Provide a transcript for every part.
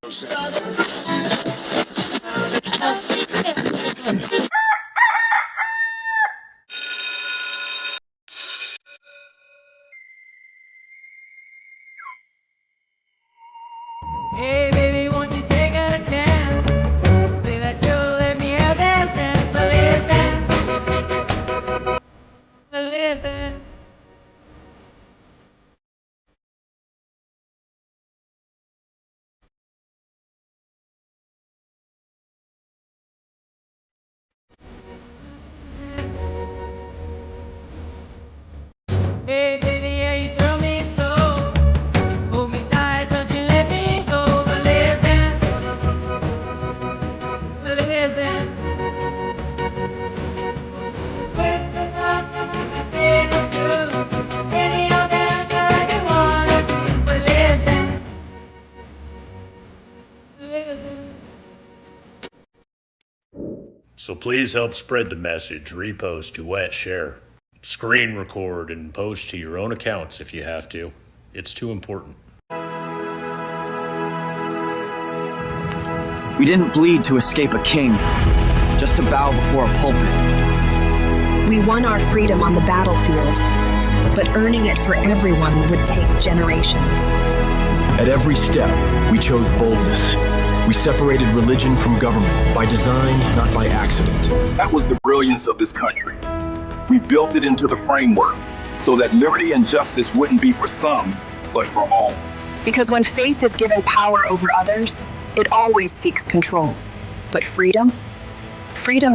Hey baby, won't you take a chance? Say that you'll let me have this dance. So listen. Hey baby, yeah, you throw me slow. Hold me tight, don't you let me go. But listen. Whisper up, say the truth. Any of that that you want to. But listen. So please help spread the message, repost, duet, share, screen record, and post to your own accounts if you have to. It's too important. We didn't bleed to escape a king, just to bow before a pulpit. We won our freedom on the battlefield, but earning it for everyone would take generations. At every step, we chose boldness. We separated religion from government by design, not by accident. That was the brilliance of this country. We built it into the framework so that liberty and justice wouldn't be for some, but for all. Because when faith is given power over others, it always seeks control. But freedom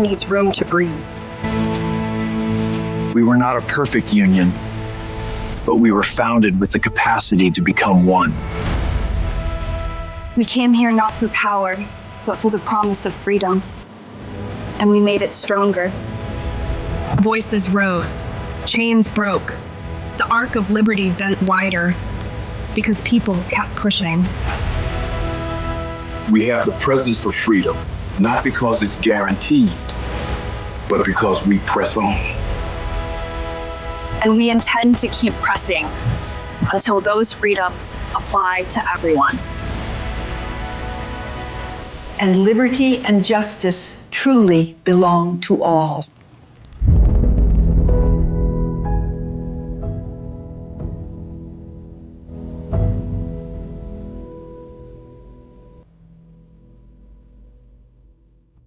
needs room to breathe. We were not a perfect union, but we were founded with the capacity to become one. We came here not for power, but for the promise of freedom. And we made it stronger. Voices rose, chains broke. The arc of liberty bent wider because people kept pushing. We have the presence of freedom, not because it's guaranteed, but because we press on. And we intend to keep pressing until those freedoms apply to everyone. And liberty and justice truly belong to all.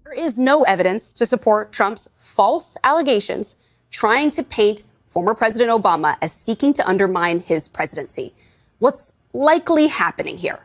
There is no evidence to support Trump's false allegations trying to paint former President Obama as seeking to undermine his presidency. What's likely happening here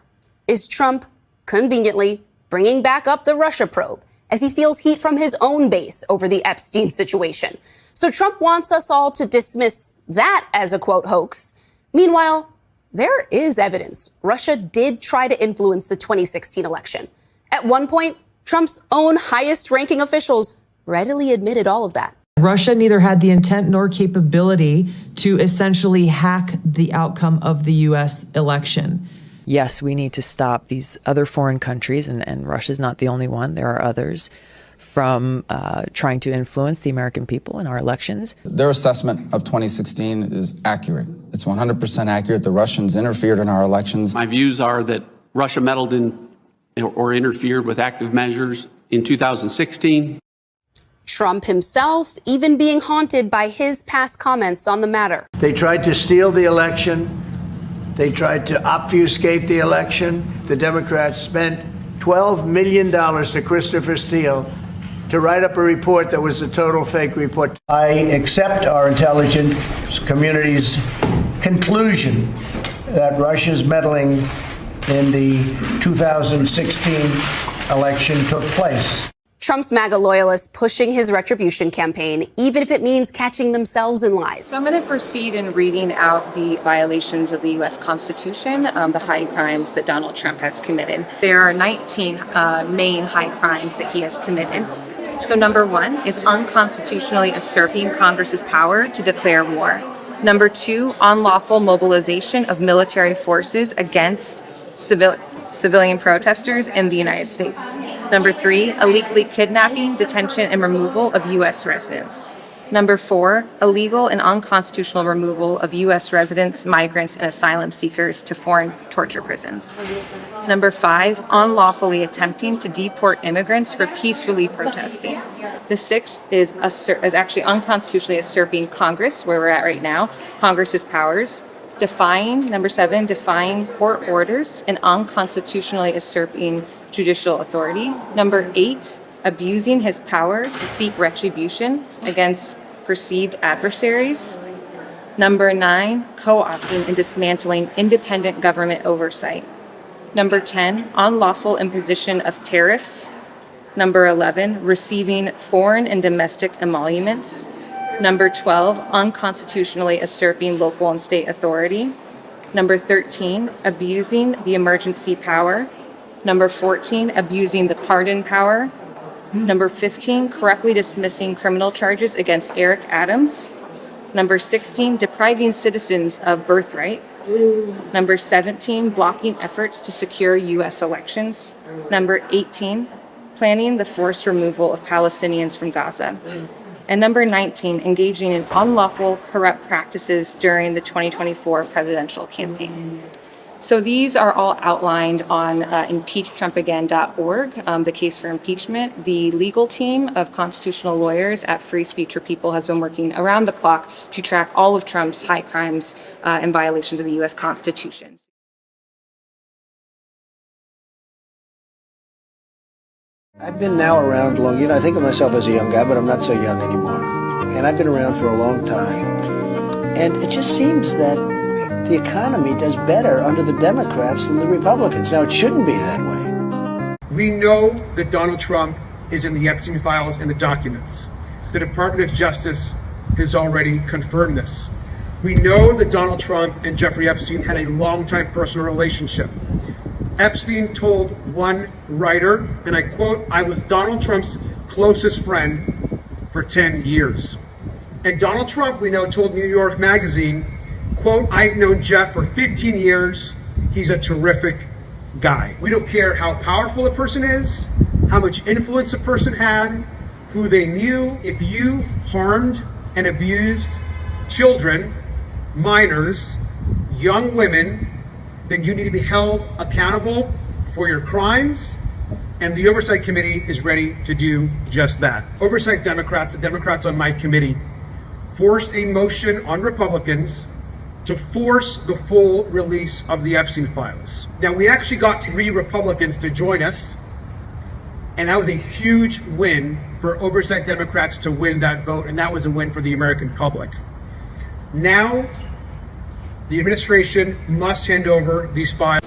is Trump conveniently bringing back up the Russia probe as he feels heat from his own base over the Epstein situation. So Trump wants us all to dismiss that as a, quote, hoax. Meanwhile, there is evidence Russia did try to influence the 2016 election. At one point, Trump's own highest-ranking officials readily admitted all of that. Russia neither had the intent nor capability to essentially hack the outcome of the U.S. election. Yes, we need to stop these other foreign countries, and Russia's not the only one, there are others, from trying to influence the American people in our elections. Their assessment of 2016 is accurate. It's 100% accurate. The Russians interfered in our elections. My views are that Russia meddled in or interfered with active measures in 2016. Trump himself even being haunted by his past comments on the matter. They tried to steal the election. They tried to obfuscate the election. The Democrats spent $12 million to Christopher Steele to write up a report that was a total fake report. I accept our intelligence community's conclusion that Russia's meddling in the 2016 election took place. Trump's MAGA loyalists pushing his retribution campaign, even if it means catching themselves in lies. So I'm going to proceed in reading out the violations of the U.S. Constitution, the high crimes that Donald Trump has committed. There are 19 main high crimes that he has committed. So number one is unconstitutionally usurping Congress's power to declare war. Number two, unlawful mobilization of military forces against civilian protesters in the United States. Number three, illegally kidnapping, detention, and removal of U.S. residents. Number 4, illegal and unconstitutional removal of U.S. residents, migrants, and asylum seekers to foreign torture prisons. Number 5, unlawfully attempting to deport immigrants for peacefully protesting. The 6th is actually unconstitutionally usurping Congress, where we're at right now, Congress's powers. Number 7, defying court orders and unconstitutionally usurping judicial authority. Number 8, abusing his power to seek retribution against perceived adversaries. Number 9, co-opting and dismantling independent government oversight. Number 10, unlawful imposition of tariffs. Number 11, receiving foreign and domestic emoluments. Number 12, unconstitutionally usurping local and state authority. Number 13, abusing the emergency power. Number 14, abusing the pardon power. Number 15, correctly dismissing criminal charges against Eric Adams. Number 16, depriving citizens of birthright. Number 17, blocking efforts to secure U.S. elections. Number 18, planning the forced removal of Palestinians from Gaza. And number 19, engaging in unlawful, corrupt practices during the 2024 presidential campaign. So these are all outlined on impeachtrumpagain.org, the case for impeachment. The legal team of constitutional lawyers at Free Speech for People has been working around the clock to track all of Trump's high crimes and violations of the U.S. Constitution. I've been now around long, I think of myself as a young guy, but I'm not so young anymore. And I've been around for a long time. And it just seems that the economy does better under the Democrats than the Republicans. Now, it shouldn't be that way. We know that Donald Trump is in the Epstein files and the documents. The Department of Justice has already confirmed this. We know that Donald Trump and Jeffrey Epstein had a long-time personal relationship. Epstein told one writer, and I quote, "I was Donald Trump's closest friend for 10 years. And Donald Trump, we know, told New York Magazine, quote, "I've known Jeff for 15 years. He's a terrific guy." We don't care how powerful a person is, how much influence a person had, who they knew. If you harmed and abused children, minors, young women, then you need to be held accountable for your crimes, and the Oversight Committee is ready to do just that. Oversight Democrats, the Democrats on my committee, forced a motion on Republicans to force the full release of the Epstein files. Now, we actually got 3 Republicans to join us, and that was a huge win for Oversight Democrats to win that vote, and that was a win for the American public. Now, the administration must hand over these files.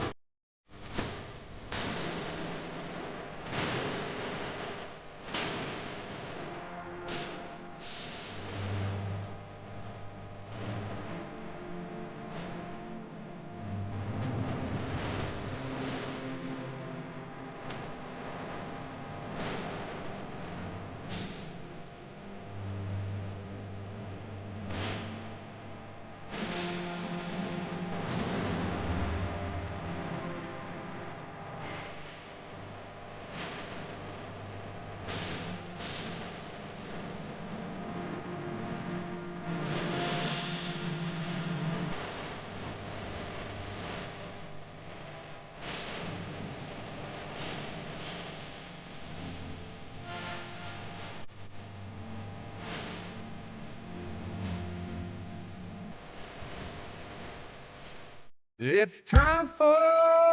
It's time for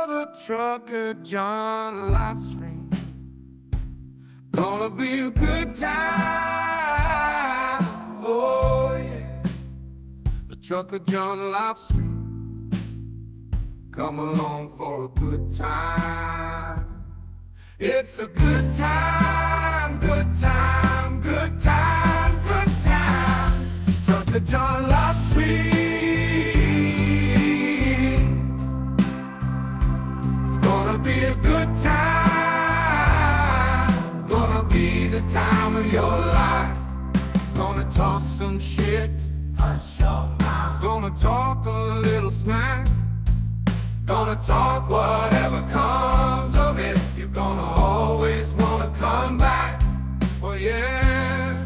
the Trucker John live stream. Gonna be a good time. Oh yeah. The Trucker John live stream. Come along for a good time. It's a good time, good time, good time, good time. Trucker John live stream. Be a good time, gonna be the time of your life. Gonna talk some shit, hush your mouth. Gonna talk a little smack. Gonna talk whatever comes of it. You're gonna always wanna come back. Well, yeah,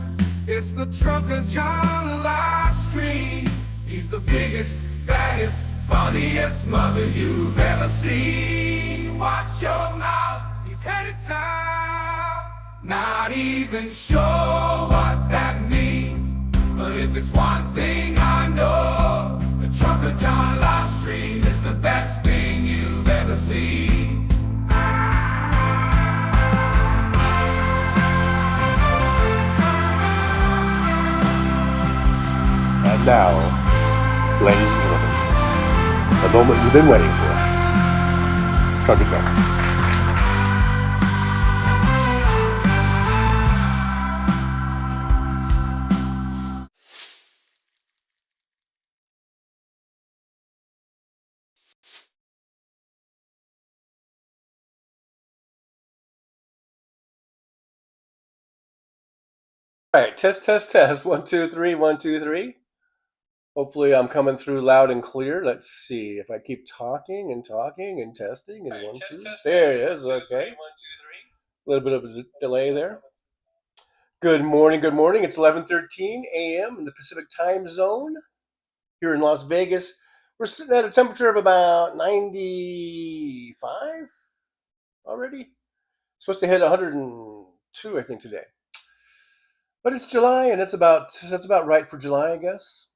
it's the Trucker John live stream. He's the biggest, baddest, funniest mother you've ever seen. Watch your mouth, he's headed south. Not even sure what that means, but if it's one thing I know, the Trucker John live stream is the best thing you've ever seen. And now, ladies and gentlemen, the moment you've been waiting for. Trucker John. All right, test. 1, 2, 3, 1, 2, 3. Hopefully I'm coming through loud and clear. Let's see if I keep talking and testing and right, 1, 2. There it is. Okay. 1, 2, 3. A little bit of a delay there. Good morning. It's 11:13 a.m. in the Pacific time zone here in Las Vegas. We're sitting at a temperature of about 95 already. It's supposed to hit 102, I think, today. But it's July, and that's about right for July, I guess.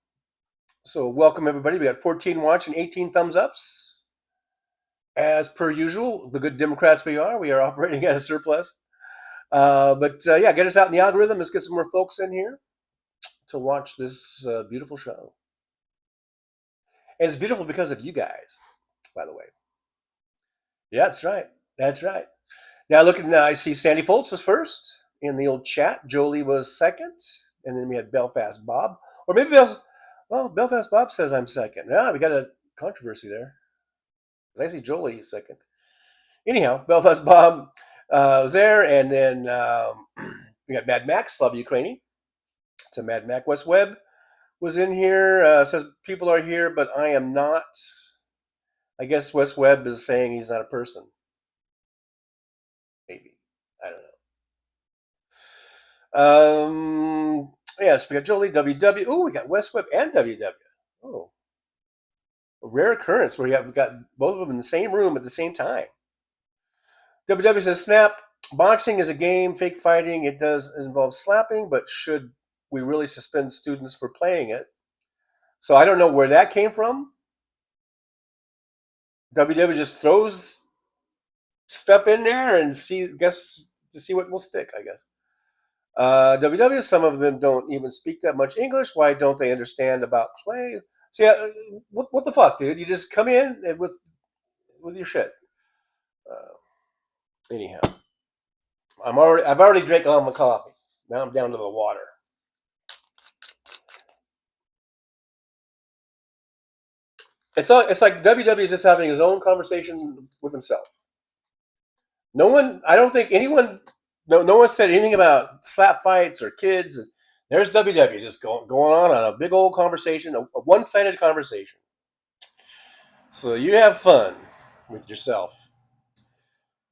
So welcome, everybody. We got 14 watch and 18 thumbs ups. As per usual, the good Democrats we are operating at a surplus. But get us out in the algorithm. Let's get some more folks in here to watch this beautiful show. And it's beautiful because of you guys, by the way. Yeah, that's right. Now, I see Sandy Foltz was first in the old chat. Jolie was second. And then we had Belfast Bob. Or maybe Belfast Bob says I'm second. Yeah, we got a controversy there. Because I see Jolie second. Anyhow, Belfast Bob was there. And then we got Mad Max, Slav Ukraini. It's a Mad Mac. Wes Webb was in here. Says people are here, but I am not. I guess Wes Webb is saying he's not a person. Maybe. I don't know. Yes, we got Jolie, WW. Oh, we got Wes Webb and WW. Oh. A rare occurrence where we've got both of them in the same room at the same time. WW says, Snap, boxing is a game, fake fighting. It does involve slapping, but should we really suspend students for playing it? So I don't know where that came from. WW just throws stuff in there and see what will stick, I guess. WW, some of them don't even speak that much English. Why don't they understand about play? See, what the fuck, dude? You just come in and with your shit. Anyhow, I've already drank all my coffee. Now I'm down to the water. It's like WW is just having his own conversation with himself. I don't think anyone. No one said anything about slap fights or kids. There's WW just going on a big old conversation, a one-sided conversation. So you have fun with yourself.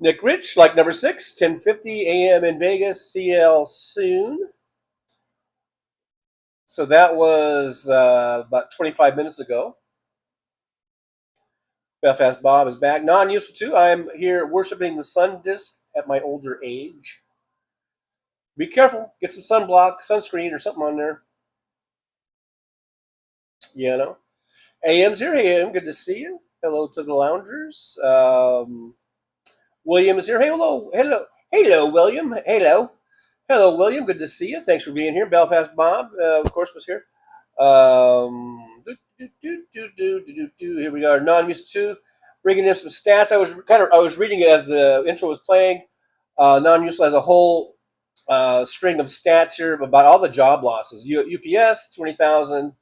Nick Rich, like number 6, 10:50 a.m. in Vegas. CL soon. So that was about 25 minutes ago. Belfast Bob is back. Non-useful too. I am here worshiping the sun disk at my older age. Be careful. Get some sunblock, sunscreen, or something on there. You know. AM's here. Hey, AM, good to see you. Hello to the loungers. William is here. Hey, hello, William. Hello, William. Good to see you. Thanks for being here. Belfast Bob, of course, was here. Here we are. Non-used to bringing in some stats. I was reading it as the intro was playing. Non-used has a whole string of stats here about all the job losses. UPS, 20,000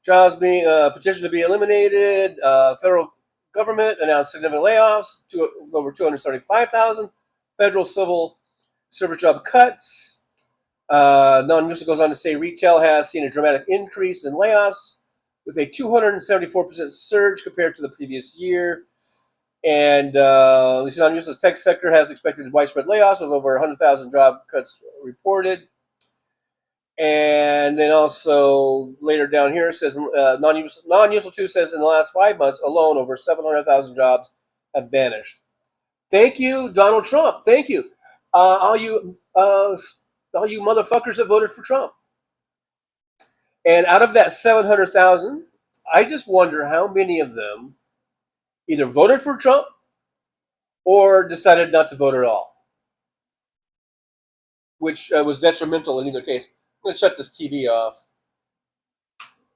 jobs being petitioned to be eliminated. Federal government announced significant layoffs to over 275,000. Federal civil service job cuts. Non-used goes on to say retail has seen a dramatic increase in layoffs with a 274% surge compared to the previous year. And non-used tech sector has expected widespread layoffs with over 100,000 job cuts reported. And then also later down here it says non-useful 2 says in the last 5 months alone, over 700,000 jobs have vanished. Thank you, Donald Trump. Thank you, all you motherfuckers that voted for Trump. And out of that 700,000, I just wonder how many of them either voted for Trump or decided not to vote at all, which was detrimental in either case. I'm going to shut this TV off.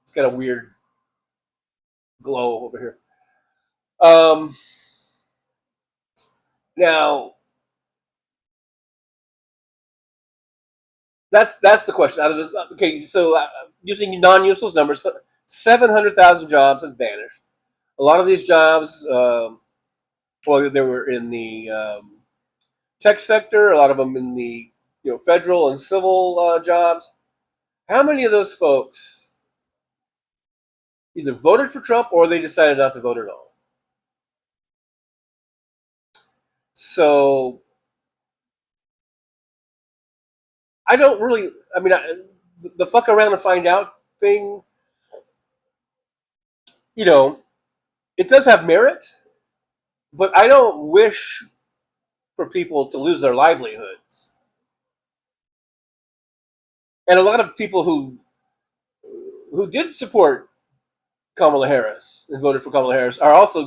It's got a weird glow over here. Now, that's the question. Okay, so using non-useless numbers, 700,000 jobs have vanished. A lot of these jobs, they were in the tech sector. A lot of them in the federal and civil jobs. How many of those folks either voted for Trump or they decided not to vote at all? So I don't really, the fuck around and find out thing, it does have merit, but I don't wish for people to lose their livelihoods. And a lot of people who did support Kamala Harris and voted for Kamala Harris are also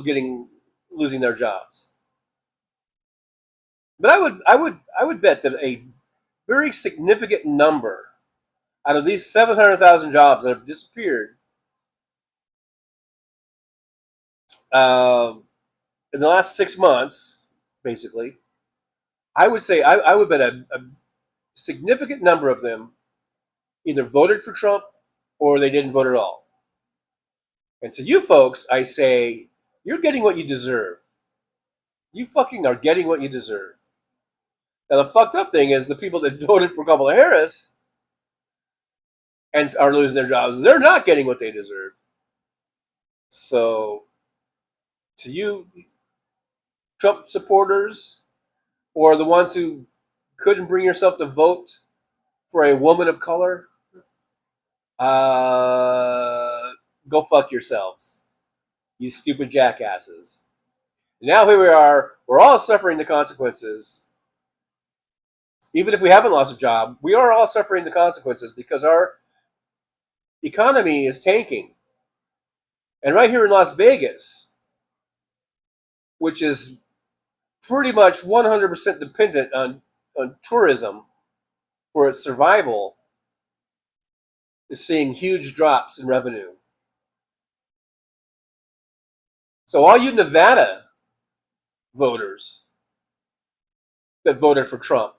losing their jobs. But I would bet that a very significant number out of these 700,000 jobs that have disappeared in the last 6 months, basically, I would say I would bet a significant number of them either voted for Trump or they didn't vote at all. And to you folks, I say, you're getting what you deserve. You fucking are getting what you deserve. Now, the fucked up thing is the people that voted for Kamala Harris and are losing their jobs, they're not getting what they deserve. So, to you Trump supporters or the ones who couldn't bring yourself to vote for a woman of color, go fuck yourselves, you stupid jackasses. And now here we are, we're all suffering the consequences. Even if we haven't lost a job, we are all suffering the consequences because our economy is tanking. And right here in Las Vegas, which is pretty much 100% dependent on tourism for its survival, is seeing huge drops in revenue. So all you Nevada voters that voted for Trump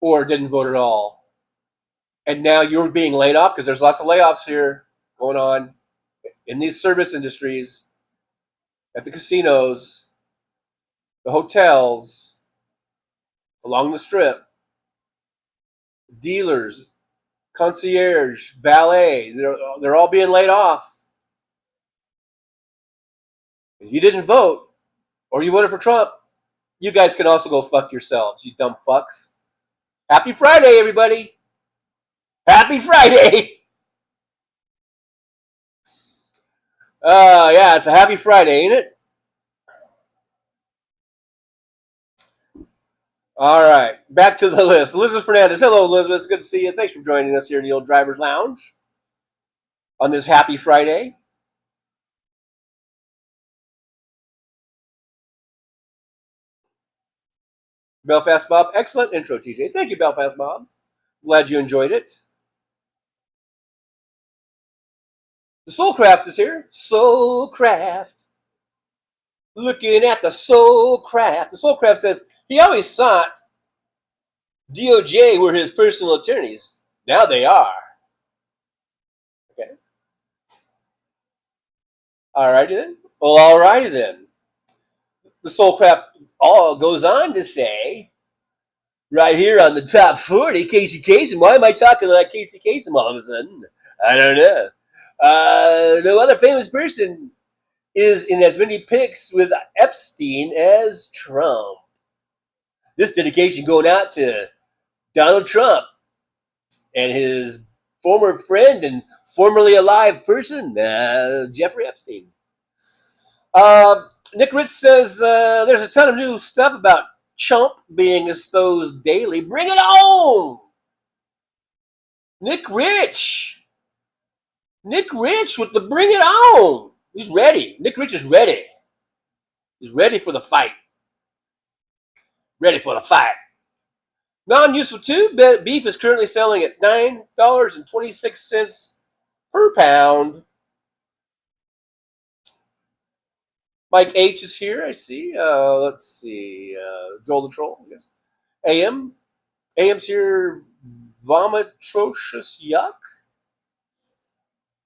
or didn't vote at all, and now you're being laid off because there's lots of layoffs here going on in these service industries, at the casinos, the hotels, along the strip, dealers, concierge, valet, they're all being laid off. If you didn't vote, or you voted for Trump, you guys can also go fuck yourselves, you dumb fucks. Happy Friday, everybody. Happy Friday. Yeah, it's a happy Friday, ain't it? All right, back to the list. Elizabeth Fernandez. Hello, Elizabeth. It's good to see you. Thanks for joining us here in the Old Drivers Lounge on this happy Friday. Belfast Bob, excellent intro, TJ. Thank you, Belfast Bob. Glad you enjoyed it. The Soulcraft is here. Soulcraft. Looking at the Soulcraft. The Soulcraft says he always thought DOJ were his personal attorneys. Now they are. Okay. Alrighty then. Well, alrighty then. The Soulcraft all goes on to say, right here on the top 40, Casey Kasem. Why am I talking like Casey Kasem all of a sudden? I don't know. No other famous person is in as many pics with Epstein as Trump. This dedication going out to Donald Trump and his former friend and formerly alive person, Jeffrey Epstein. Nick Rich says there's a ton of new stuff about Chump being exposed daily. Bring it on! Nick Rich with the bring it on. He's ready. Nick Rich is ready. He's ready for the fight. Ready for the fight. Non-useful tube beef is currently selling at $9.26 per pound. Mike H is here, I see. Let's see. Joel the Troll, I guess. AM's here. Vomitrocious yuck.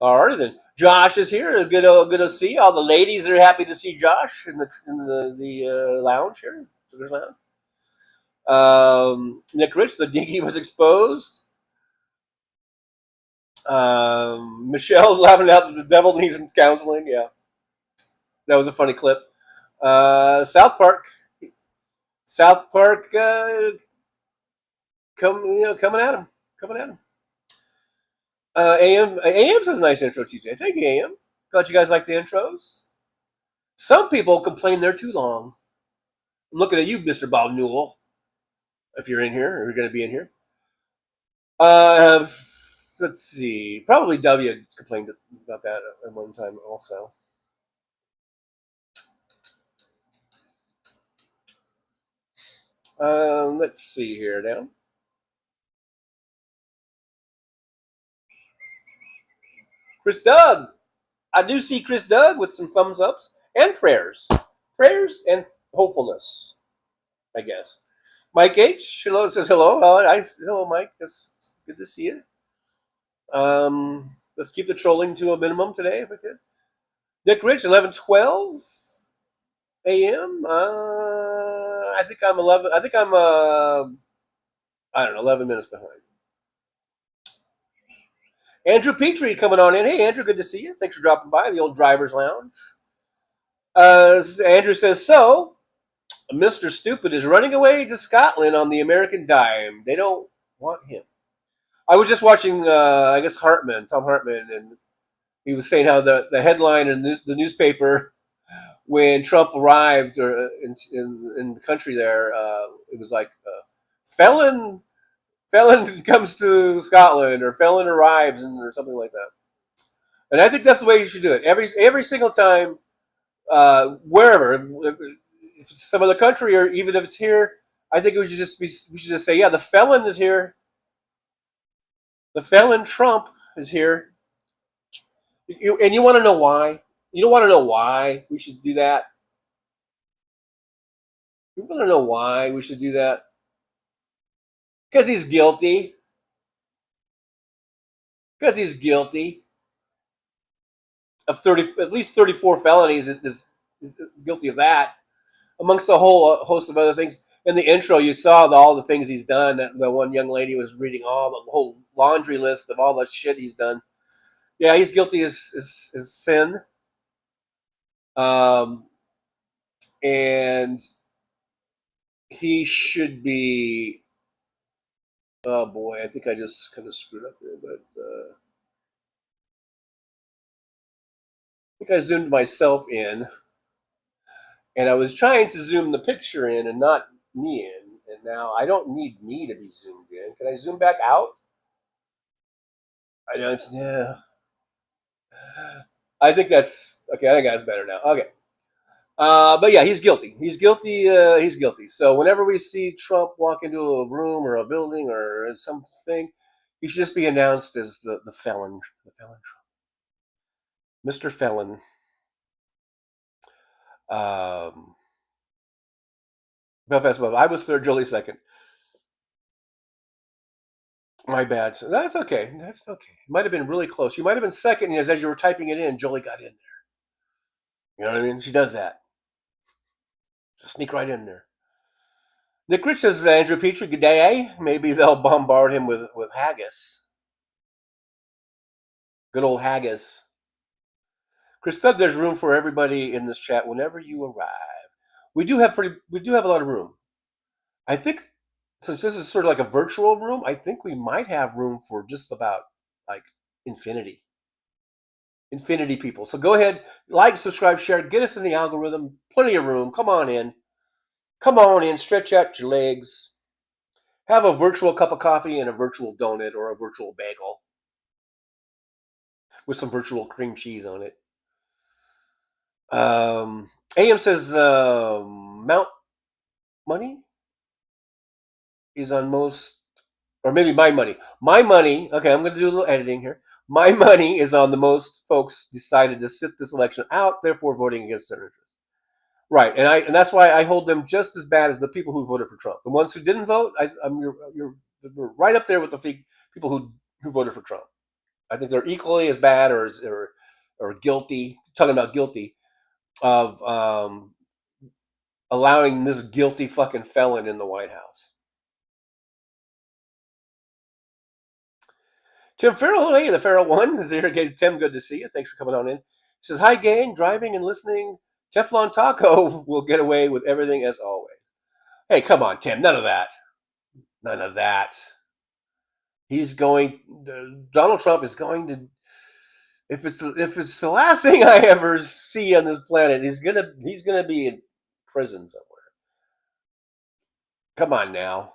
Alrighty then. Josh is here. Good to see. All the ladies are happy to see Josh in the lounge here. Sugar's Lounge. Nick Rich, the dinky was exposed. Michelle laughing out that the devil needs counseling. Yeah, that was a funny clip. South Park, coming at him. AM says nice intro, TJ. Thank you, AM. Glad you guys like the intros. Some people complain they're too long. I'm looking at you, Mr. Bob Newell. If you're in here, or you're going to be in here. Let's see. Probably W complained about that at one time also. Let's see here now. Chris Doug. I do see Chris Doug with some thumbs ups and prayers. Prayers and hopefulness, I guess. Mike H. Hello says hello. Hello, Mike. It's good to see you. Let's keep the trolling to a minimum today, if we could. Nick Rich, 11:12 a.m. I think I'm 11. I think I'm 11 minutes behind. Andrew Petrie coming on in. Hey, Andrew, good to see you. Thanks for dropping by the old Driver's Lounge. Andrew says, so Mr. Stupid is running away to Scotland on the American dime. They don't want him. I was just watching, I guess, Tom Hartman, and he was saying how the headline in the newspaper when Trump arrived in the country there, it was like, felon comes to Scotland, or felon arrives, or something like that. And I think that's the way you should do it. Every single time, wherever, if it's some other country, or even if it's here, I think we should just say, yeah, the felon is here. The felon Trump is here. And you want to know why? You don't want to know why we should do that? You want to know why we should do that? Because he's guilty. Because he's guilty of at least 34 felonies. Is guilty of that, amongst a whole host of other things. In the intro, you saw all the things he's done. The one young lady was reading all the whole laundry list of all the shit he's done. Yeah, he's guilty as sin. And he should be. Oh boy, I think I just kind of screwed up there, but I think I zoomed myself in, and I was trying to zoom the picture in and not me in, and now I don't need me to be zoomed in. Can I zoom back out? I don't. Yeah. I think that's okay. I think that's better now. Okay. But yeah, he's guilty. He's guilty. He's guilty. So whenever we see Trump walk into a room or a building or something, he should just be announced as the felon Trump, Mr. Felon. Belfast Web. I was third, Jolie second. My bad. So that's okay. That's okay. It might have been really close. You might have been second, and as you were typing it in, Jolie got in there. You know what I mean? She does that. Just sneak right in there. Nick Rich says, Andrew Petrie, good day. Maybe they'll bombard him with haggis. Good old haggis. Chris Doug, there's room for everybody in this chat whenever you arrive. We do have a lot of room. I think since this is sort of like a virtual room, I think we might have room for just about like infinity people. So go ahead, like, subscribe, share, get us in the algorithm. Plenty of room. Come on in. Stretch out your legs. Have a virtual cup of coffee and a virtual donut or a virtual bagel with some virtual cream cheese on it. AM says Mount Money is on most, or maybe my money. My money, okay, I'm going to do a little editing here. My money is on the most folks decided to sit this election out, therefore voting against their interests. Right, and that's why I hold them just as bad as the people who voted for Trump. The ones who didn't vote, you're right up there with the people who voted for Trump. I think they're equally as bad or guilty. Talking about guilty of allowing this guilty fucking felon in the White House. Tim Farrell, hey, the Farrell one is here again. Tim, good to see you. Thanks for coming on in. He says, hi, gang, driving and listening. Teflon Taco will get away with everything as always. Hey, come on, Tim. None of that. None of that. Donald Trump is going to, if it's the last thing I ever see on this planet, he's gonna be in prison somewhere. Come on now.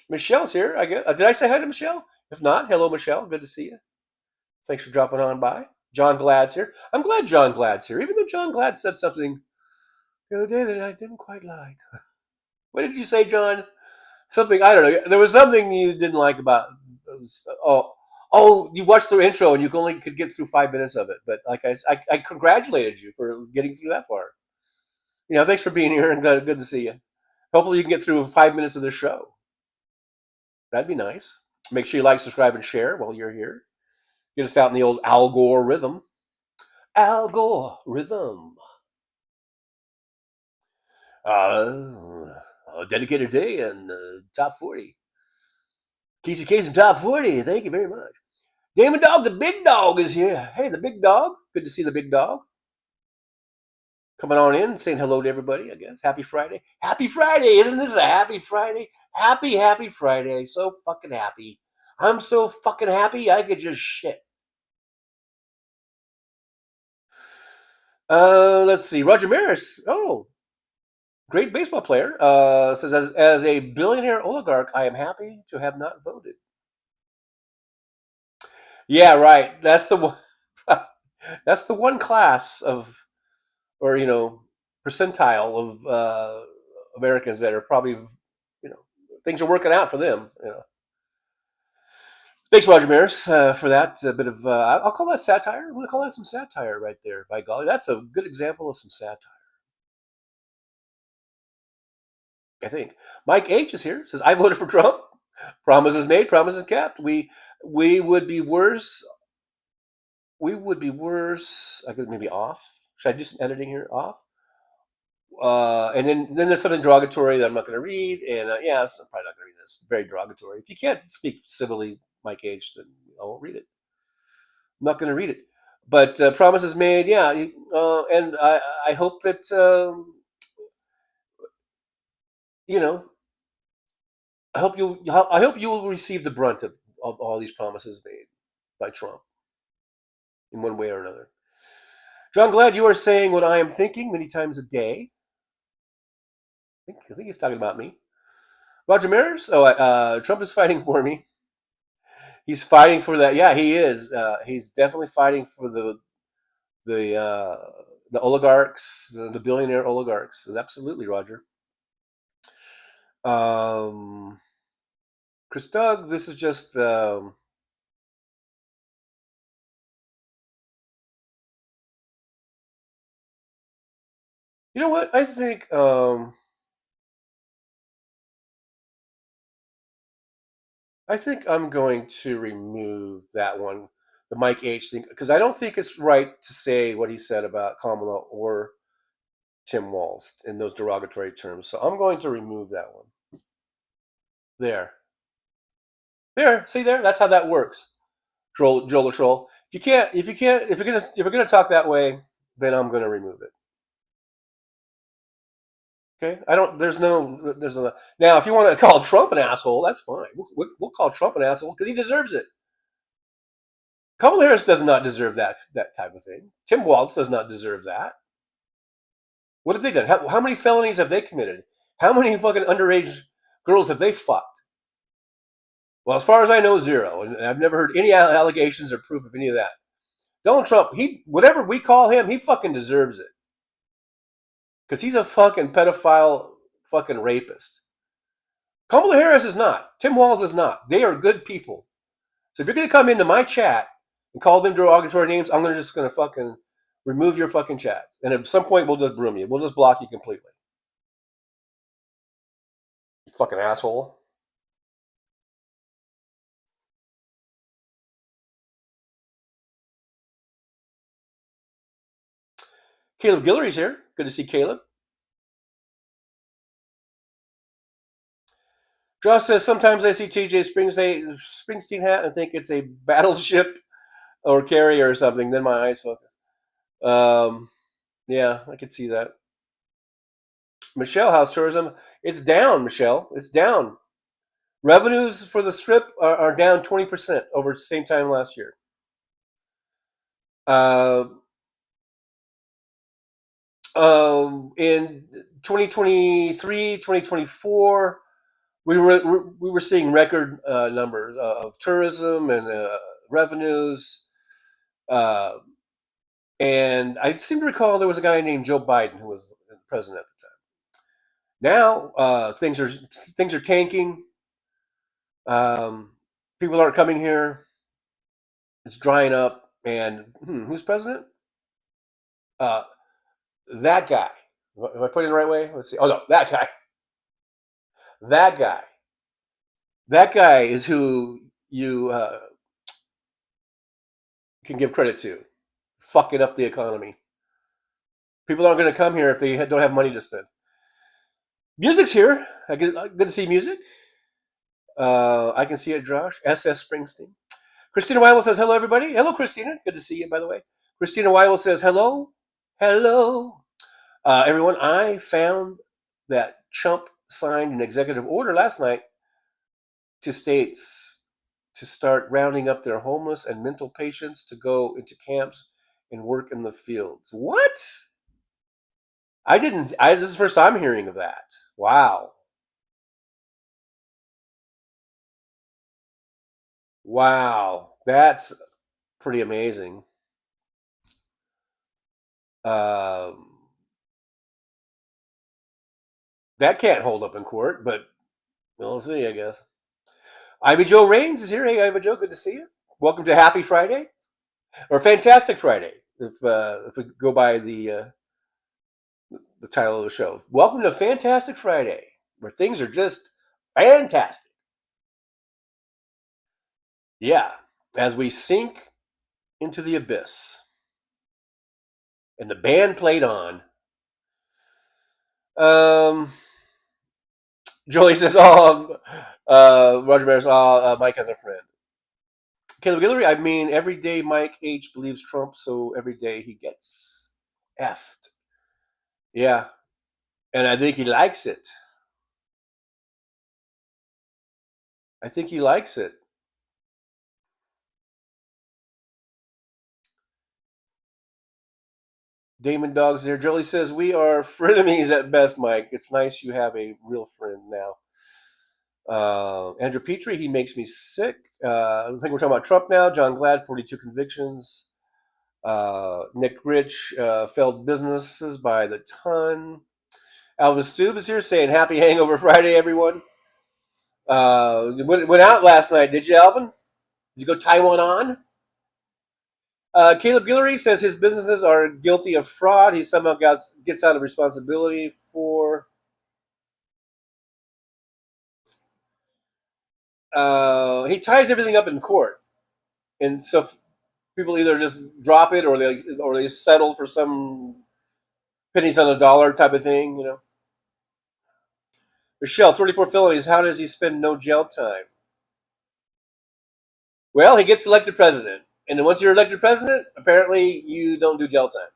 Michelle's here, I guess. Did I say hi to Michelle? If not, hello, Michelle. Good to see you. Thanks for dropping on by. John Glad's here. I'm glad John Glad's here, even though John Glad said something the other day that I didn't quite like. What did you say, John? Something, I don't know. There was something you didn't like about. You watched the intro and you only could get through 5 minutes of it. But like I congratulated you for getting through that far. Thanks for being here and good to see you. Hopefully you can get through 5 minutes of this show. That'd be nice. Make sure you like, subscribe, and share while you're here. Get us out in the old Al Gore rhythm. Al Gore rhythm. A dedicated day and top 40. Casey Kasem top 40. Thank you very much. Damon Dog, the big dog, is here. Hey, the big dog. Good to see the big dog. Coming on in, saying hello to everybody, I guess. Happy Friday. Happy Friday. Isn't this a happy Friday? Happy Friday. So fucking happy. I'm so fucking happy I could just shit. Let's see. Roger Maris. Oh, great baseball player. Says, as a billionaire oligarch, I am happy to have not voted. Yeah, right. That's the one. That's the one class of, or percentile of Americans that are probably, things are working out for them. Thanks, Roger Maris, for that bit of. I'll call that satire. I'm going to call that some satire right there. By golly, that's a good example of some satire. I think Mike H is here. Says, I voted for Trump. Promises made, promises kept. We would be worse. We would be worse. I think maybe off. Should I do some editing here? Off. And then there's something derogatory that I'm not going to read. And I'm probably not going to read this. Very derogatory. If you can't speak civilly, Mike H, then I won't read it. I'm not going to read it. But promises made, yeah. And I hope that I hope you will receive the brunt of all these promises made by Trump in one way or another. John Glad, you are saying what I am thinking many times a day. I think he's talking about me. Roger Maris, Trump is fighting for me. He's fighting for that. Yeah, he is. He's definitely fighting for the oligarchs, the billionaire oligarchs. Absolutely, Roger. Chris Doug, this is just you know what? I think I'm going to remove that one, the Mike H thing, because I don't think it's right to say what he said about Kamala or Tim Walz in those derogatory terms. So I'm going to remove that one. There. See there? That's how that works. Joel the Troll. If you're gonna talk that way, then I'm gonna remove it. Okay, I don't. There's no. Now, if you want to call Trump an asshole, that's fine. We'll call Trump an asshole because he deserves it. Kamala Harris does not deserve that type of thing. Tim Walz does not deserve that. What have they done? How many felonies have they committed? How many fucking underage girls have they fucked? Well, as far as I know, zero. And I've never heard any allegations or proof of any of that. Donald Trump, whatever we call him, he fucking deserves it. Because he's a fucking pedophile, fucking rapist. Kamala Harris is not. Tim Walz is not. They are good people. So if you're going to come into my chat and call them derogatory names, I'm just going to fucking remove your fucking chat. And at some point, we'll just broom you. We'll just block you completely. You fucking asshole. Caleb Guillory's here. Good to see Caleb. Josh says, sometimes I see TJ Springsteen hat and think it's a battleship or carrier or something. Then my eyes focus. Yeah, I could see that. Michelle, House Tourism. It's down, Michelle. It's down. Revenues for the Strip are down 20% over the same time last year. In 2023, 2024, we were seeing record numbers of tourism and revenues. And I seem to recall there was a guy named Joe Biden who was the president at the time. Now things are tanking. People aren't coming here. It's drying up. And who's president? That guy. Am I putting it the right way? Let's see. Oh no, that guy. That guy. That guy is who you can give credit to. Fucking up the economy. People aren't going to come here if they don't have money to spend. Music's here. Good to see music. I can see it, Josh. SS Springsteen. Christina Weibel says, hello, everybody. Hello, Christina. Good to see you, by the way. Christina Weibel says, hello. Hello. Everyone, I found that Trump signed an executive order last night to states to start rounding up their homeless and mental patients to go into camps and work in the fields. What? This is the first time I'm hearing of that. Wow. Wow. That's pretty amazing. That can't hold up in court, but we'll see, I guess. Ivy Joe Rains is here. Hey, Ivy Joe, good to see you. Welcome to Happy Friday, or Fantastic Friday, if we go by the title of the show. Welcome to Fantastic Friday, where things are just fantastic. Yeah, as we sink into the abyss, and the band played on. Joey says, Roger Bear says, Mike has a friend. Caleb Guillory, I mean, every day Mike H. believes Trump, so every day he gets effed. Yeah, and I think he likes it. I think he likes it. Damon Dogs there. Jolie says, we are frenemies at best, Mike. It's nice you have a real friend now. Andrew Petrie, he makes me sick. I think we're talking about Trump now. John Glad, 42 convictions. Nick Rich, failed businesses by the ton. Alvin Stube is here saying, happy Hangover Friday, everyone. Went out last night, did you, Alvin? Did you go tie one on? Caleb Guillory says his businesses are guilty of fraud. He somehow gets out of responsibility for. He ties everything up in court, and so people either just drop it or they settle for some pennies on a dollar type of thing, you know. Michelle, 34 felonies. How does he spend no jail time? Well, he gets elected president. And then once you're elected president, apparently you don't do jail time,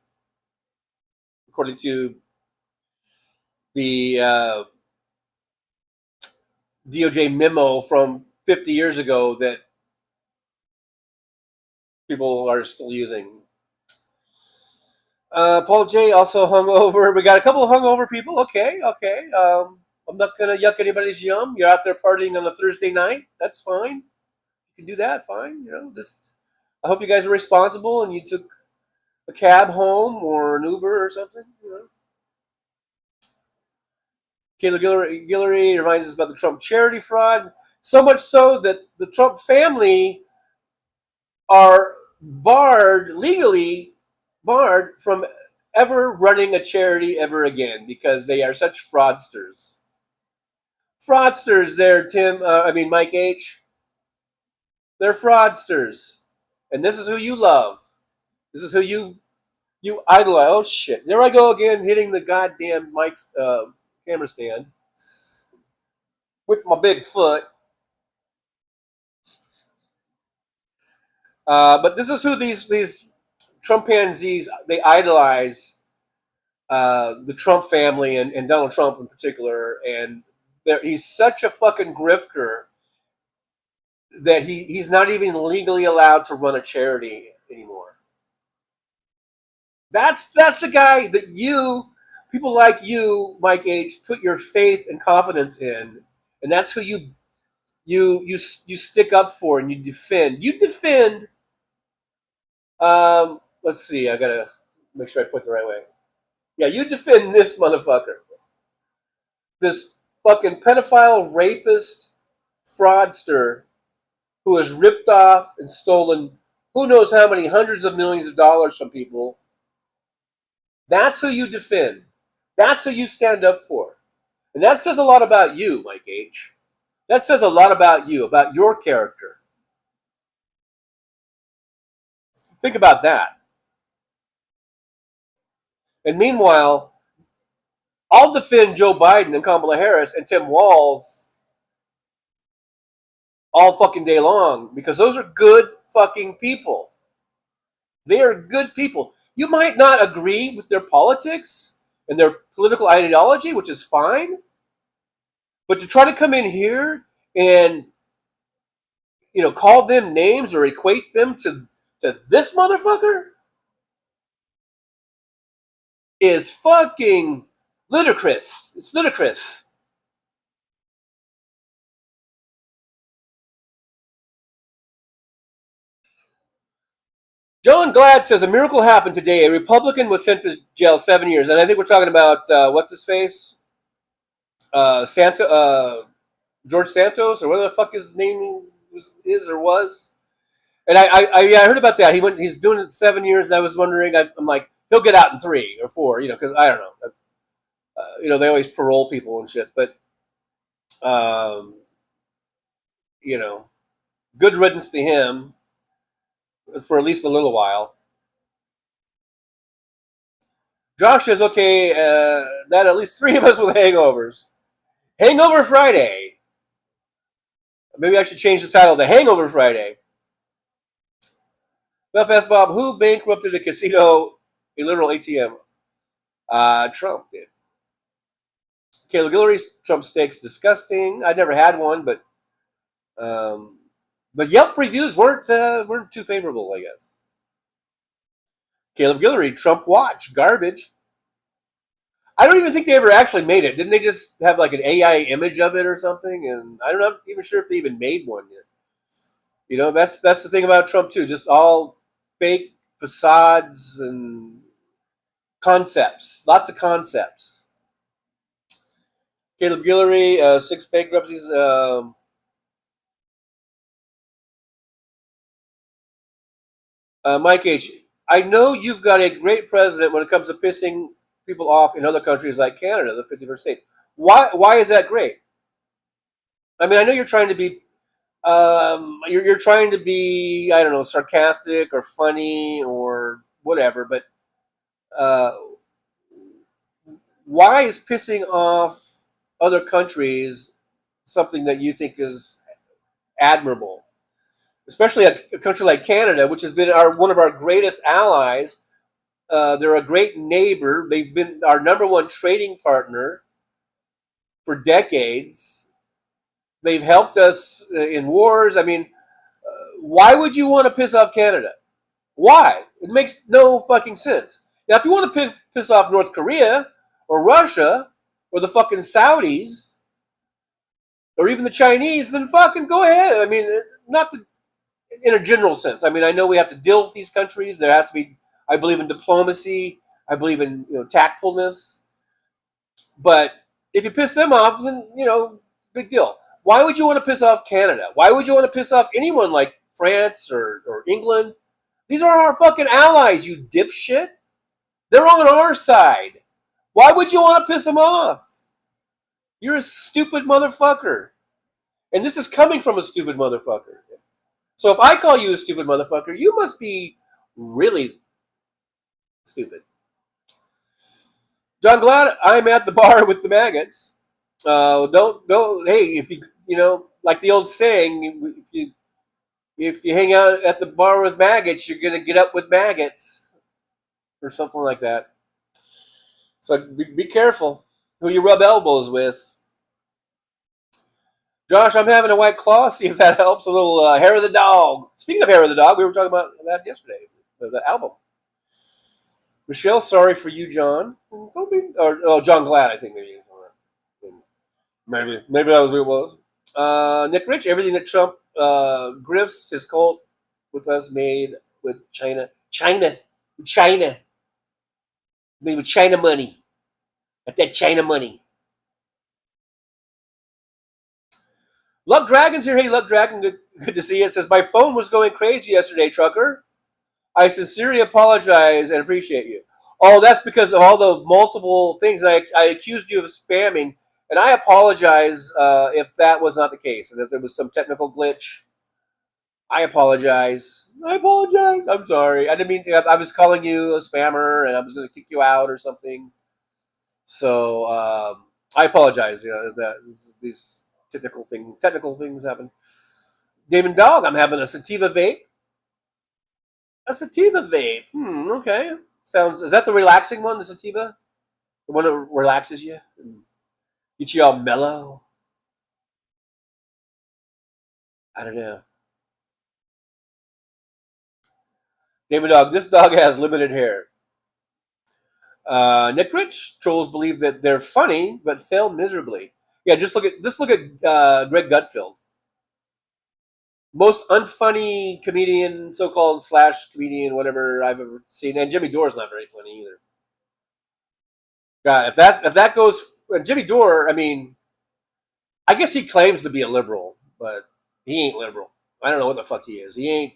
according to the DOJ memo from 50 years ago that people are still using. Paul J. also hungover. We got a couple of hungover people. Okay. I'm not going to yuck anybody's yum. You're out there partying on a Thursday night. That's fine. You can do that. Fine. Just I hope you guys are responsible and you took a cab home or an Uber or something. Kayla Guillory reminds us about the Trump charity fraud. So much so that the Trump family are legally barred from ever running a charity ever again because they are such fraudsters. Fraudsters there, Mike H. They're fraudsters. And this is who you love. This is who you idolize. Oh, shit. There I go again, hitting the goddamn mic's camera stand with my big foot. But this is who these Trumpanzees, they idolize the Trump family and Donald Trump in particular. And he's such a fucking grifter that he's not even legally allowed to run a charity anymore. That's the guy that people like you, Mike H., put your faith and confidence in, and that's who you stick up for and you defend. You defend. Let's see. I gotta make sure I put it the right way. Yeah, you defend this motherfucker, this fucking pedophile, rapist, fraudster who has ripped off and stolen who knows how many hundreds of millions of dollars from people. That's who you defend. That's who you stand up for. And that says a lot about you, Mike H. That says a lot about you, about your character. Think about that. And meanwhile, I'll defend Joe Biden and Kamala Harris and Tim Walz all fucking day long because those are good fucking people. They are good people. You might not agree with their politics and their political ideology, which is fine. But to try to come in here and, call them names or equate them to this motherfucker is fucking ludicrous. It's ludicrous. John Glad says a miracle happened today. A Republican was sent to jail 7 years, and I think we're talking about what's his face, George Santos, or whatever the fuck his name is or was. And I heard about that. He's doing it 7 years, and I was wondering. I'm like, he'll get out in 3 or 4, because I don't know. They always parole people and shit, but good riddance to him. For at least a little while. Josh says, okay, that at least 3 of us with hangovers. Hangover Friday. Maybe I should change the title to Hangover Friday. Belfast Bob, who bankrupted a casino, a literal ATM? Trump did. Kayla Guillory's Trump steak's disgusting. I never had one, but Yelp reviews weren't too favorable, I guess. Caleb Guillory, Trump watch, garbage. I don't even think they ever actually made it. Didn't they just have like an AI image of it or something? And I'm not even sure if they even made one yet. That's the thing about Trump too. Just all fake facades and concepts. Lots of concepts. Caleb Guillory, 6 bankruptcies. Mike H., I know you've got a great president when it comes to pissing people off in other countries like Canada, the 51st state. Why is that great? I mean, I know you're trying to be, you're trying to be, I don't know, sarcastic or funny or whatever, but why is pissing off other countries something that you think is admirable? Especially a country like Canada, which has been one of our greatest allies. They're a great neighbor. They've been our #1 trading partner. for decades. They've helped us in wars. I mean, why would you want to piss off Canada? Why? It makes no fucking sense. Now, if you want to piss off North Korea or Russia or the fucking Saudis or even the Chinese, then fucking go ahead. I mean, not in a general sense. I mean, I know we have to deal with these countries. There has to be, I believe in diplomacy. I believe in tactfulness. But if you piss them off, then, big deal. Why would you want to piss off Canada? Why would you want to piss off anyone like France or England? These are our fucking allies, you dipshit. They're on our side. Why would you want to piss them off? You're a stupid motherfucker. And this is coming from a stupid motherfucker. So if I call you a stupid motherfucker, you must be really stupid. John Glad, I'm at the bar with the maggots. Don't go. Hey, if you like the old saying, if you hang out at the bar with maggots, you're gonna get up with maggots, or something like that. So be careful who you rub elbows with. Josh, I'm having a White Claw. See if that helps. A little hair of the dog. Speaking of hair of the dog, we were talking about that yesterday. The album. Michelle, sorry for you, John. Don't be, John Glad, I think maybe. Maybe that was who it was. Nick Rich, everything that Trump grifts his cult with us made with China. Made with China money. At that China money. Luck Dragon's here. Hey, Luck Dragon, good to see you. It says, my phone was going crazy yesterday, trucker. I sincerely apologize and appreciate you. Oh, that's because of all the multiple things. I accused you of spamming, and I apologize if that was not the case, and if there was some technical glitch. I apologize. I'm sorry. I didn't mean. I was calling you a spammer, and I was going to kick you out or something. So I apologize. That these technical things happen. Damon Dog, I'm having a sativa vape. A sativa vape. Okay. Is that the relaxing one, the sativa? The one that relaxes you? And gets you all mellow? I don't know. Damon Dog, this dog has limited hair. Nick Rich, trolls believe that they're funny, but fail miserably. Yeah, just look at Greg Gutfeld. Most unfunny comedian, so-called / comedian, whatever I've ever seen. And Jimmy Dore's not very funny either. God, if that goes, Jimmy Dore, I mean, I guess he claims to be a liberal, but he ain't liberal. I don't know what the fuck he is. He ain't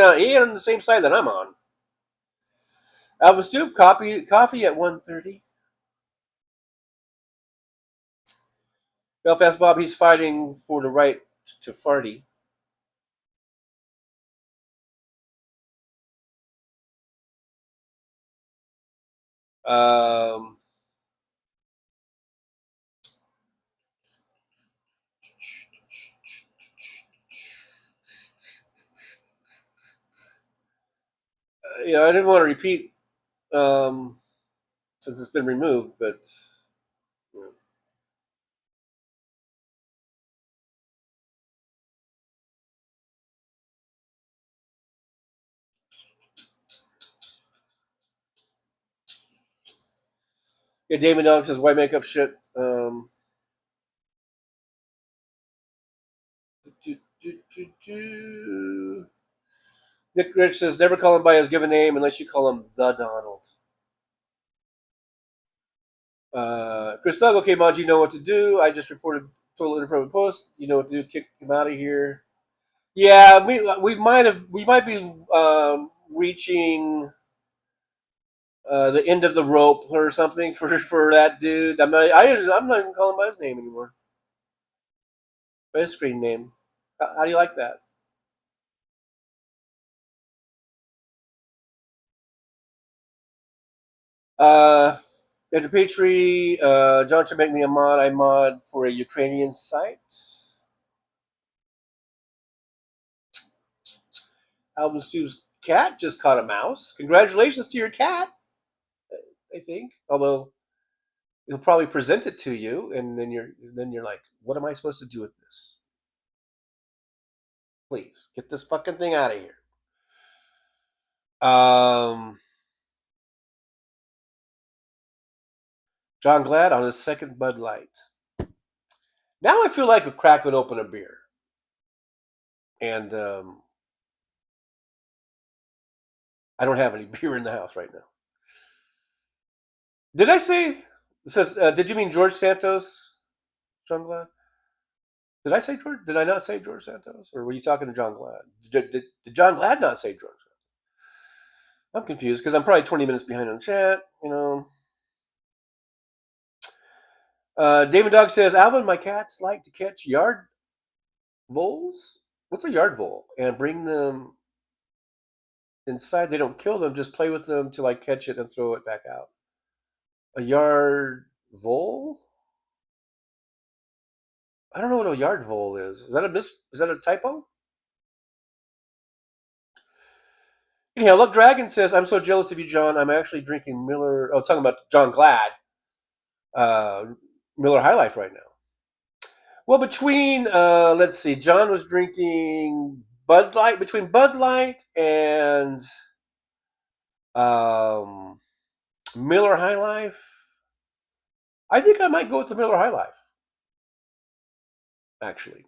on the same side that I'm on. Alvin Stoof, coffee at 1:30. Belfast Bob, he's fighting for the right to farty. I didn't want to repeat since it's been removed, but yeah, Damon Dog says white makeup shit. Nick Rich says never call him by his given name unless you call him the Donald. Chris Doug, okay, Mod, you know what to do. I just reported total inappropriate post. You know what to do. Kick him out of here. Yeah, we might be reaching the end of the rope or something for that dude. I'm not even calling by his name anymore. By his screen name. How do you like that? Andrew Petrie, John should make me a mod. I mod for a Ukrainian site. Alvin Stu's cat just caught a mouse. Congratulations to your cat, I think. Although he'll probably present it to you, and then you're like, what am I supposed to do with this? Please get this fucking thing out of here. John Glad on his second Bud Light. Now I feel like cracking open a beer. And I don't have any beer in the house right now. Did I say, it says, did you mean George Santos, John Glad? Did I say George? Did I not say George Santos? Or were you talking to John Glad? Did John Glad not say George? I'm confused because I'm probably 20 minutes behind on the chat, you know. David Dog says, Alvin, my cats like to catch yard voles. What's a yard vole? And bring them inside. They don't kill them, just play with them till I catch it and throw it back out. A yard vole? I don't know what a yard vole is. Is that a typo? Anyhow, Look Dragon says, I'm so jealous of you, John. I'm actually drinking Miller. Oh, talking about John Glad. Miller High Life right now. Well, between, let's see, John was drinking Bud Light, between Bud Light and Miller High Life. I think I might go with the Miller High Life. Actually,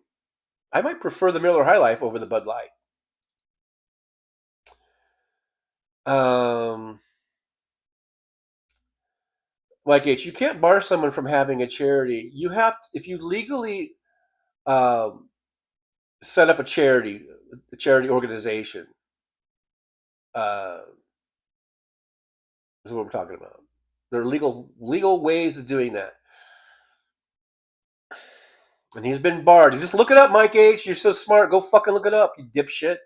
I might prefer the Miller High Life over the Bud Light. Like H, you can't bar someone from having a charity. You have to, if you legally set up a charity organization. Is what we're talking about. There are legal ways of doing that. And he's been barred. You just look it up, Mike H. You're so smart. Go fucking look it up, you dipshit.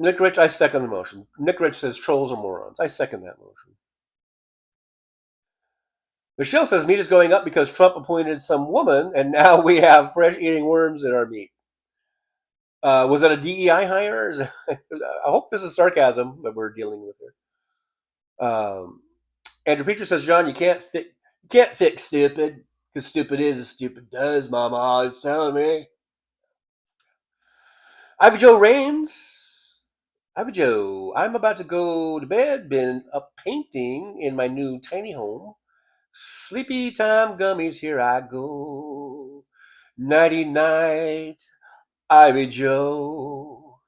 Nick Rich, I second the motion. Nick Rich says trolls are morons. I second that motion. Michelle says meat is going up because Trump appointed some woman, and now we have fresh-eating worms in our meat. Was that a DEI hire? I hope this is sarcasm that we're dealing with here. Andrew Petrie says, John, you can't fix stupid, because stupid is as stupid does, Mama always telling me. Ivy Joe Rains. Ivy Joe, I'm about to go to bed. Been up painting in my new tiny home. Sleepy time gummies, here I go. Nighty night, Ivy Joe.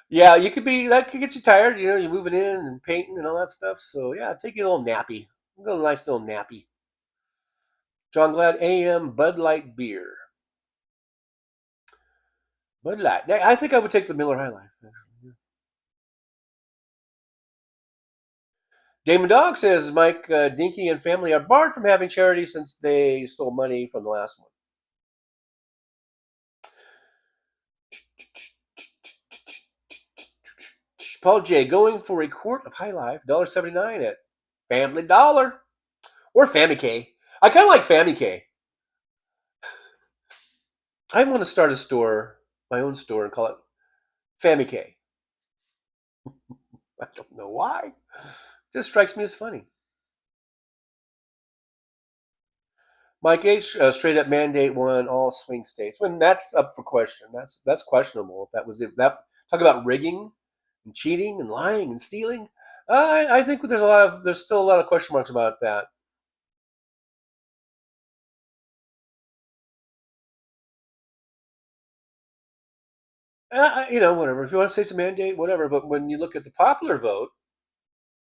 Yeah, that could get you tired, you know, you're moving in and painting and all that stuff. So yeah, take a little nappy. A nice little nappy. John Glad AM Bud Light beer. Bud Light. I think I would take the Miller High Life, actually. Damon Dog says Mike Dinky and family are barred from having charity since they stole money from the last one. Paul J. going for a quart of High Life, $1.79 at Family Dollar or Fammy K. I kind of like Fammy K. I want to start a store, my own store, and call it Fammy K. I don't know why. It just strikes me as funny. Mike H. Straight up mandate one all swing states. When that's up for question. That's questionable. If that was it. That talk about rigging and cheating and lying and stealing. I think there's still a lot of question marks about that. You know, whatever. If you want to say it's a mandate, whatever. But when you look at the popular vote,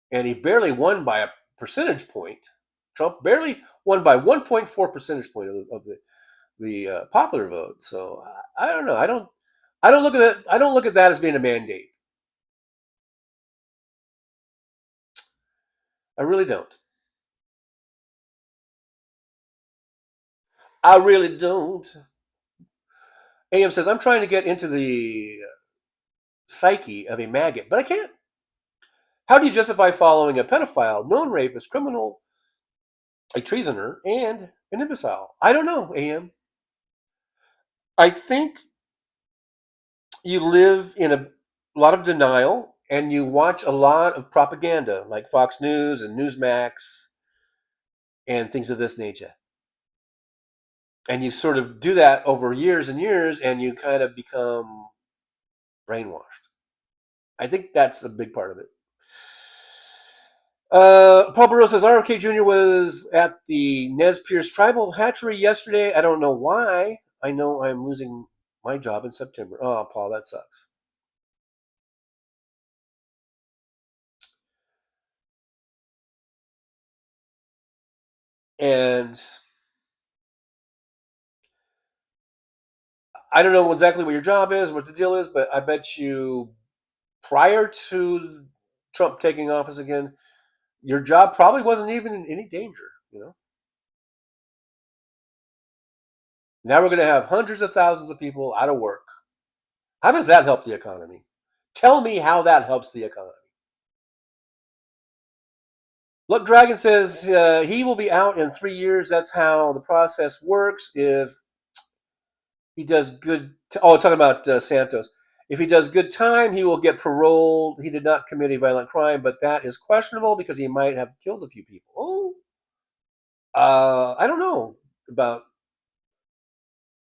and he barely won by a percentage point. Trump barely won by 1.4 percentage point of the popular vote. So I don't know. I don't look at that. I don't look at that as being a mandate. I really don't. I really don't. AM says, I'm trying to get into the psyche of a maggot, but I can't. How do you justify following a pedophile, known rapist, criminal, a treasoner, and an imbecile? I don't know, AM. I think you live in a lot of denial and you watch a lot of propaganda like Fox News and Newsmax and things of this nature. And you sort of do that over years and years and you kind of become brainwashed. I think that's a big part of it. Paul Burrow says RFK Jr. was at the Nez Perce Tribal Hatchery yesterday. I don't know why. I know I'm losing my job in September. Oh, Paul, that sucks. And I don't know exactly what your job is, what the deal is, but I bet you prior to Trump taking office again, your job probably wasn't even in any danger, you know? Now we're going to have hundreds of thousands of people out of work. How does that help the economy? Tell me how that helps the economy. Look, Dragon says he will be out in 3 years. That's how the process works. If he does good... talking about Santos. If he does good time, he will get paroled. He did not commit a violent crime, but that is questionable because he might have killed a few people. I don't know about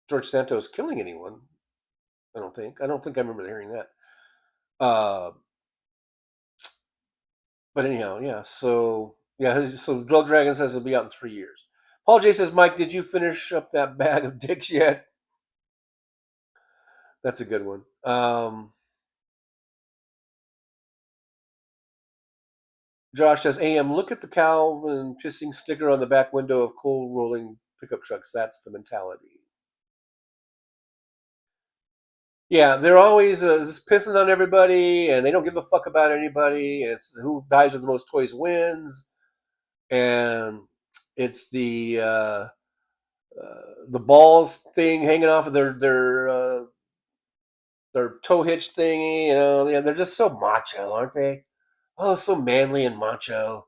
George Santos killing anyone. I don't think I remember hearing that. But anyhow, yeah. So Drug Dragon says he'll be out in 3 years. Paul J says, Mike, did you finish up that bag of dicks yet? That's a good one. Josh says, AM, look at the Calvin pissing sticker on the back window of coal rolling pickup trucks. That's the mentality. Yeah, they're always just pissing on everybody, and they don't give a fuck about anybody. And it's who dies with the most toys wins, and it's the balls thing hanging off of their toe hitch thingy. You know, yeah, they're just so macho, aren't they? Oh, so manly and macho.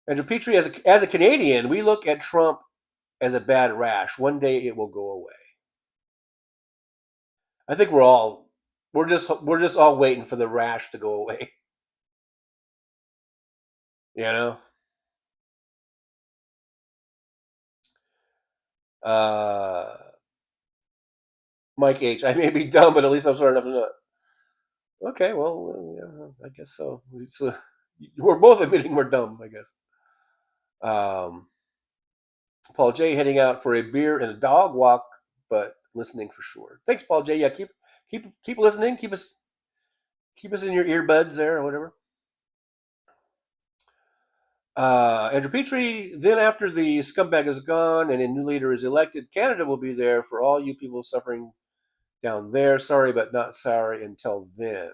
Andrew Petrie, as a Canadian, we look at Trump as a bad rash. One day it will go away. I think we're just all waiting for the rash to go away. You know? Mike H. I may be dumb, but at least I'm smart enough to know. Okay, well, yeah, I guess so. We're both admitting we're dumb, I guess. Paul J. heading out for a beer and a dog walk, but listening for sure. Thanks, Paul J. Yeah, keep listening. Keep us in your earbuds there or whatever. Andrew Petrie, then after the scumbag is gone and a new leader is elected, Canada will be there for all you people suffering down there. Sorry, but not sorry until then.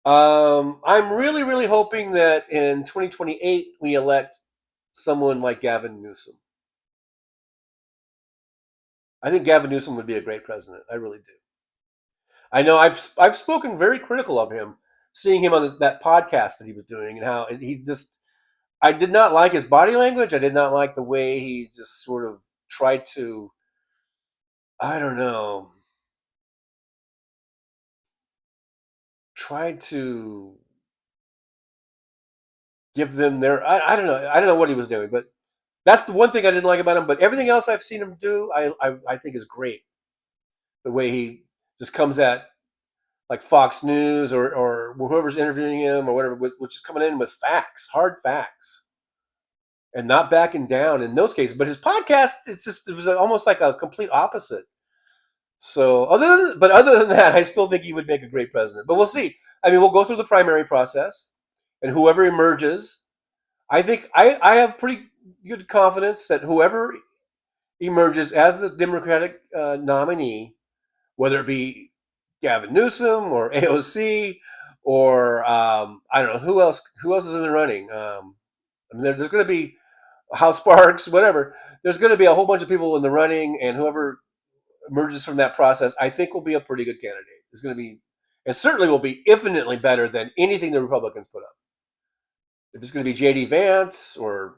I'm really, really hoping that in 2028 we elect someone like Gavin Newsom. I think Gavin Newsom would be a great president. I really do. I know I've spoken very critical of him, seeing him on that podcast that he was doing, and how I did not like his body language. I did not like the way he just sort of tried to, I don't know, give them their, I don't know what he was doing, but that's the one thing I didn't like about him. But everything else I've seen him do, I think is great. The way he just comes at like Fox News or whoever's interviewing him or whatever, which is coming in with facts, hard facts, and not backing down in those cases. But his podcast, it was almost like a complete opposite. So other than that, I still think he would make a great president. But we'll see. I mean, we'll go through the primary process, and whoever emerges, I think I have pretty good confidence that whoever emerges as the Democratic nominee, whether it be Gavin Newsom or AOC or I don't know who else is in the running. I mean, there's going to be House Sparks, whatever. There's going to be a whole bunch of people in the running, and whoever emerges from that process, I think will be a pretty good candidate. It's going to be, and certainly will be infinitely better than anything the Republicans put up. If it's going to be J.D. Vance or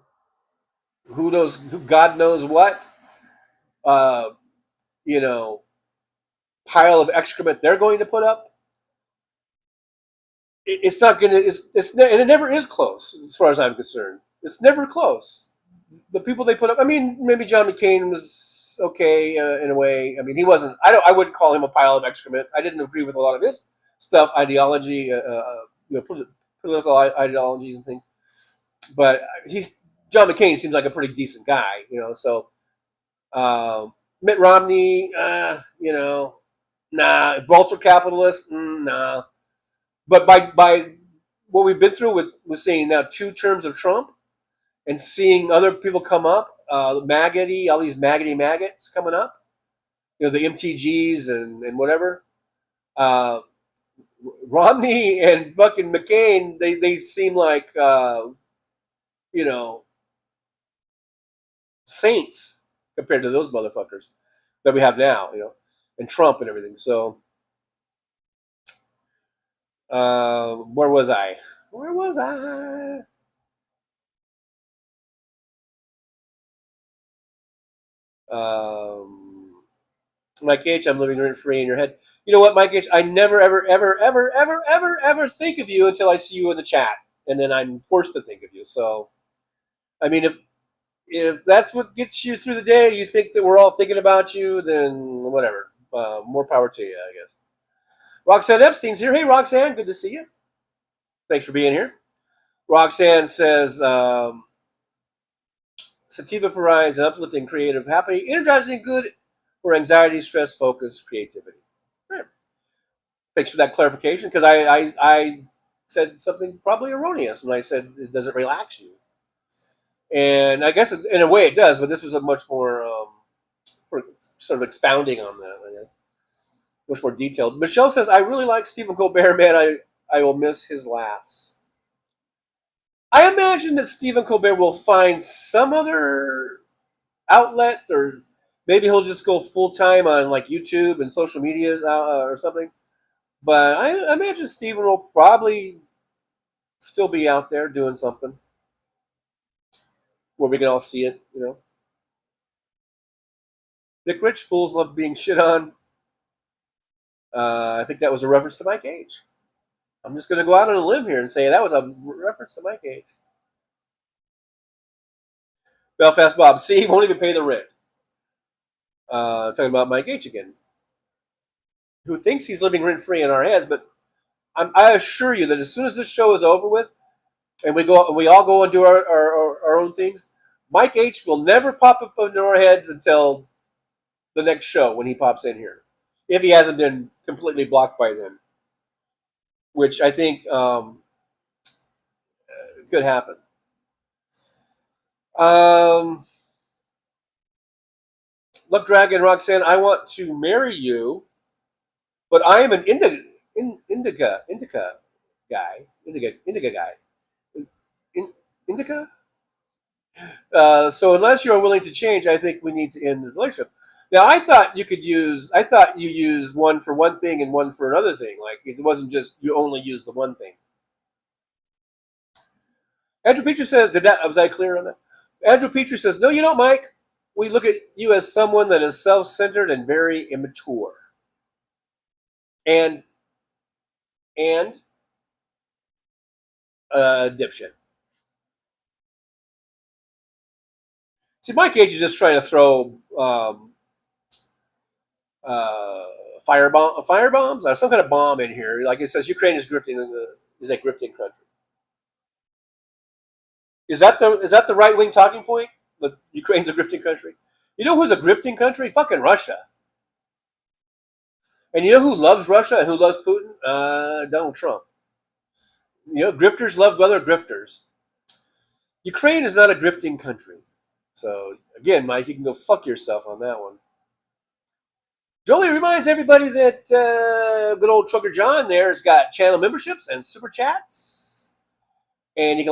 who knows, who God knows what, you know, pile of excrement they're going to put up. It's not going to, and it never is close as far as I'm concerned. It's never close. The people they put up, I mean, maybe John McCain was okay in a way. I mean, he wasn't, I wouldn't call him a pile of excrement. I didn't agree with a lot of his stuff, ideology, political ideologies and things. But John McCain seems like a pretty decent guy, so Mitt Romney, nah, vulture capitalist, nah. But by what we've been through with seeing now 2 terms of Trump and seeing other people come up, maggoty, all these maggots coming up, the MTGs and whatever, Romney and fucking McCain, they seem like, saints compared to those motherfuckers that we have now, and Trump and everything. So, where was I? Mike H, I'm living rent free in your head. You know what, Mike H, I never, ever think of you until I see you in the chat, and then I'm forced to think of you. So, I mean, if that's what gets you through the day, you think that we're all thinking about you, then whatever. More power to you, I guess. Roxanne Epstein's here. Hey, Roxanne, good to see you. Thanks for being here. Roxanne says, Sativa provides an uplifting, creative, happy, energizing, good for anxiety, stress, focus, creativity. Right. Thanks for that clarification, because I said something probably erroneous when I said it doesn't relax you. And I guess in a way it does, but this was a much more sort of expounding on that. Much more detailed. Michelle says, I really like Stephen Colbert, man. I will miss his laughs. I imagine that Stephen Colbert will find some other outlet, or maybe he'll just go full-time on like YouTube and social media or something. But I imagine Stephen will probably still be out there doing something where we can all see it, Dick Rich, fools love being shit on. I think that was a reference to Mike H. I'm just going to go out on a limb here and say that was a reference to Mike H. Belfast Bob, see, he won't even pay the rent. Talking about Mike H. again, who thinks he's living rent-free in our heads, but I assure you that as soon as this show is over with, and we all go and do our own things, Mike H. will never pop up into our heads until the next show when he pops in here, if he hasn't been completely blocked by then, which I think could happen. Luck Dragon Roxanne, I want to marry you, but I am an indica guy. Indica? So unless you're willing to change, I think we need to end this relationship. Now, I thought you used one for one thing and one for another thing. Like, it wasn't just you only use the one thing. Andrew Petrie says, was I clear on that? Andrew Petrie says, no, you don't, Mike. We look at you as someone that is self-centered and very immature. And dipshit. See, Mike H is just trying to throw firebombs or some kind of bomb in here. Like it says, Ukraine is grifting is a grifting country. Is that the right wing talking point? That Ukraine's a grifting country? You know who's a grifting country? Fucking Russia. And you know who loves Russia and who loves Putin? Donald Trump. Grifters love other grifters. Ukraine is not a grifting country. So, again, Mike, you can go fuck yourself on that one. Jolie reminds everybody that good old Trucker John there has got channel memberships and super chats. And you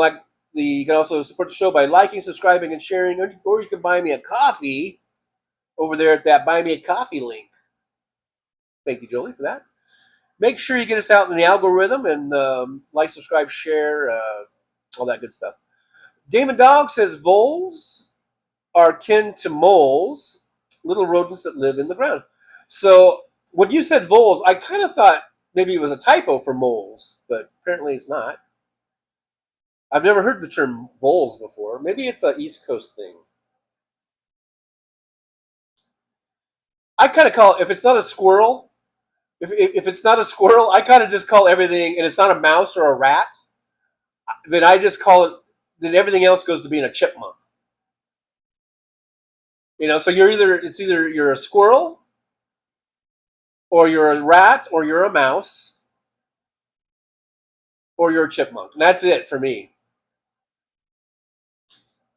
can also support the show by liking, subscribing, and sharing. Or you can buy me a coffee over there at that Buy Me a Coffee link. Thank you, Jolie, for that. Make sure you get us out in the algorithm and like, subscribe, share, all that good stuff. Damon Dog says, Vols, are kin to moles, little rodents that live in the ground. So when you said voles, I kind of thought maybe it was a typo for moles, but apparently it's not. I've never heard the term voles before. Maybe it's an East Coast thing. I kind of call it, if it's not a squirrel, if it's not a squirrel, I kind of just call everything, and it's not a mouse or a rat, then I just call it, then everything else goes to being a chipmunk. You know, so it's either you're a squirrel, or you're a rat, or you're a mouse, or you're a chipmunk. And that's it for me.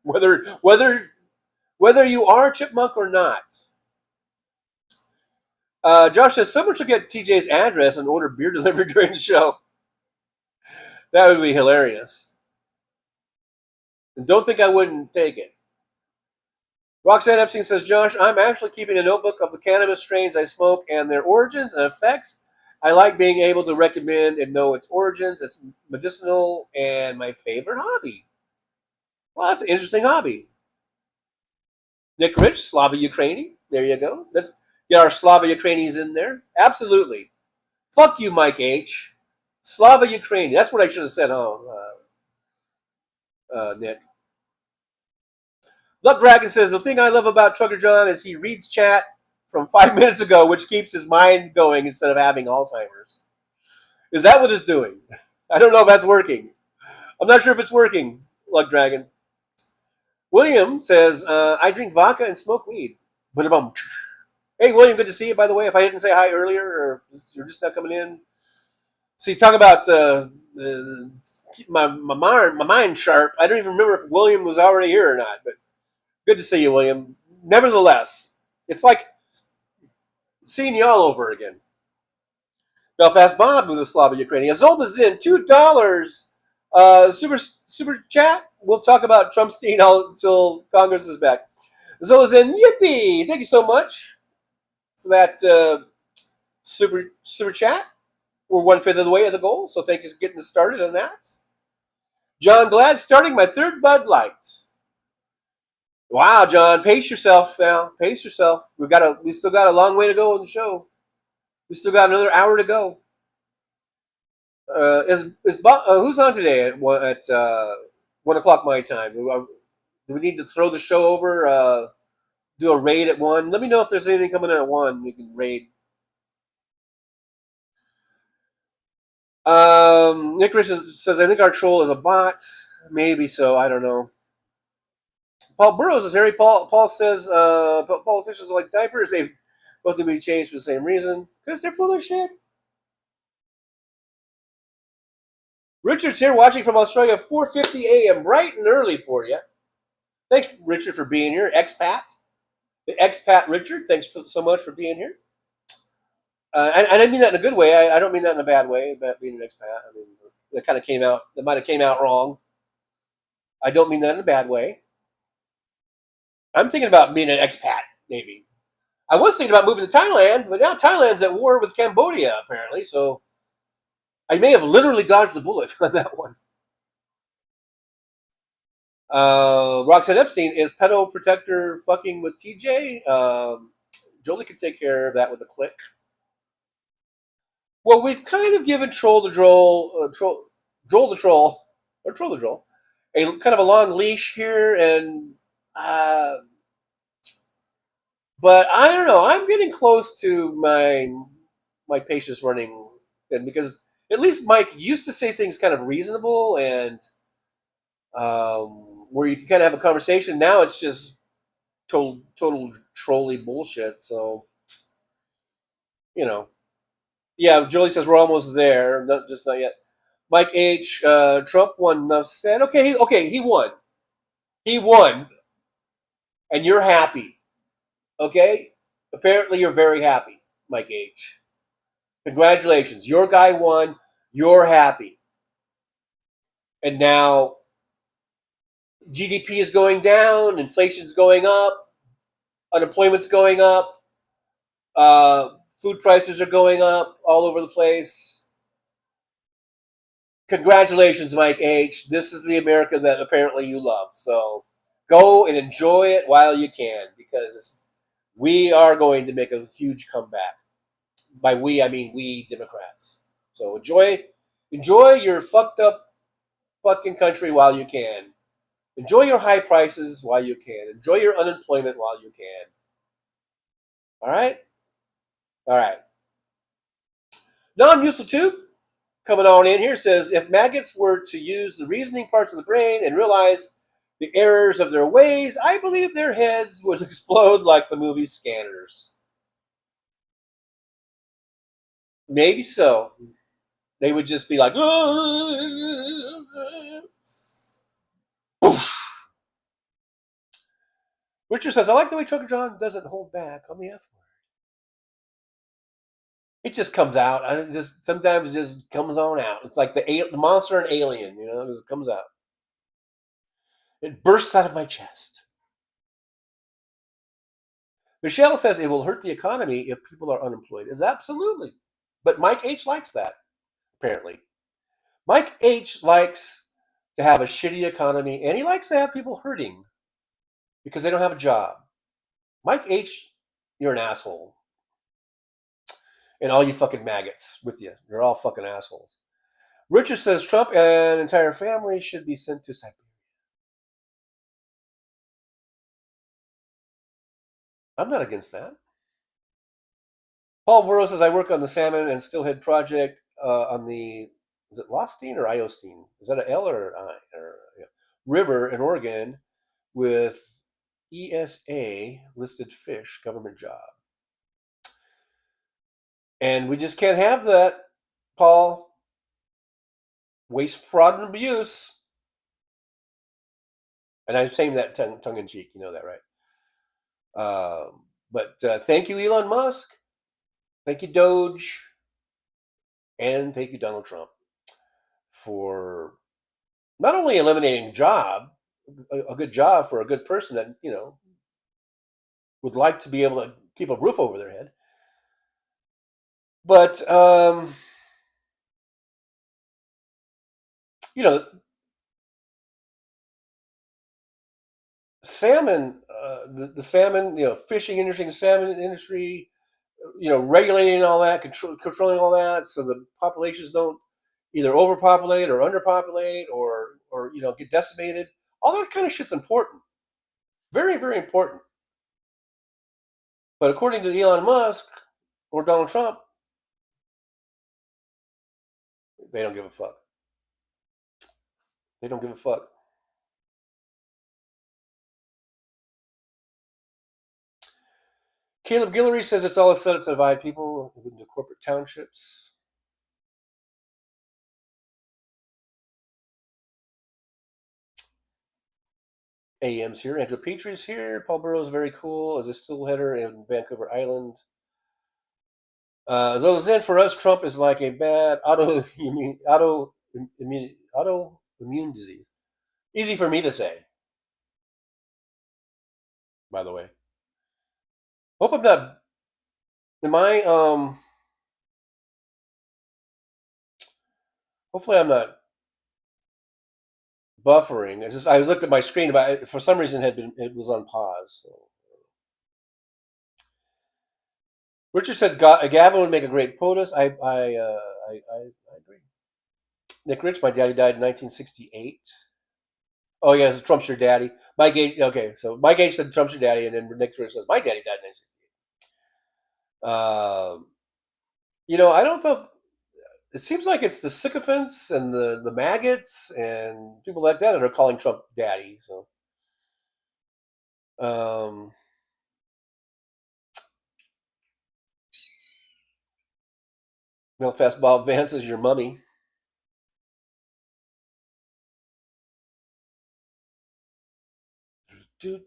Whether you are a chipmunk or not. Josh says, someone should get TJ's address and order beer delivered during the show. That would be hilarious. And don't think I wouldn't take it. Roxanne Epstein says, Josh, I'm actually keeping a notebook of the cannabis strains I smoke and their origins and effects. I like being able to recommend and know its origins. It's medicinal and my favorite hobby. Well, that's an interesting hobby. Nick Rich, Slava Ukraini. There you go. Let's get our Slava Ukrainis in there. Absolutely. Fuck you, Mike H. Slava Ukraini. That's what I should have said, Nick. Luck Dragon says, the thing I love about Trucker John is he reads chat from 5 minutes ago, which keeps his mind going instead of having Alzheimer's. Is that what it's doing? I don't know if that's working. I'm not sure if it's working, Luck Dragon. William says, I drink vodka and smoke weed. Hey, William, good to see you, by the way. If I didn't say hi earlier or you're just now coming in. See, talk about keep my mind sharp. I don't even remember if William was already here or not, but good to see you, William. Nevertheless, it's like seeing you all over again. Belfast Bob with the Slava Ukraini. Azolda Zin, $2 super chat. We'll talk about Trumpstein until Congress is back. Azolda Zin, yippee! Thank you so much for that super chat. We're 1/5 of the way of the goal, so thank you for getting us started on that. John Glad, starting my third Bud Light. Wow, John, pace yourself now. Pace yourself. We still got a long way to go in the show. We still got another hour to go. Who's on today at 1 o'clock my time? Do we need to throw the show over? Do a raid at 1? Let me know if there's anything coming in at 1. We can raid. Nick Rich says, I think our troll is a bot. Maybe so. I don't know. Paul Burrows is Harry. Paul says politicians are like diapers. They both need to be changed for the same reason. Because they're full of shit. Richard's here watching from Australia, 4:50 a.m. Bright and early for you. Thanks, Richard, for being here. Expat. The expat Richard, thanks so much for being here. And I mean that in a good way. I don't mean that in a bad way about being an expat. I mean, that kind of came out, that might have came out wrong. I don't mean that in a bad way. I'm thinking about being an expat, maybe. I was thinking about moving to Thailand, but now Thailand's at war with Cambodia, apparently, so I may have literally dodged the bullet on that one. Roxanne Epstein, is pedo protector fucking with TJ? Jolie can take care of that with a click. Well, we've kind of given Troll the Troll, a kind of a long leash here, and but I don't know. I'm getting close to my patience running thin, because at least Mike used to say things kind of reasonable and where you can kind of have a conversation. Now it's just total trolly bullshit. So, you know. Yeah, Jolie says we're almost there. Just not yet. Mike H. Trump won, enough said. Okay, he won. He won. And you're happy. Okay? Apparently you're very happy, Mike H. Congratulations. Your guy won. You're happy. And now GDP is going down. Inflation's going up. Unemployment's going up. Food prices are going up all over the place. Congratulations, Mike H. This is the America that apparently you love. So go and enjoy it while you can, because we are going to make a huge comeback. By we, I mean we Democrats. So enjoy your fucked up fucking country while you can. Enjoy your high prices while you can. Enjoy your unemployment while you can. All right? All right. Non-useful tube coming on in here says, if maggots were to use the reasoning parts of the brain and realize the errors of their ways, I believe their heads would explode like the movie Scanners. Maybe so. They would just be like, Richard says, I like the way Trucker John doesn't hold back on the F word. It just comes out. Sometimes it just comes on out. It's like the monster and Alien, you know, it just comes out. It bursts out of my chest. Michelle says it will hurt the economy if people are unemployed. It's absolutely. But Mike H likes that, apparently. Mike H likes to have a shitty economy, and he likes to have people hurting because they don't have a job. Mike H, you're an asshole. And all you fucking maggots with you. You're all fucking assholes. Richard says Trump and entire family should be sent to Siberia. I'm not against that. Paul Burrow says, I work on the Salmon and Steelhead project on the, is it Lostine or Iostine? Is that an L or an I? River in Oregon with ESA listed fish, government job. And we just can't have that, Paul. Waste, fraud, and abuse. And I'm saying that tongue in cheek. You know that, right? But thank you, Elon Musk. Thank you, Doge. And thank you, Donald Trump, for not only eliminating a good job for a good person that, you know, would like to be able to keep a roof over their head, but, you know, salmon, the salmon, you know, fishing industry, the salmon industry, you know, regulating all that, controlling all that, so the populations don't either overpopulate or underpopulate or you know, get decimated. All that kind of shit's important. Very, very important. But according to Elon Musk or Donald Trump, they don't give a fuck. They don't give a fuck. Caleb Guillory says it's all a setup to divide people into corporate townships. AM's here. Andrew Petrie's here. Paul Burrow's very cool as a steelheader in Vancouver Island. Zolazan, for us, Trump is like a bad autoimmune disease. Easy for me to say, by the way. Hope I'm not. Am I? Hopefully, I'm not buffering. I was looking at my screen, but for some reason it was on pause. So. Richard said Gavin would make a great POTUS. I agree. Nick Rich, my daddy died in 1968. Oh yes, Trump's your daddy. Mike H. Okay, so Mike H. said Trump's your daddy, and then Nick Rich says my daddy died in 1968. You know, I don't know. It seems like it's the sycophants and the maggots and people like that are calling Trump daddy. So, Belfast Bob Vance is your mummy. I'm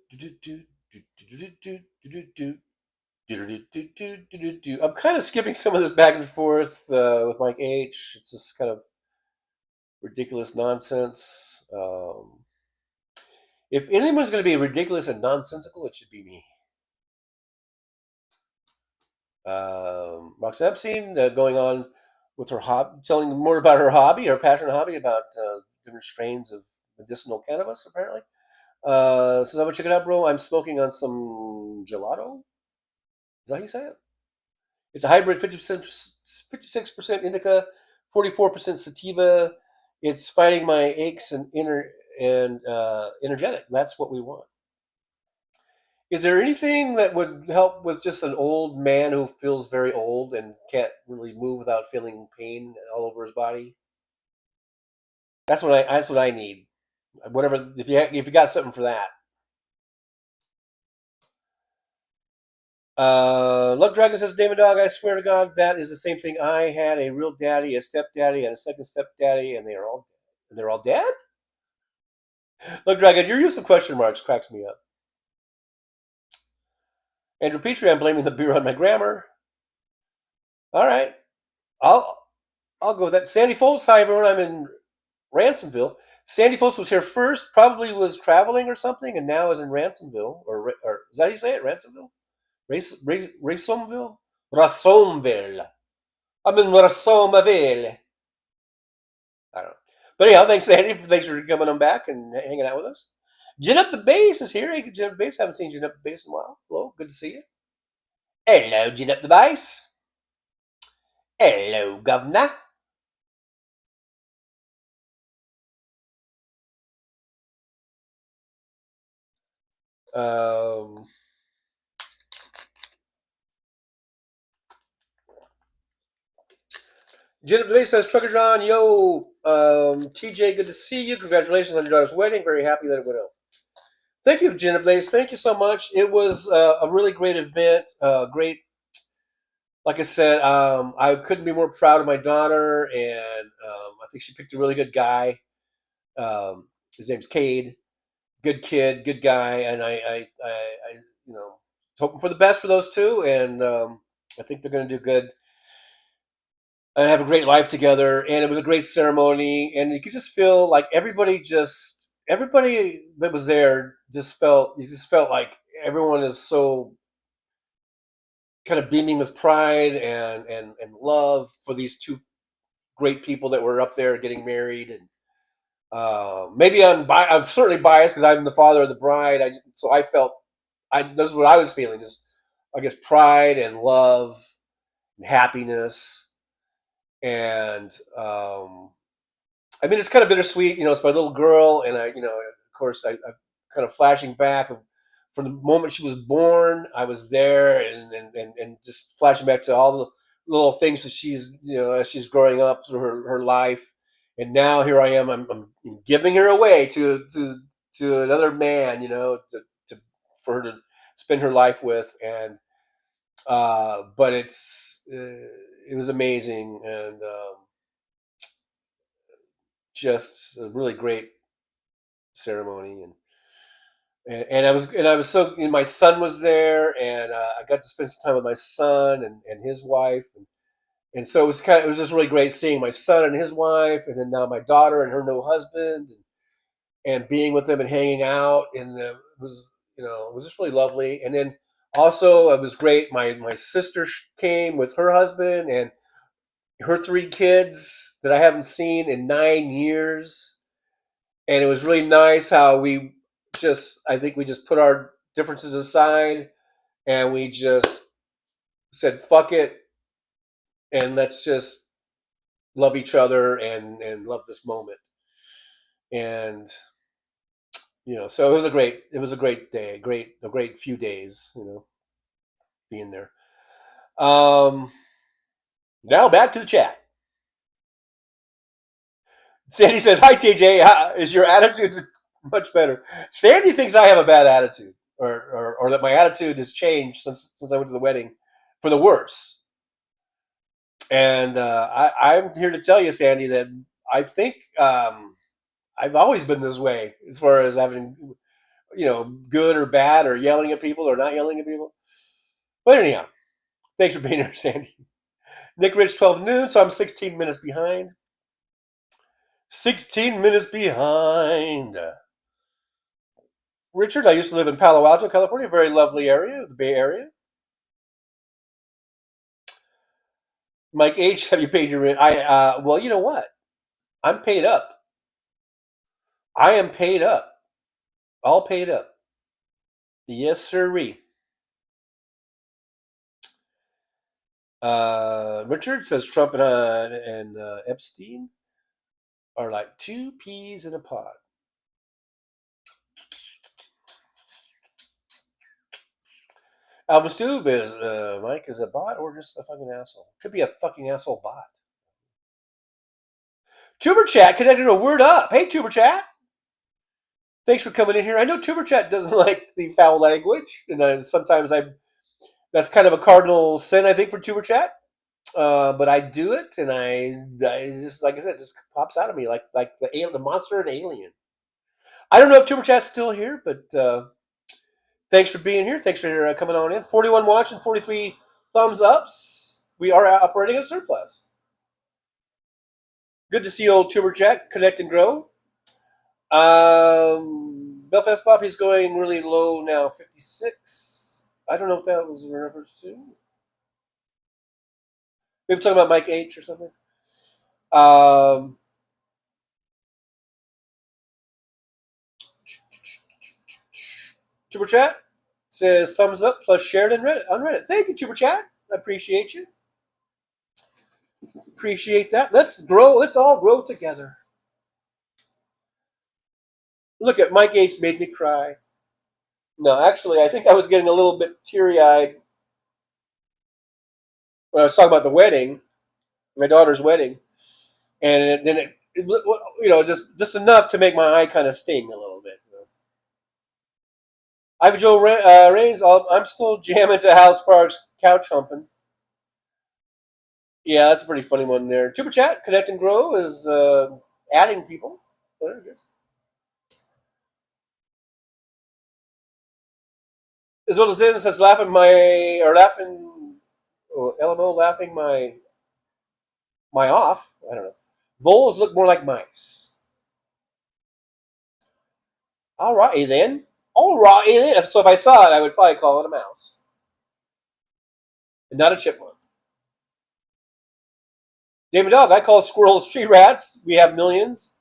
kind of skipping some of this back and forth with Mike H. It's just kind of ridiculous nonsense. If anyone's going to be ridiculous and nonsensical, it should be me. Rox Epstein going on with her hobby, telling more about her hobby, her passionate hobby about different strains of medicinal cannabis, apparently. Says I'm gonna check it out, bro. I'm smoking on some gelato. Is that how you say it? It's a hybrid, 56% indica, 44% sativa. It's fighting my aches and energetic. That's what we want. Is there anything that would help with just an old man who feels very old and can't really move without feeling pain all over his body? That's what I need. Whatever, if you got something for that. Love Dragon says, Damon Dog, I swear to God, that is the same thing. I had a real daddy, a stepdaddy, and a second stepdaddy, and they're all dead? Love Dragon, your use of question marks cracks me up. Andrew Petrie, I'm blaming the beer on my grammar. All right. I'll go with that. Sandy Foltz, hi everyone, I'm in Ransomville. Sandy Foltz was here first, probably was traveling or something, and now is in Ransomville. Or is that how you say it? Ransomville? Ransomville? Rassomville. I'm in Rassomville. I don't know. But anyhow, thanks, Sandy. Thanks for coming on back and hanging out with us. Gin Up the Bass is here. Hey, Gin Up the Bass. Haven't seen Gin Up the Bass in a while. Hello, good to see you. Hello, Gin Up the Bass. Hello, Governor. Gin Up the Bass says, Trucker John, yo, TJ, good to see you. Congratulations on your daughter's wedding. Very happy that it went out. Thank you, Gin Up the Bass. Thank you so much. It was a really great event. Great. Like I said, I couldn't be more proud of my daughter, and I think she picked a really good guy. His name's Cade. Good kid, good guy, and I hoping for the best for those two, and I think they're going to do good and have a great life together. And it was a great ceremony, and you could just feel like everybody that was there just felt like everyone is so kind of beaming with pride and love for these two great people that were up there getting married. And maybe I'm certainly biased because I'm the father of the bride. So I felt that's what I was feeling, just I guess pride and love and happiness. And I mean, it's kind of bittersweet, it's my little girl, and of course I kind of flashing back from the moment she was born. I was there, and just flashing back to all the little things that she's, as she's growing up through her life. And now here I am. I'm giving her away to another man, for her to spend her life with. And but it was amazing, and just a really great ceremony. And I was so. My son was there, and I got to spend some time with my son and his wife, and so it was just really great seeing my son and his wife, and then now my daughter and her new husband, and being with them and hanging out, and it was just really lovely. And then also it was great. My sister came with her husband and her 3 kids that I haven't seen in 9 years, and it was really nice how I think we just put our differences aside, and we just said fuck it, and let's just love each other and love this moment. And so it was a great day, a great few days, being there. Now back to the chat. Sandy says, hi TJ, is your attitude much better? Sandy thinks I have a bad attitude, or that my attitude has changed since I went to the wedding for the worse. And I'm here to tell you, Sandy, that I think I've always been this way as far as having, good or bad, or yelling at people or not yelling at people. But anyhow, thanks for being here, Sandy. Nick Rich, 12 noon, so I'm 16 minutes behind. 16 minutes behind. Richard, I used to live in Palo Alto, California, a very lovely area, the Bay Area. Mike H, have you paid your rent? Well, you know what? I'm paid up. I am paid up. All paid up. Yes, sirree. Richard says Trump and Epstein are like two peas in a pod. Alvin Stube is Mike is a bot or just a fucking asshole. Could be a fucking asshole bot. Tuber Chat connected a word up. Hey, Tuber Chat. Thanks for coming in here. I know Tuber Chat doesn't like the foul language, and sometimes that's kind of a cardinal sin, I think, for Tuber Chat. But I do it, and I just, like I said, it just pops out of me like the monster and Alien. I don't know if Tuber Chat's still here, but thanks for being here. Thanks for coming on in. 41 watching, 43 thumbs ups. We are operating at a surplus. Good to see old Tuber Chat connect and grow. Belfast Pop, he's going really low now, 56. I don't know what that was in reference to. Maybe talking about Mike H or something. Tuber Chat says thumbs up plus shared on Reddit. Thank you, Tuber Chat. I appreciate you. Appreciate that. Let's grow. Let's all grow together. Look at Mike H made me cry. No, actually, I think I was getting a little bit teary-eyed when I was talking about the wedding, my daughter's wedding, and then it you know, just enough to make my eye kind of sting a little bit. You know? Ivy Joe Rains, I'm still jamming to House Sparks couch humping. Yeah, that's a pretty funny one there. Tuber Chat, Connect and Grow is adding people. There it is. As well as it says LMO laughing my off. I don't know. Voles look more like mice. Alrighty then. Alrighty then. So if I saw it, I would probably call it a mouse. And not a chipmunk. David Dog, I call squirrels tree rats. We have millions.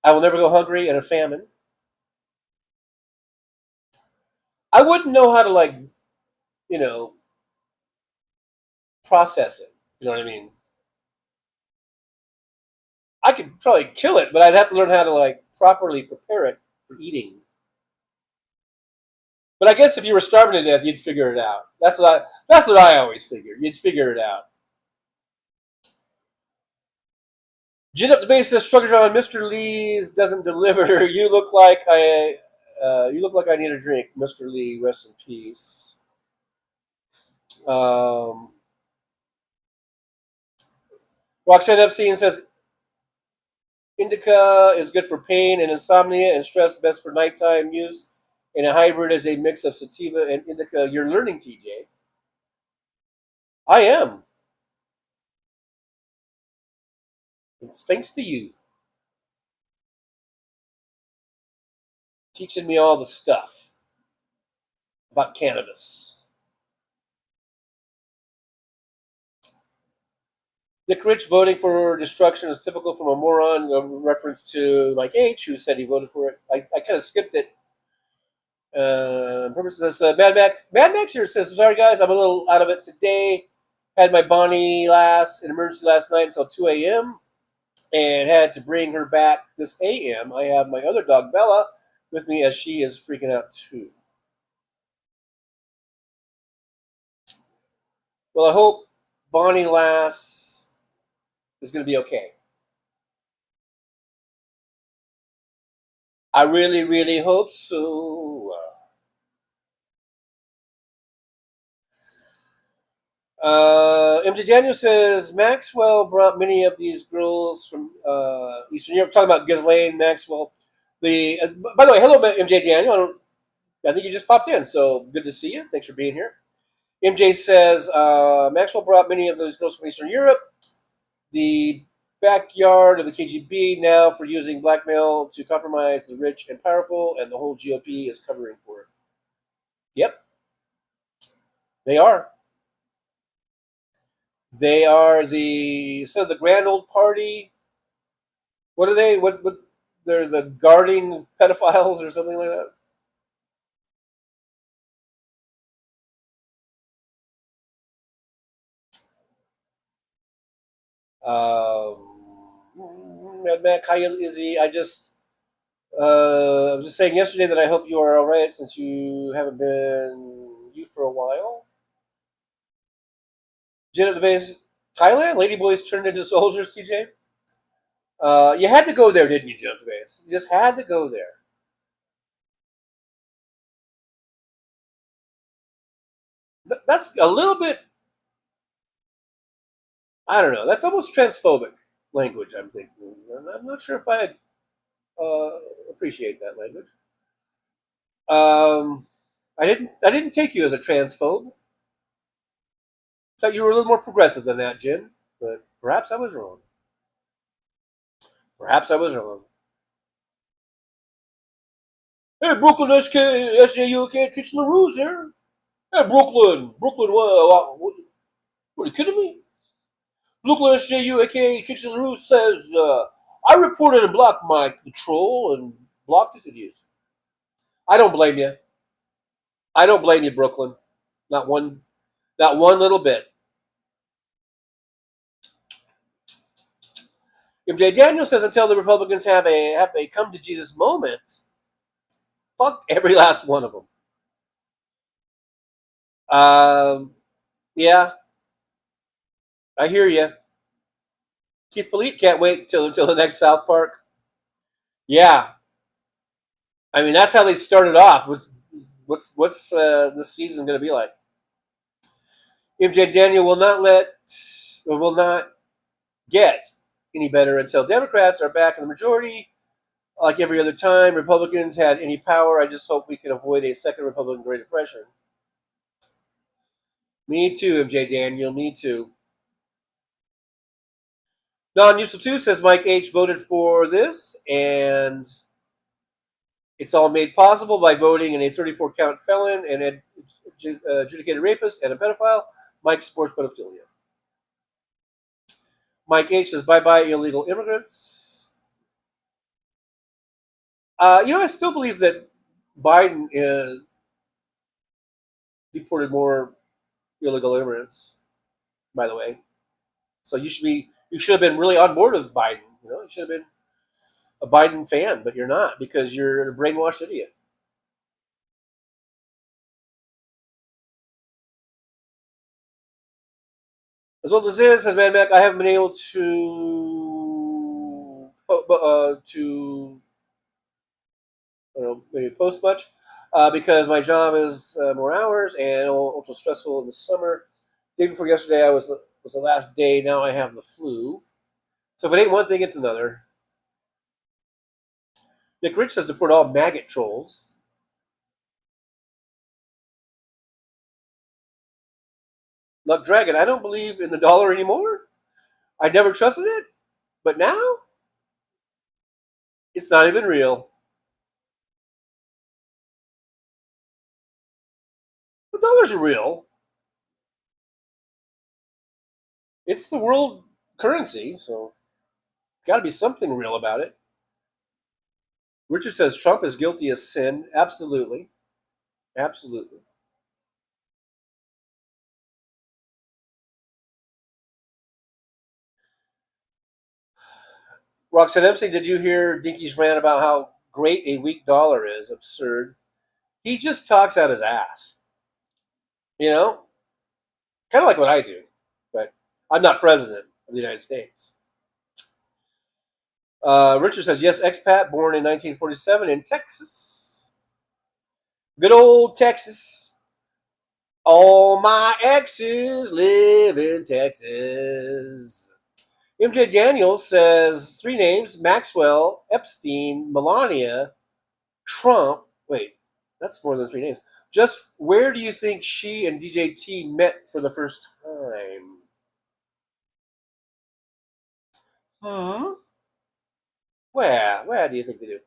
I will never go hungry in a famine. I wouldn't know how to, like, you know, process it. You know what I mean? I could probably kill it, but I'd have to learn how to, like, properly prepare it for eating. But I guess if you were starving to death, you'd figure it out. That's what I always figured. You'd figure it out. Gin Up the Base says, Struggle Mr. Lee's doesn't deliver. You look like I need a drink. Mr. Lee, rest in peace. Roxanne Epstein says, indica is good for pain and insomnia and stress, best for nighttime use. And a hybrid is a mix of sativa and indica. You're learning, TJ. I am. It's thanks to you. Teaching me all the stuff about cannabis. Nick Rich voting for destruction is typical from a moron. A reference to Mike H, who said he voted for it. I kind of skipped it. Purposes Mad Max here says, sorry guys, I'm a little out of it today. Had my Bonnie in emergency last night until 2 a.m. and had to bring her back this a.m. I have my other dog Bella with me as she is freaking out too. Well, I hope Bonnie Lass is going to be okay. I really, really hope so. MJ Daniel says, Maxwell brought many of these girls from Eastern Europe. Talking about Ghislaine Maxwell. By the way, hello, MJ Daniel. I think you just popped in, so good to see you. Thanks for being here. MJ says, Maxwell brought many of those girls from Eastern Europe. The backyard of the KGB now for using blackmail to compromise the rich and powerful, and the whole GOP is covering for it. Yep. They are. They are the Grand Old Party. What are they? What they're the guarding pedophiles or something like that? Matt, Kyle, Izzy, I was just saying yesterday that I hope you are all right since you haven't been you for a while. Jen at the base, Thailand, Ladyboys turned into soldiers, TJ. You had to go there, didn't you, Jen at the base? You just had to go there. That's a little bit, I don't know, that's almost transphobic language, I'm thinking. I'm not sure if I appreciate that language. I didn't take you as a transphobe. Thought you were a little more progressive than that, Jen, but perhaps I was wrong. Perhaps I was wrong. Hey, Brooklyn SJU, can't teach the rules here. Hey, Brooklyn, what are you kidding me? Brooklyn SJU, aka Trixie LaRue, says, I reported and blocked my troll and blocked his idiot. I don't blame you. I don't blame you, Brooklyn. Not one little bit. MJ Daniel says, until the Republicans have a come to Jesus moment, fuck every last one of them. Yeah, I hear you. Keith Polite can't wait until the next South Park. Yeah, I mean that's how they started off. What's this season going to be like? MJ Daniel will not get any better until Democrats are back in the majority. Like every other time Republicans had any power, I just hope we can avoid a second Republican Great Depression. Me too, MJ Daniel. Me too. Non-Useful2 says Mike H. voted for this, and it's all made possible by voting in a 34-count felon and adjudicated rapist and a pedophile. Mike supports pedophilia. Mike H. says bye-bye illegal immigrants. I still believe that Biden deported more illegal immigrants, by the way. So you should have been really on board with Biden. You should have been a Biden fan, but you're not because you're a brainwashed idiot. As old as is, says Mad Mac, I haven't been able to maybe post much because my job is more hours and ultra stressful in the summer. Day before yesterday, was the last day. Now I have the flu. So if it ain't one thing, it's another. Nick Rich says deport all maggot trolls. Luck Dragon, I don't believe in the dollar anymore. I never trusted it, but now it's not even real. The dollar's real. It's the world currency, so got to be something real about it. Richard says Trump is guilty as sin. Absolutely. Absolutely. Roxanne Dempsey, did you hear Dinky's rant about how great a weak dollar is? Absurd. He just talks out his ass. Kind of like what I do, but I'm not president of the United States. Richard says, yes, expat, born in 1947 in Texas. Good old Texas. All my exes live in Texas. MJ Daniels says 3 names: Maxwell, Epstein, Melania, Trump. Wait, that's more than 3 names. Just where do you think she and DJ T met for the first time? Where do you think they do?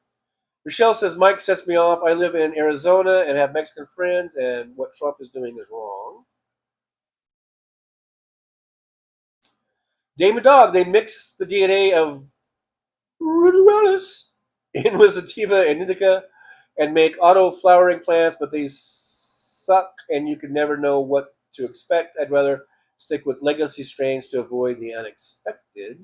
Rochelle says, Mike sets me off. I live in Arizona and have Mexican friends, and what Trump is doing is wrong. Damon Dog, they mix the DNA of Rudy Wallace in with sativa and indica and make auto-flowering plants, but they suck and you can never know what to expect. I'd rather Stick with legacy strains to avoid the unexpected.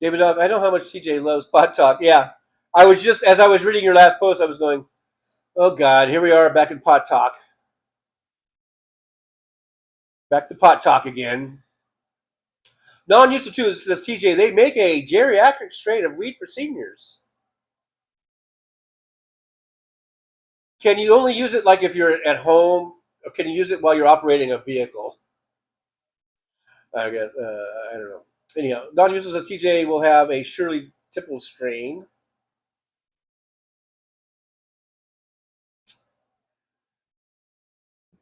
David Dog, I know how much TJ loves pot talk. Yeah. I was just, as I was reading your last post, I was going, oh God, here we are back in pot talk. Back to pot talk again. Non-useful too, says TJ, they make a geriatric strain of weed for seniors. Can you only use it like if you're at home, or can you use it while you're operating a vehicle? I guess, I don't know. Anyhow, non-users of TJ will have a Shirley Temple strain.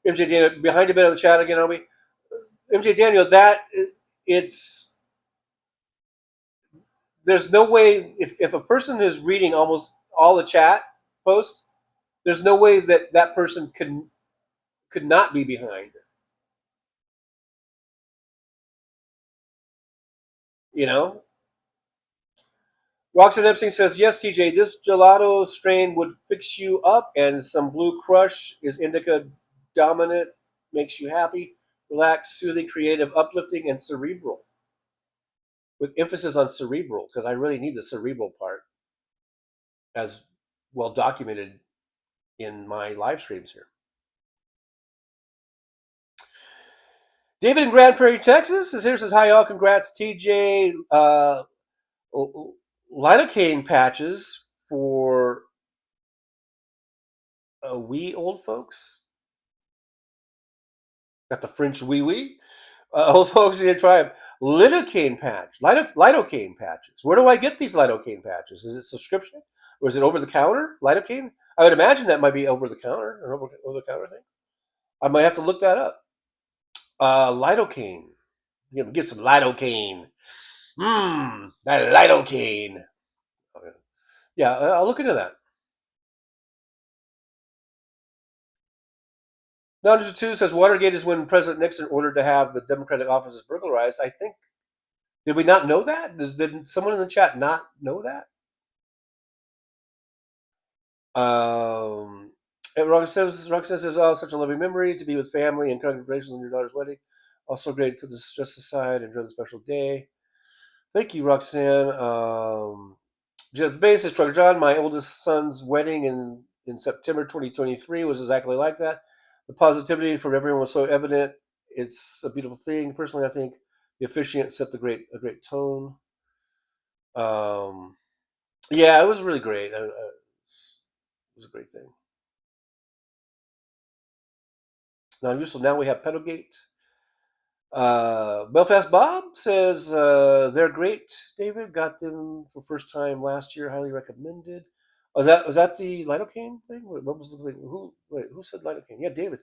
MJ Daniel, behind a bit of the chat again, Obi. MJ Daniel, there's no way, if a person is reading almost all the chat posts, there's no way that person could not be behind. You know? Roxanne Epstein says, yes, TJ, this gelato strain would fix you up, and some Blue Crush is indica dominant, makes you happy, relaxed, soothing, creative, uplifting, and cerebral. With emphasis on cerebral, because I really need the cerebral part as well documented in my live streams here. David in Grand Prairie, Texas says, hi y'all, congrats TJ. Lidocaine patches for we old folks. Got the French wee. Old folks need to try them. Lidocaine patch. Lidocaine patches. Where do I get these lidocaine patches? Is it subscription? Or is it over the counter? Lidocaine? I would imagine that might be over the counter, an over the counter thing. I might have to look that up. Lidocaine. Get some lidocaine. That lidocaine. Okay. Yeah, I'll look into that. Number 2 says Watergate is when President Nixon ordered to have the Democratic offices burglarized. I think, did we not know that? Did someone in the chat not know that? Roxanne says, oh, such a loving memory to be with family and congratulations on your daughter's wedding. Also great to put the stress aside, enjoy the special day. Thank you, Roxanne. Jeff Bay says, Trucker John, my oldest son's wedding in September 2023 was exactly like that. The positivity from everyone was so evident. It's a beautiful thing. Personally, I think the officiant set a great tone. Yeah, it was really great. It was a great thing. Now we have Pedalgate. Belfast Bob says they're great. David got them for first time last year. Highly recommended. Was that the lidocaine thing? What was the thing? Who said lidocaine? Yeah, David.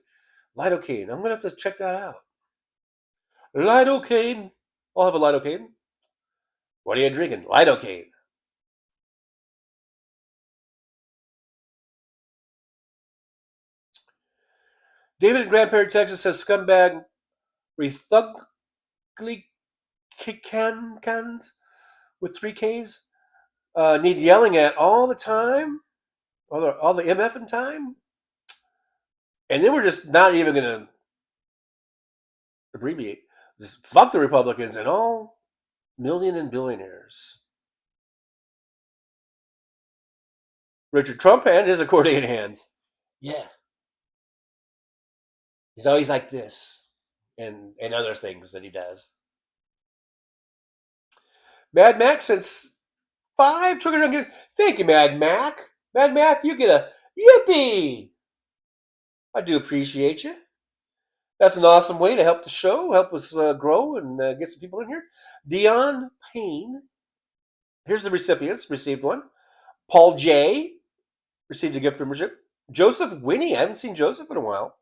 Lidocaine. I'm gonna have to check that out. Lidocaine. I'll have a lidocaine. What are you drinking? Lidocaine. David in Grand Prairie, Texas says scumbag Rethugly cans with 3 Ks need yelling at all the time, all the MFing time, and then we're just not even gonna abbreviate. Just fuck the Republicans and all million and billionaires. Richard Trump and his accordion hands. Yeah. He's always like this and other things that he does. Mad Max since 5 trigger. Thank you, Mad Mac. Mad Mac, you get a yippee. I do appreciate you. That's an awesome way to help the show, help us grow and get some people in here. Dion Payne. Here's the recipients. Received one. Paul J. Received a gift membership. Joseph Winnie. I haven't seen Joseph in a while.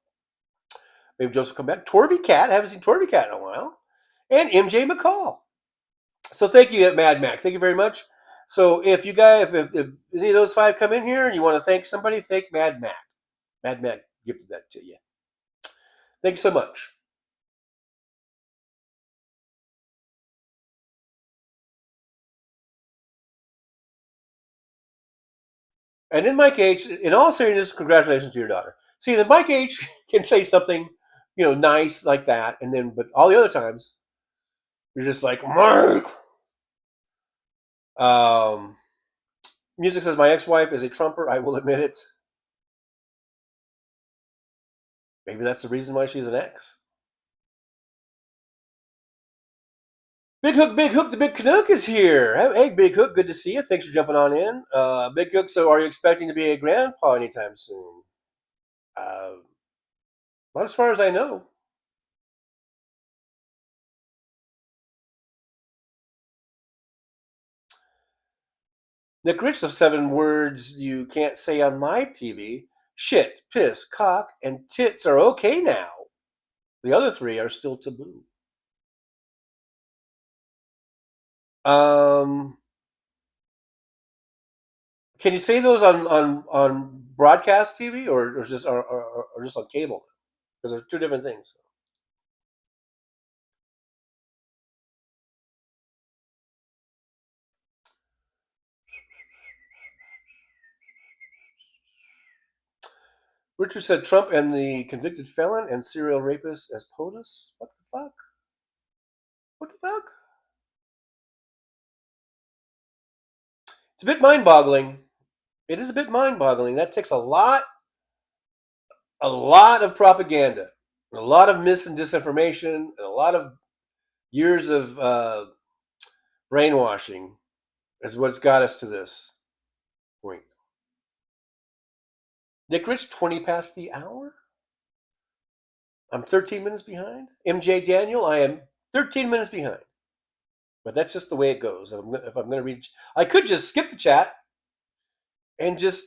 Maybe Joseph come back. Torby Cat. I haven't seen Torby Cat in a while. And MJ McCall. So thank you, Mad Mac. Thank you very much. So if you guys, if any of those 5 come in here and you want to thank somebody, thank Mad Mac. Mad Mac gifted that to you. Thank you so much. And then Mike H, in all seriousness, congratulations to your daughter. See, then Mike H can say something, nice like that, and then, but all the other times, you're just like, Mark. Music says, my ex-wife is a Trumper. I will admit it. Maybe that's the reason why she's an ex. Big Hook, the Big Canuck is here. Hey, Big Hook, good to see you. Thanks for jumping on in. Big Hook, so are you expecting to be a grandpa anytime soon? Not as far as I know. Nick Rich of 7 words you can't say on live TV. Shit, piss, cock, and tits are okay now. The other 3 are still taboo. Can you say those on broadcast TV or just on cable? Because they're 2 different things. Richard said Trump and the convicted felon and serial rapist as POTUS. What the fuck? What the fuck? It's a bit mind-boggling. It is a bit mind-boggling. That takes a lot of propaganda, a lot of mis and disinformation, and a lot of years of brainwashing is what's got us to this point. Nick Rich, 20 past the hour? I'm 13 minutes behind. MJ Daniel, I am 13 minutes behind. But that's just the way it goes. If I'm going to read, I could just skip the chat and just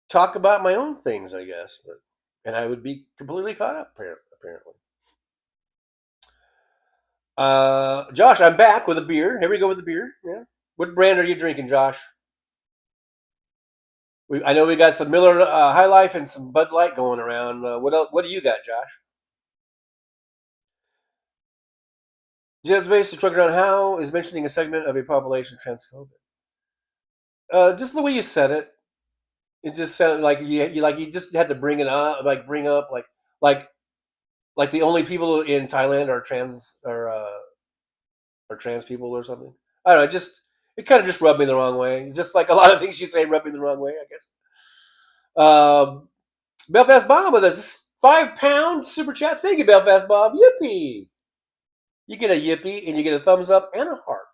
talk about my own things, I guess. And I would be completely caught up, apparently. Josh, I'm back with a beer. Here we go with the beer. Yeah. What brand are you drinking, Josh? I know we got some Miller High Life and some Bud Light going around. What do you got, Josh? Jim Base, the Trucker John Howe is mentioning a segment of a population transphobic. Just the way you said it, it just sounded like you just had to bring it up, like the only people in Thailand are trans people or something. I don't know. It kind of just rubbed me the wrong way. Just like a lot of things you say rub me the wrong way, I guess. Belfast Bob with us, £5 super chat. Thank you, Belfast Bob. Yippee! You get a yippee and you get a thumbs up and a heart.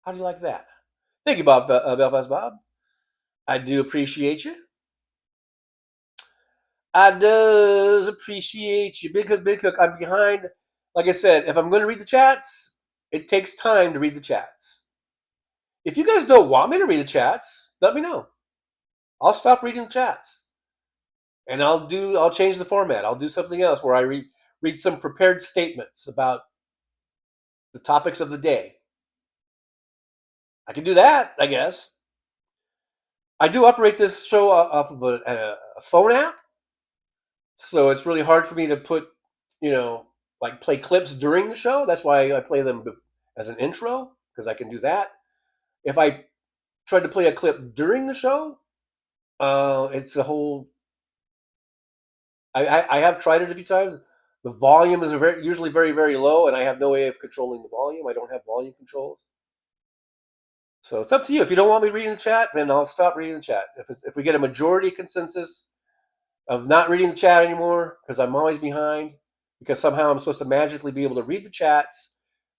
How do you like that? Thank you, Bob, Belfast Bob. I do appreciate you. I does appreciate you. Big Hook. I'm behind. Like I said, if I'm going to read the chats, it takes time to read the chats. If you guys don't want me to read the chats, let me know. I'll stop reading the chats. And I'll change the format. I'll do something else where I read some prepared statements about the topics of the day. I can do that, I guess. I do operate this show off of a phone app. So it's really hard for me to put, play clips during the show. That's why I play them as an intro, because I can do that. If I tried to play a clip during the show, it's a whole... I have tried it a few times. The volume is usually very, very low, and I have no way of controlling the volume. I don't have volume controls. So it's up to you. If you don't want me reading the chat, then I'll stop reading the chat. If we get a majority consensus of not reading the chat anymore, because I'm always behind, because somehow I'm supposed to magically be able to read the chats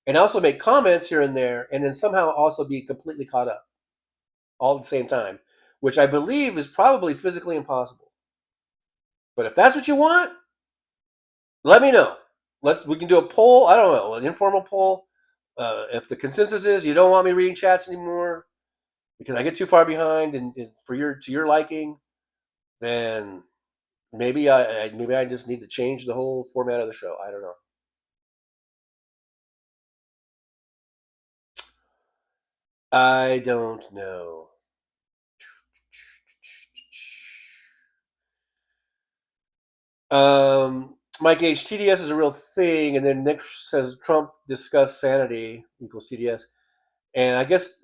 and also make comments here and there, and then somehow also be completely caught up all at the same time, which I believe is probably physically impossible. But if that's what you want, let me know. We can do a poll. I don't know, an informal poll. If the consensus is you don't want me reading chats anymore because I get too far behind and to your liking, then maybe I just need to change the whole format of the show. I don't know. I don't know. Mike H, TDS is a real thing, and then Nick says Trump discussed sanity equals TDS. And I guess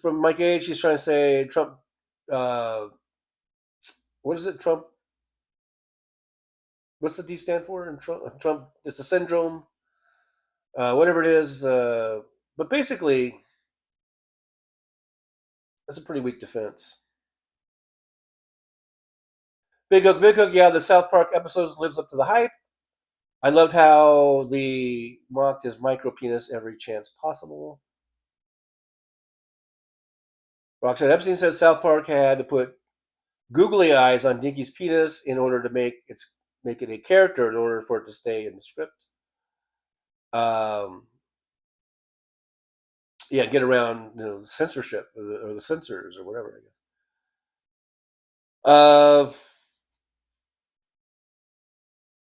from Mike H, he's trying to say Trump. What is it? Trump. What's the D stand for? And Trump. It's a syndrome. Whatever it is. But basically, that's a pretty weak defense. Big Hook. Yeah, the South Park episodes lives up to the hype. I loved how they mocked his micro penis every chance possible. Roxanne Epstein says South Park had to put googly eyes on Dinky's penis in order to make it a character in order for it to stay in the script. Yeah, get around censorship or the censors or whatever.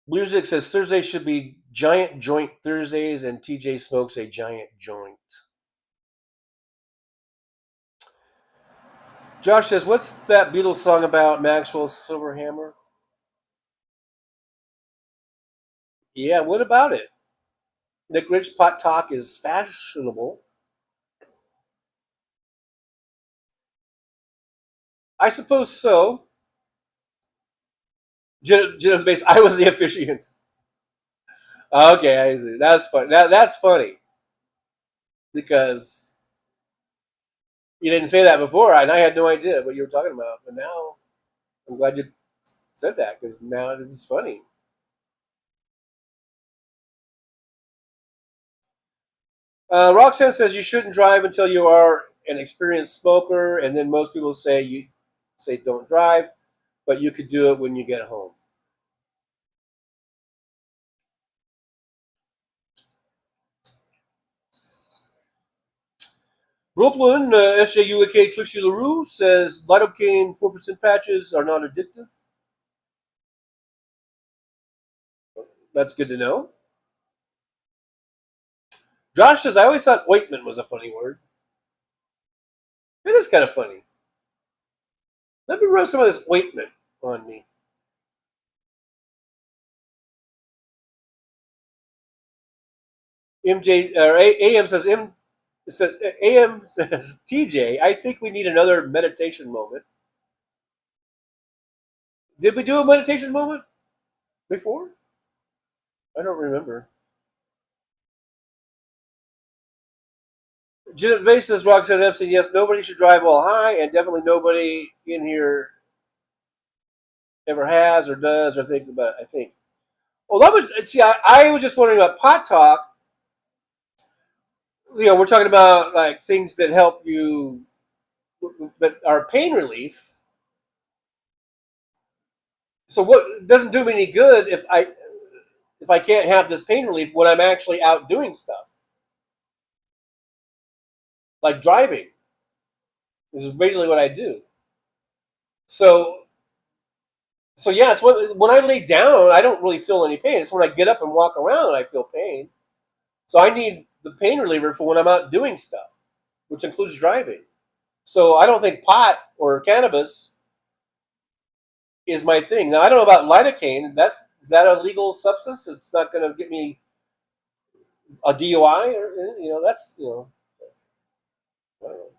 Music says Thursday should be Giant Joint Thursdays, and TJ smokes a giant joint. Josh says, what's that Beatles song about Maxwell's Silver Hammer? Yeah, what about it? Nick Rich pot talk is fashionable. I suppose so. Jennifer Base, I was the officiant. Okay, I see. That's funny. That's funny. Because you didn't say that before, and I had no idea what you were talking about. But now, I'm glad you said that, because now this is funny. Roxanne says you shouldn't drive until you are an experienced smoker, and then most people say don't drive, but you could do it when you get home. Brooklyn, SJUAK Trixie LaRue says lidocaine 4% patches are not addictive. That's good to know. Josh says, I always thought ointment was a funny word. It is kind of funny. Let me rub some of this ointment on me. AM says, TJ, I think we need another meditation moment. Did we do a meditation moment before? I don't remember. Janet Bay says, Roxanne Epstein, yes, nobody should drive while high, and definitely nobody in here ever has or does or think about it, I think. Well, I was just wondering about pot talk. We're talking about like things that help you, that are pain relief. So what doesn't do me any good if I can't have this pain relief when I'm actually out doing stuff, like driving. This is basically what I do. So yeah, it's when I lay down, I don't really feel any pain. It's when I get up and walk around I feel pain. So I need the pain reliever for when I'm out doing stuff, which includes driving. So I don't think pot or cannabis is my thing. Now I don't know about lidocaine. Is that a legal substance? It's not going to get me a DUI, or that's I don't know.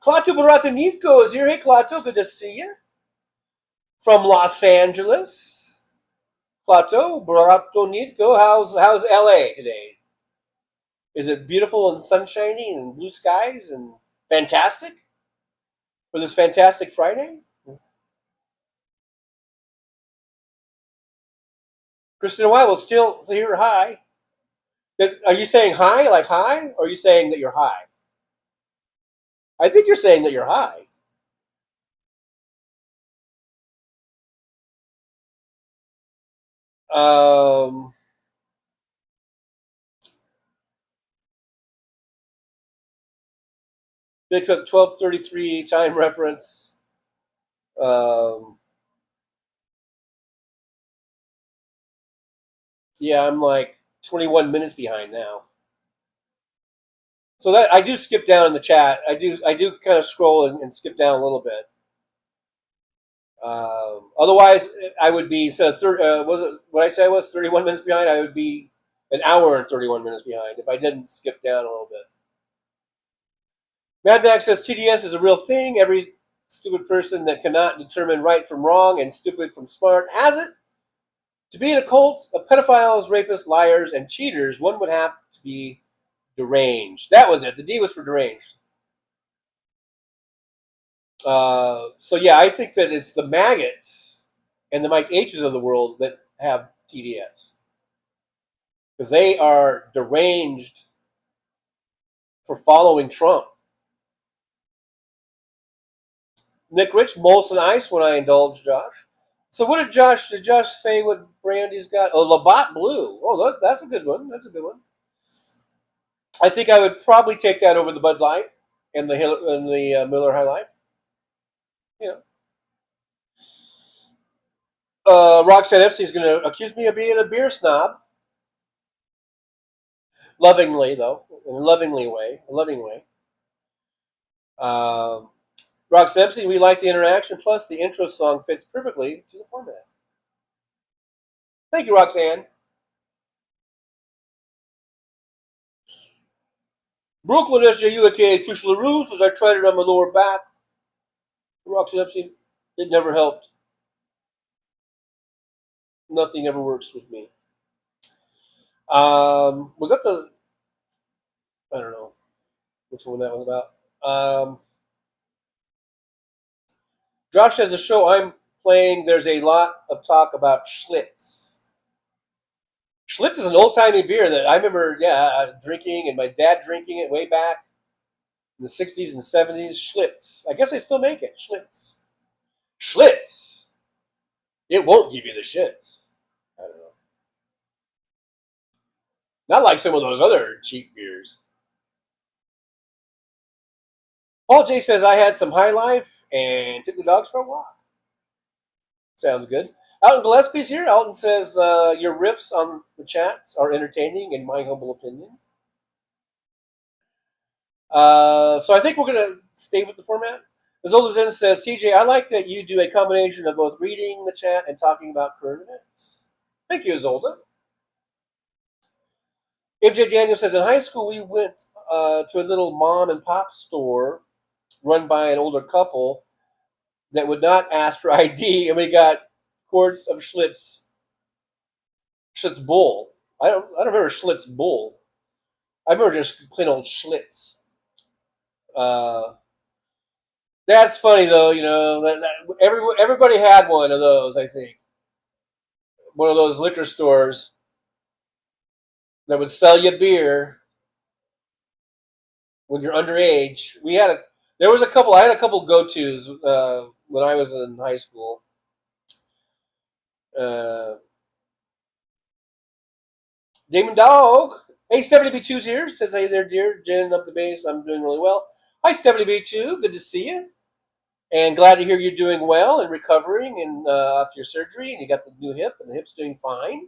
Klaatu Baratonitko is here. Hey, Klaatu, good to see you. From Los Angeles. Klaatu Baratonitko, how's LA today? Is it beautiful and sunshiny and blue skies and fantastic for this fantastic Friday? Christina White will still hear hi. Are you saying hi, like hi, or are you saying that you're high? I think you're saying that you're high. Big Cook 12:33 time reference. Yeah, I'm like 21 minutes behind now. So that I do skip down in the chat. I do kind of scroll and skip down a little bit. Otherwise, I would be, instead of was it what I said I was 31 minutes behind? I would be an hour and 31 minutes behind if I didn't skip down a little bit. Mad Max says TDS is a real thing. Every stupid person that cannot determine right from wrong and stupid from smart has it. To be in a cult of pedophiles, rapists, liars, and cheaters, one would have to be deranged. That was it. The D was for deranged. So yeah, I think that it's the maggots and the Mike H's of the world that have TDS. Because they are deranged for following Trump. Nick Rich, Molson Ice when I indulge Josh. So what did Josh say what brand he's got? Oh, Labatt Blue. Oh, that's a good one. That's a good one. I think I would probably take that over the Bud Light and the Miller High Life. You know. Roxanne Epstein's going to accuse me of being a beer snob. Lovingly, though. In a loving way. Roxanne Epstein, we like the interaction, plus the intro song fits perfectly to the format. Thank you, Roxanne. Brooklyn SJU, aka Trish LaRue, says I tried it on my lower back. Roxanne Epstein, it never helped. Nothing ever works with me. Was that the... I don't know which one that was about. Josh has a show I'm playing. There's a lot of talk about Schlitz. Schlitz is an old-timey beer that I remember, drinking, and my dad drinking it way back in the 60s and 70s. Schlitz. I guess they still make it. Schlitz. Schlitz. It won't give you the shits. I don't know. Not like some of those other cheap beers. Paul J says, I had some High Life and took the dogs for a walk. Sounds good. Alton Gillespie's here. Alton says, your riffs on the chats are entertaining, in my humble opinion. So I think we're going to stay with the format. Isolda Zen says, TJ, I like that you do a combination of both reading the chat and talking about current events. Thank you, Isolda. MJ Daniel says, in high school, we went to a little mom and pop store run by an older couple that would not ask for ID, and we got quarts of Schlitz Bull. I don't remember Schlitz Bull. I remember just plain old Schlitz. That's funny though, you know. That everybody had one of those. I think one of those liquor stores that would sell you beer when you're underage. There was a couple. I had a couple go-tos when I was in high school. Damon Dog, hey 70B2's here. Says, hey there, dear. Jen up the base. I'm doing really well. Hi 70B2. Good to see you. And glad to hear you're doing well and recovering and off your surgery. And you got the new hip, and the hip's doing fine.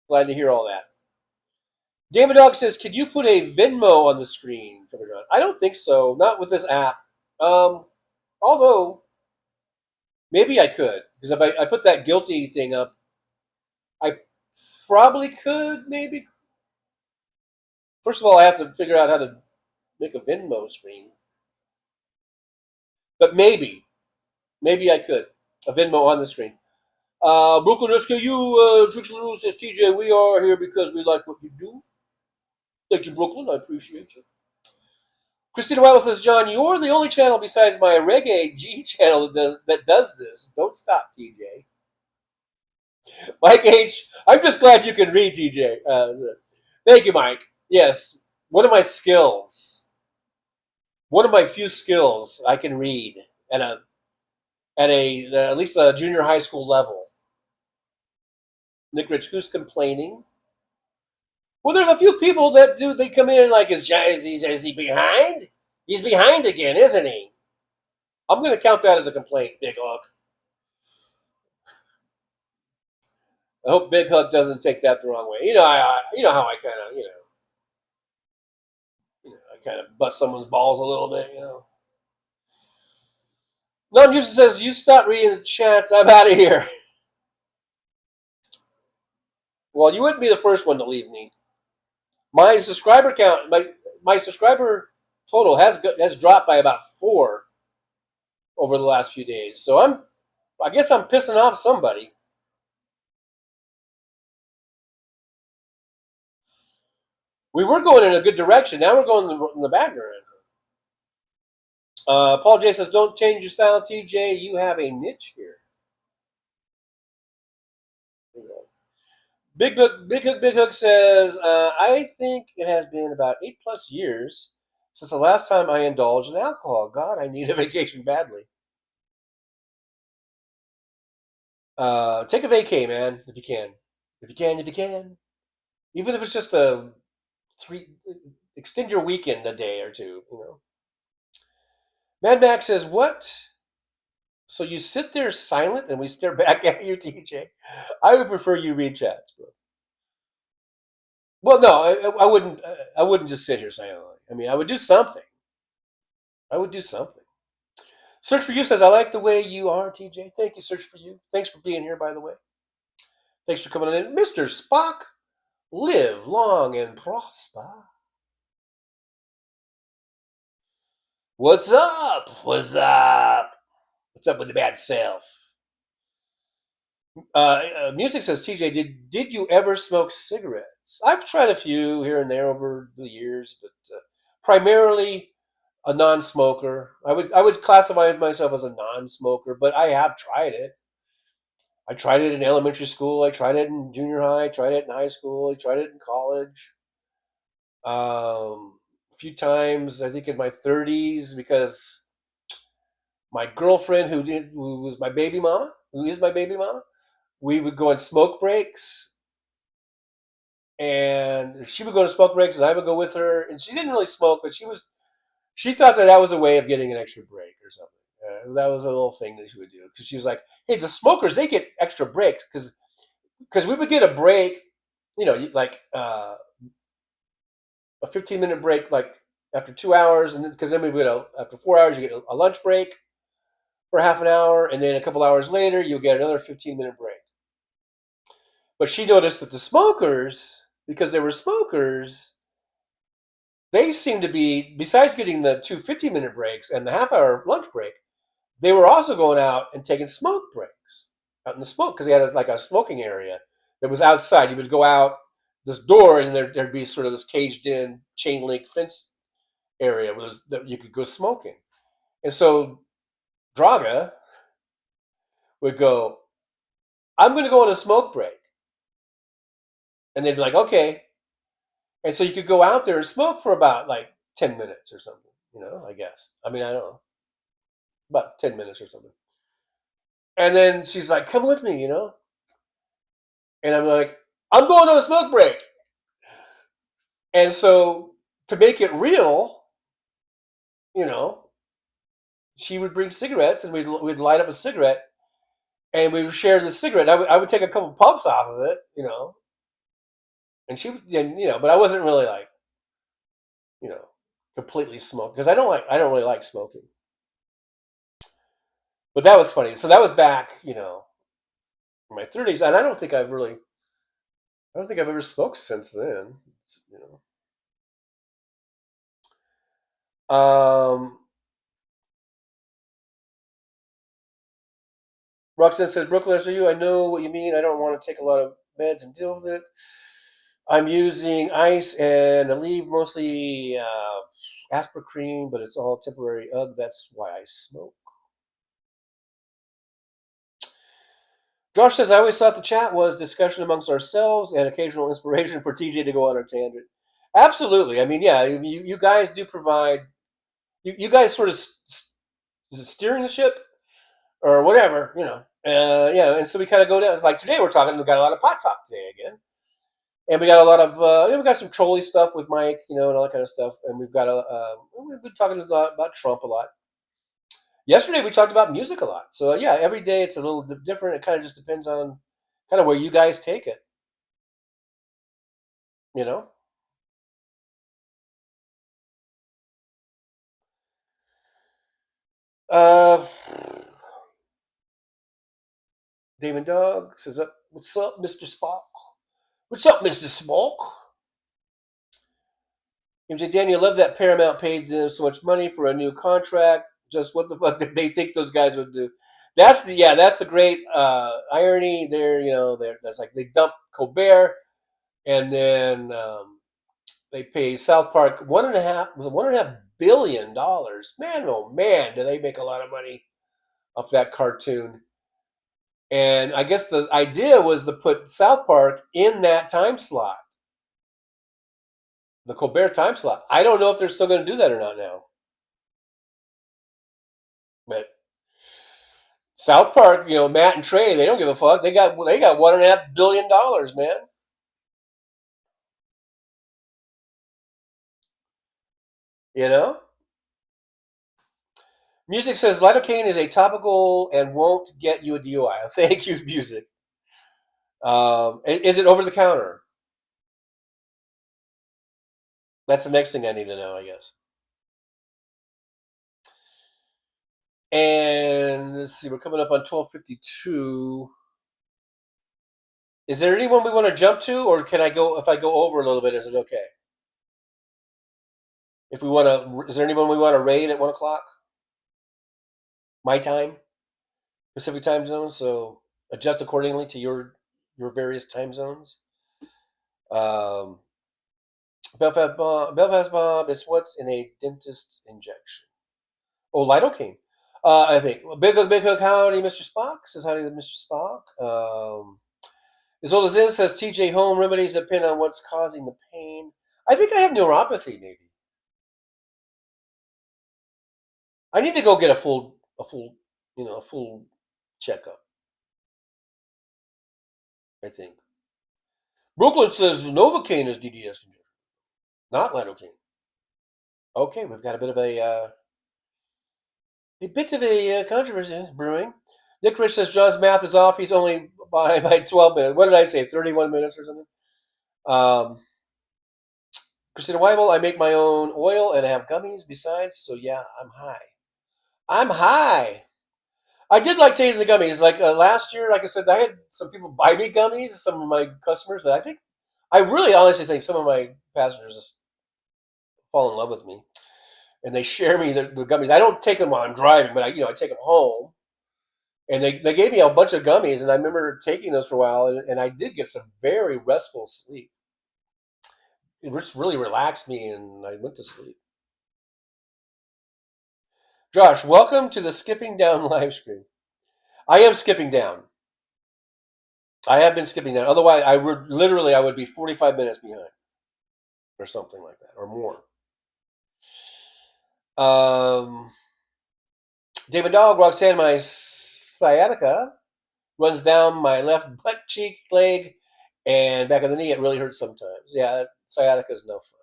Glad to hear all that. Damon Dog says, could you put a Venmo on the screen? I don't think so. Not with this app. Although, maybe I could. Because if I put that guilty thing up, I probably could, maybe. First of all, I have to figure out how to make a Venmo screen. But maybe I could. A Venmo on the screen. Brooklyn SKU, Trix LaRue says, TJ, we are here because we like what you do. Thank you, Brooklyn. I appreciate you. Christina Weibel says, John, you're the only channel besides my Reggae G channel that does this. Don't stop, TJ. Mike H., I'm just glad you can read, TJ. Thank you, Mike. Yes, one of my skills. One of my few skills I can read at least a junior high school level. Nick Rich, who's complaining? Well, there's a few people that do. They come in and like, is he behind? He's behind again, isn't he? I'm going to count that as a complaint, Big Hook. I hope Big Hook doesn't take that the wrong way. You know how I kind of, I kind of bust someone's balls a little bit, you know. Non-user says, you stop reading the chats, I'm out of here. Well, you wouldn't be the first one to leave me. My subscriber count, my subscriber total has dropped by about 4 over the last few days. So I guess I'm pissing off somebody. We were going in a good direction. Now we're going in the bad direction. Paul J says, don't change your style, TJ. You have a niche here. Big Hook says, I think it has been about 8+ years since the last time I indulged in alcohol. God, I need a vacation badly. Take a vacay, man, if you can. If you can. Even if it's just extend your weekend a day or two, you know. Mad Max says, what? So you sit there silent and we stare back at you, TJ? I would prefer you read chats, bro. Well, no, I wouldn't. I wouldn't just sit here silently. I mean, I would do something. Search for You says, I like the way you are, TJ. Thank you, Search for You. Thanks for being here, by the way. Thanks for coming in. Mr. Spock, live long and prosper. What's up? What's up? What's up with the bad self? Music says, TJ, did you ever smoke cigarettes? I've tried a few here and there over the years, but primarily a non-smoker. I would classify myself as a non-smoker, but I have tried it. I tried it in elementary school. I tried it in junior high. I tried it in high school. I tried it in college. A few times, I think in my 30s, because my girlfriend, who is my baby mama, we would go on smoke breaks, and she would go to smoke breaks, and I would go with her. And she didn't really smoke, but she thought that was a way of getting an extra break or something. That was a little thing that she would do, because she was like, "Hey, the smokers, they get extra breaks because we would get a break, you know, like a 15-minute break, like after 2 hours, and because then we would after 4 hours you get a lunch break for half an hour, and then a couple hours later you'll get another 15-minute break." But she noticed that the smokers, because they were smokers, they seemed to be, besides getting the 2 15-minute breaks and the half-hour lunch break, they were also going out and taking smoke breaks out in the smoke, because they had a smoking area that was outside. You would go out this door, and there'd be sort of this caged-in chain-link fence area that you could go smoking. And so Draga would go, I'm going to go on a smoke break. And they'd be like, okay. And so you could go out there and smoke for about 10 minutes or something, I guess. I mean, I don't know. About 10 minutes or something. And then she's like, come with me, And I'm like, I'm going on a smoke break. And so to make it real, she would bring cigarettes, and we'd light up a cigarette, and we would share the cigarette. I would take a couple puffs off of it, and she would, but I wasn't really completely smoking, because I don't really like smoking. But that was funny. So that was back, in my 30s, and I don't think I've ever smoked since then. Roxanne says, Brooklyn, are you? I know what you mean. I don't want to take a lot of meds and deal with it. I'm using ice and Aleve, mostly Aspercreme, but it's all temporary. Ugh, that's why I smoke. Josh says, I always thought the chat was discussion amongst ourselves and occasional inspiration for TJ to go on a tangent. Absolutely. I mean, yeah, you guys do provide, you guys sort of, is it steering the ship or whatever, yeah. And so we kind of go down, like today we got a lot of pot talk today again. And we got a lot of, we got some trolley stuff with Mike, and all that kind of stuff. And we've got we've been talking a lot about Trump a lot. Yesterday we talked about music a lot. So yeah, every day it's a little different. It kind of just depends on kind of where you guys take it. Damon Dog says, "What's up, Mr. Spock? What's up, Mr. Spock?" MJ Daniel, love that Paramount paid them so much money for a new contract. Just what the fuck did they think those guys would do? That's the great irony there. That's like they dump Colbert, and then they pay South Park $1.5 billion. Man, oh man, do they make a lot of money off that cartoon? And I guess the idea was to put South Park in that time slot, the Colbert time slot. I don't know if they're still going to do that or not now. But South Park, Matt and Trey, they don't give a fuck. They got $1.5 billion, man. Music says lidocaine is atopical and won't get you a DUI. Thank you, Music. Is it over the counter? That's the next thing I need to know, I guess. And let's see, we're coming up on 12:52. Is there anyone we want to jump to, or can I go? If I go over a little bit, is it okay? Is there anyone we want to raid at 1:00? My time, Pacific time zone. So adjust accordingly to your various time zones. Belfast Bob, it's what's in a dentist injection. Oh, lidocaine. I think. Big Hook, howdy, Mr. Spock. Says howdy to Mr. Spock. As old as in says TJ, home remedies depend on what's causing the pain. I think I have neuropathy, maybe. I need to go get a full checkup. I think. Brooklyn says Novocaine is DDS injection, not lidocaine. Okay, we've got a bit of a controversy brewing. Nick Rich says John's math is off. He's only by 12 minutes. What did I say? 31 minutes or something? Christina Weibel, I make my own oil and I have gummies besides. So yeah, I'm high. I did like taking the gummies. Like last year, like I said, I had some people buy me gummies, some of my customers that I really honestly think some of my passengers just fall in love with me. And they share me the gummies. I don't take them while I'm driving, but I take them home. And they gave me a bunch of gummies, and I remember taking those for a while, and I did get some very restful sleep. It just really relaxed me, and I went to sleep. Josh, welcome to the Skipping Down live stream. I am skipping down. I have been skipping down. Otherwise, I would be 45 minutes behind, or something like that, or more. David Dog, Roxanne, my sciatica runs down my left butt cheek, leg, and back of the knee. It really hurts sometimes. Yeah, sciatica is no fun.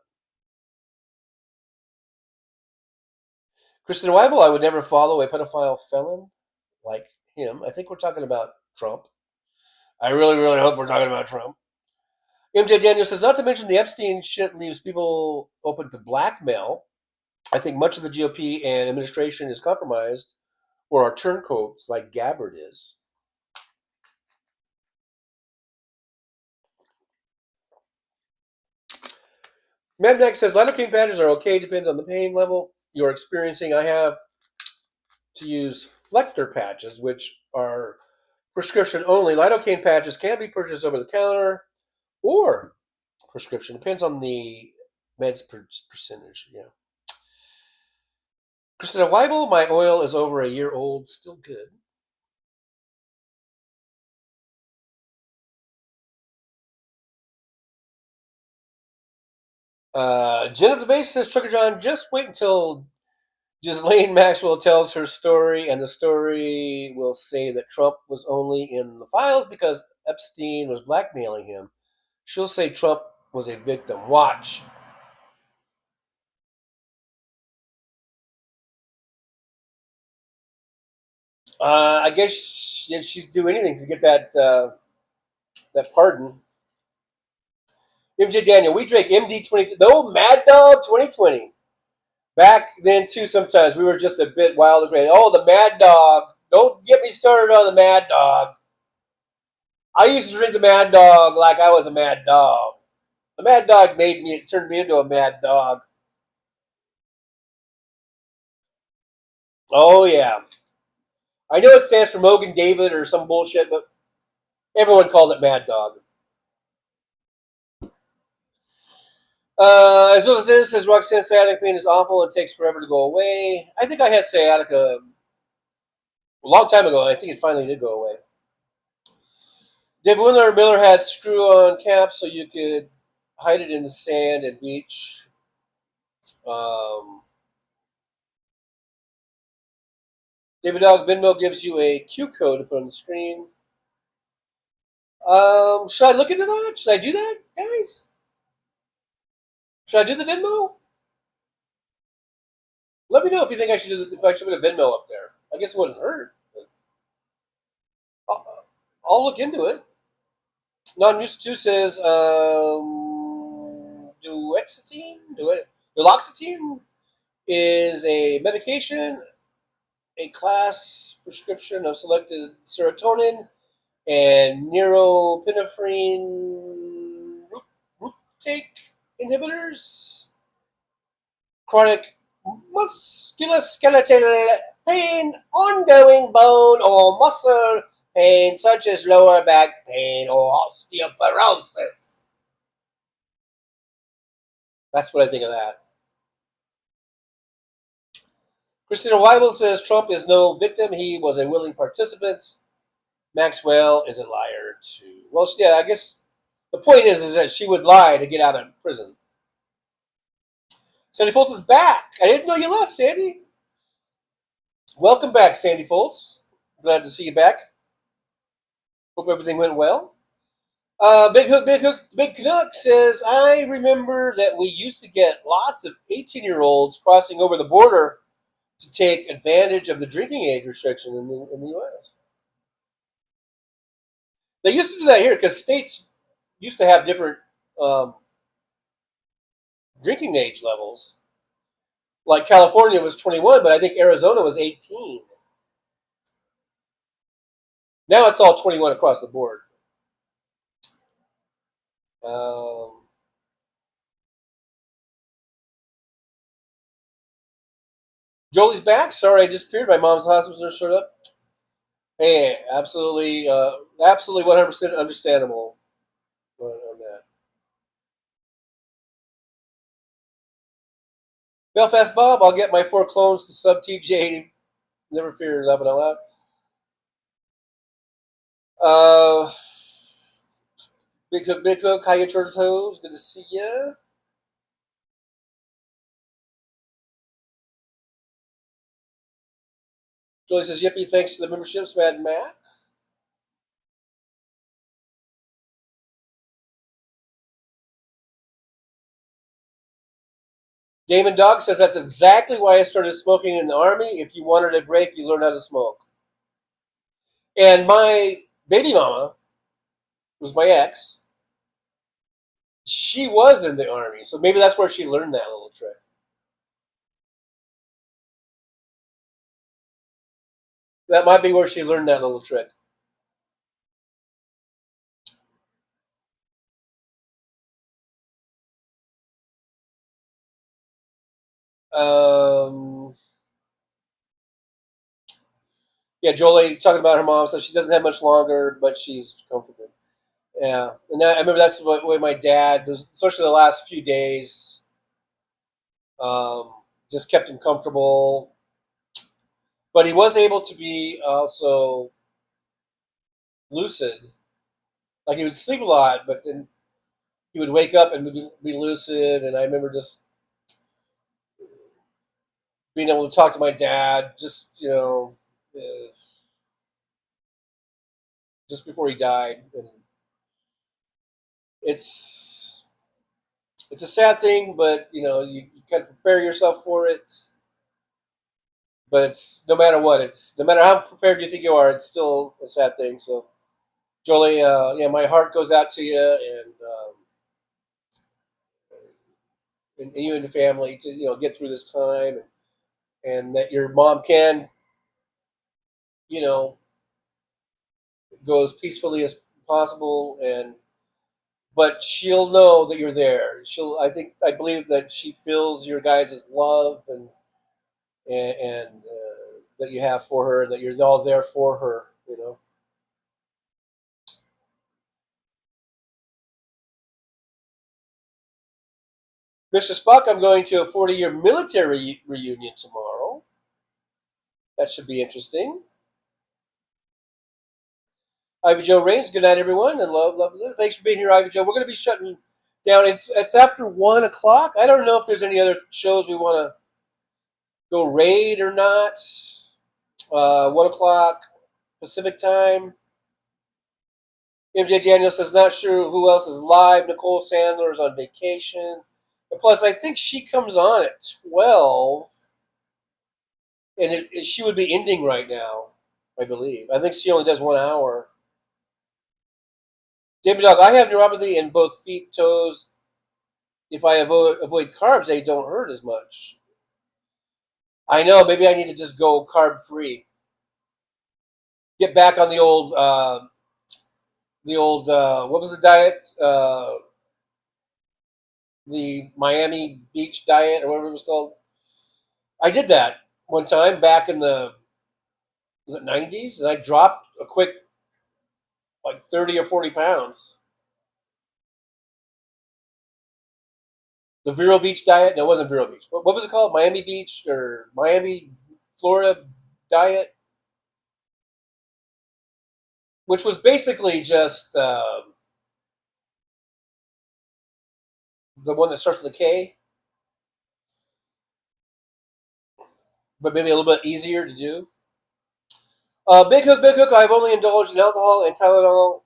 Kristen Weibel, I would never follow a pedophile felon like him. I think we're talking about Trump. I really, really hope we're talking about Trump. MJ Daniel says, not to mention the Epstein shit leaves people open to blackmail. I think much of the GOP and administration is compromised or are turncoats like Gabbard is. Madneck says, lidocaine patches are okay, depends on the pain level you're experiencing. I have to use Flector patches, which are prescription only. Lidocaine patches can be purchased over the counter or prescription. Depends on the meds percentage. Yeah. Christina Weibel, my oil is over a year old, still good. Jen of the Base says, Trucker John, just wait until Ghislaine Maxwell tells her story, and the story will say that Trump was only in the files because Epstein was blackmailing him. She'll say Trump was a victim. Watch. I guess she's do anything to get that pardon. MJ Daniel, we drank MD 22. No, Mad Dog 2020. Back then too. Sometimes we were just a bit wild and great. Oh, the Mad Dog! Don't get me started on the Mad Dog. I used to drink the Mad Dog like I was a mad dog. The Mad Dog turned me into a mad dog. Oh, yeah. I know it stands for Mogan David or some bullshit, but everyone called it Mad Dog. As well as this, says Roxanne, sciatica pain is awful and takes forever to go away. I think I had sciatica a long time ago, and I think it finally did go away. David Miller had screw-on caps so you could hide it in the sand and beach. David Dog Venmo gives you a Q code to put on the screen. Should I look into that? Should I do that, guys? Should I do the Venmo? Let me know if you think I should do if I should put a Venmo up there. I guess it wouldn't hurt. I'll look into it. Non-News2 says duloxetine is a medication, a class prescription of selected serotonin and neuropinephrine reuptake inhibitors. Chronic musculoskeletal pain, ongoing bone or muscle pain such as lower back pain or osteoporosis. That's what I think of that. Christina Weibel says Trump is no victim. He was a willing participant. Maxwell is a liar too. Well, yeah, I guess the point is that she would lie to get out of prison. Sandy Foltz is back. I didn't know you left, Sandy. Welcome back, Sandy Foltz. Glad to see you back. Hope everything went well. Big Canuck says, I remember that we used to get lots of 18-year-olds crossing over the border to take advantage of the drinking age restriction in the U.S. They used to do that here because states used to have different drinking age levels. Like California was 21, but I think Arizona was 18. Now it's all 21 across the board. Jolie's back. Sorry I disappeared. My mom's hospital nurse showed up. Hey, absolutely 100% understandable on that. Belfast Bob, I'll get my 4 clones to sub TJ. Never fear, laughing out loud. Big Cook, how you turtle toes? Good to see ya. Jolie says, yippee, thanks to the memberships, Mad Matt. Damon Dog says, that's exactly why I started smoking in the Army. If you wanted a break, you learn how to smoke. And my baby mama, who was my ex, she was in the Army. So maybe that's where she learned that little trick. That might be where she learned that little trick. Yeah, Jolie talking about her mom, so she doesn't have much longer, but she's comfortable. Yeah, and I remember that's the way my dad was, especially the last few days. Just kept him comfortable, but he was able to be also lucid. Like he would sleep a lot, but then he would wake up and be lucid. And I remember just being able to talk to my dad, just just before he died. And it's a sad thing, but you kind of prepare yourself for it. But it's no matter how prepared you think you are, it's still a sad thing. So, Jolie, my heart goes out to you and you and your family to get through this time, and that your mom can go as peacefully as possible, but she'll know that you're there. I believe that she feels your guys' love and that you have for her, and that you're all there for her. Mr. Spock, I'm going to a 40-year military reunion tomorrow. That should be interesting. Ivy Joe Rains, good night, everyone, and love. Thanks for being here, Ivy Joe. We're going to be shutting down. It's after 1 o'clock. I don't know if there's any other shows we want to go raid or not. 1 o'clock Pacific time. MJ Daniel says, not sure who else is live. Nicole Sandler is on vacation. And plus, I think she comes on at 12. And she would be ending right now, I believe. I think she only does 1 hour. David Dog, I have neuropathy in both feet, toes. If I avoid carbs, they don't hurt as much. I know, maybe I need to just go carb-free. Get back on the old, what was the diet? The Miami Beach diet, or whatever it was called. I did that one time back in the 90s, and I dropped a quick, like 30 or 40 pounds. The Vero Beach diet? No, it wasn't Vero Beach. What was it called? Miami Beach or Miami, Florida diet? Which was basically just the one that starts with a K. But maybe a little bit easier to do. Big Hook, I've only indulged in alcohol and Tylenol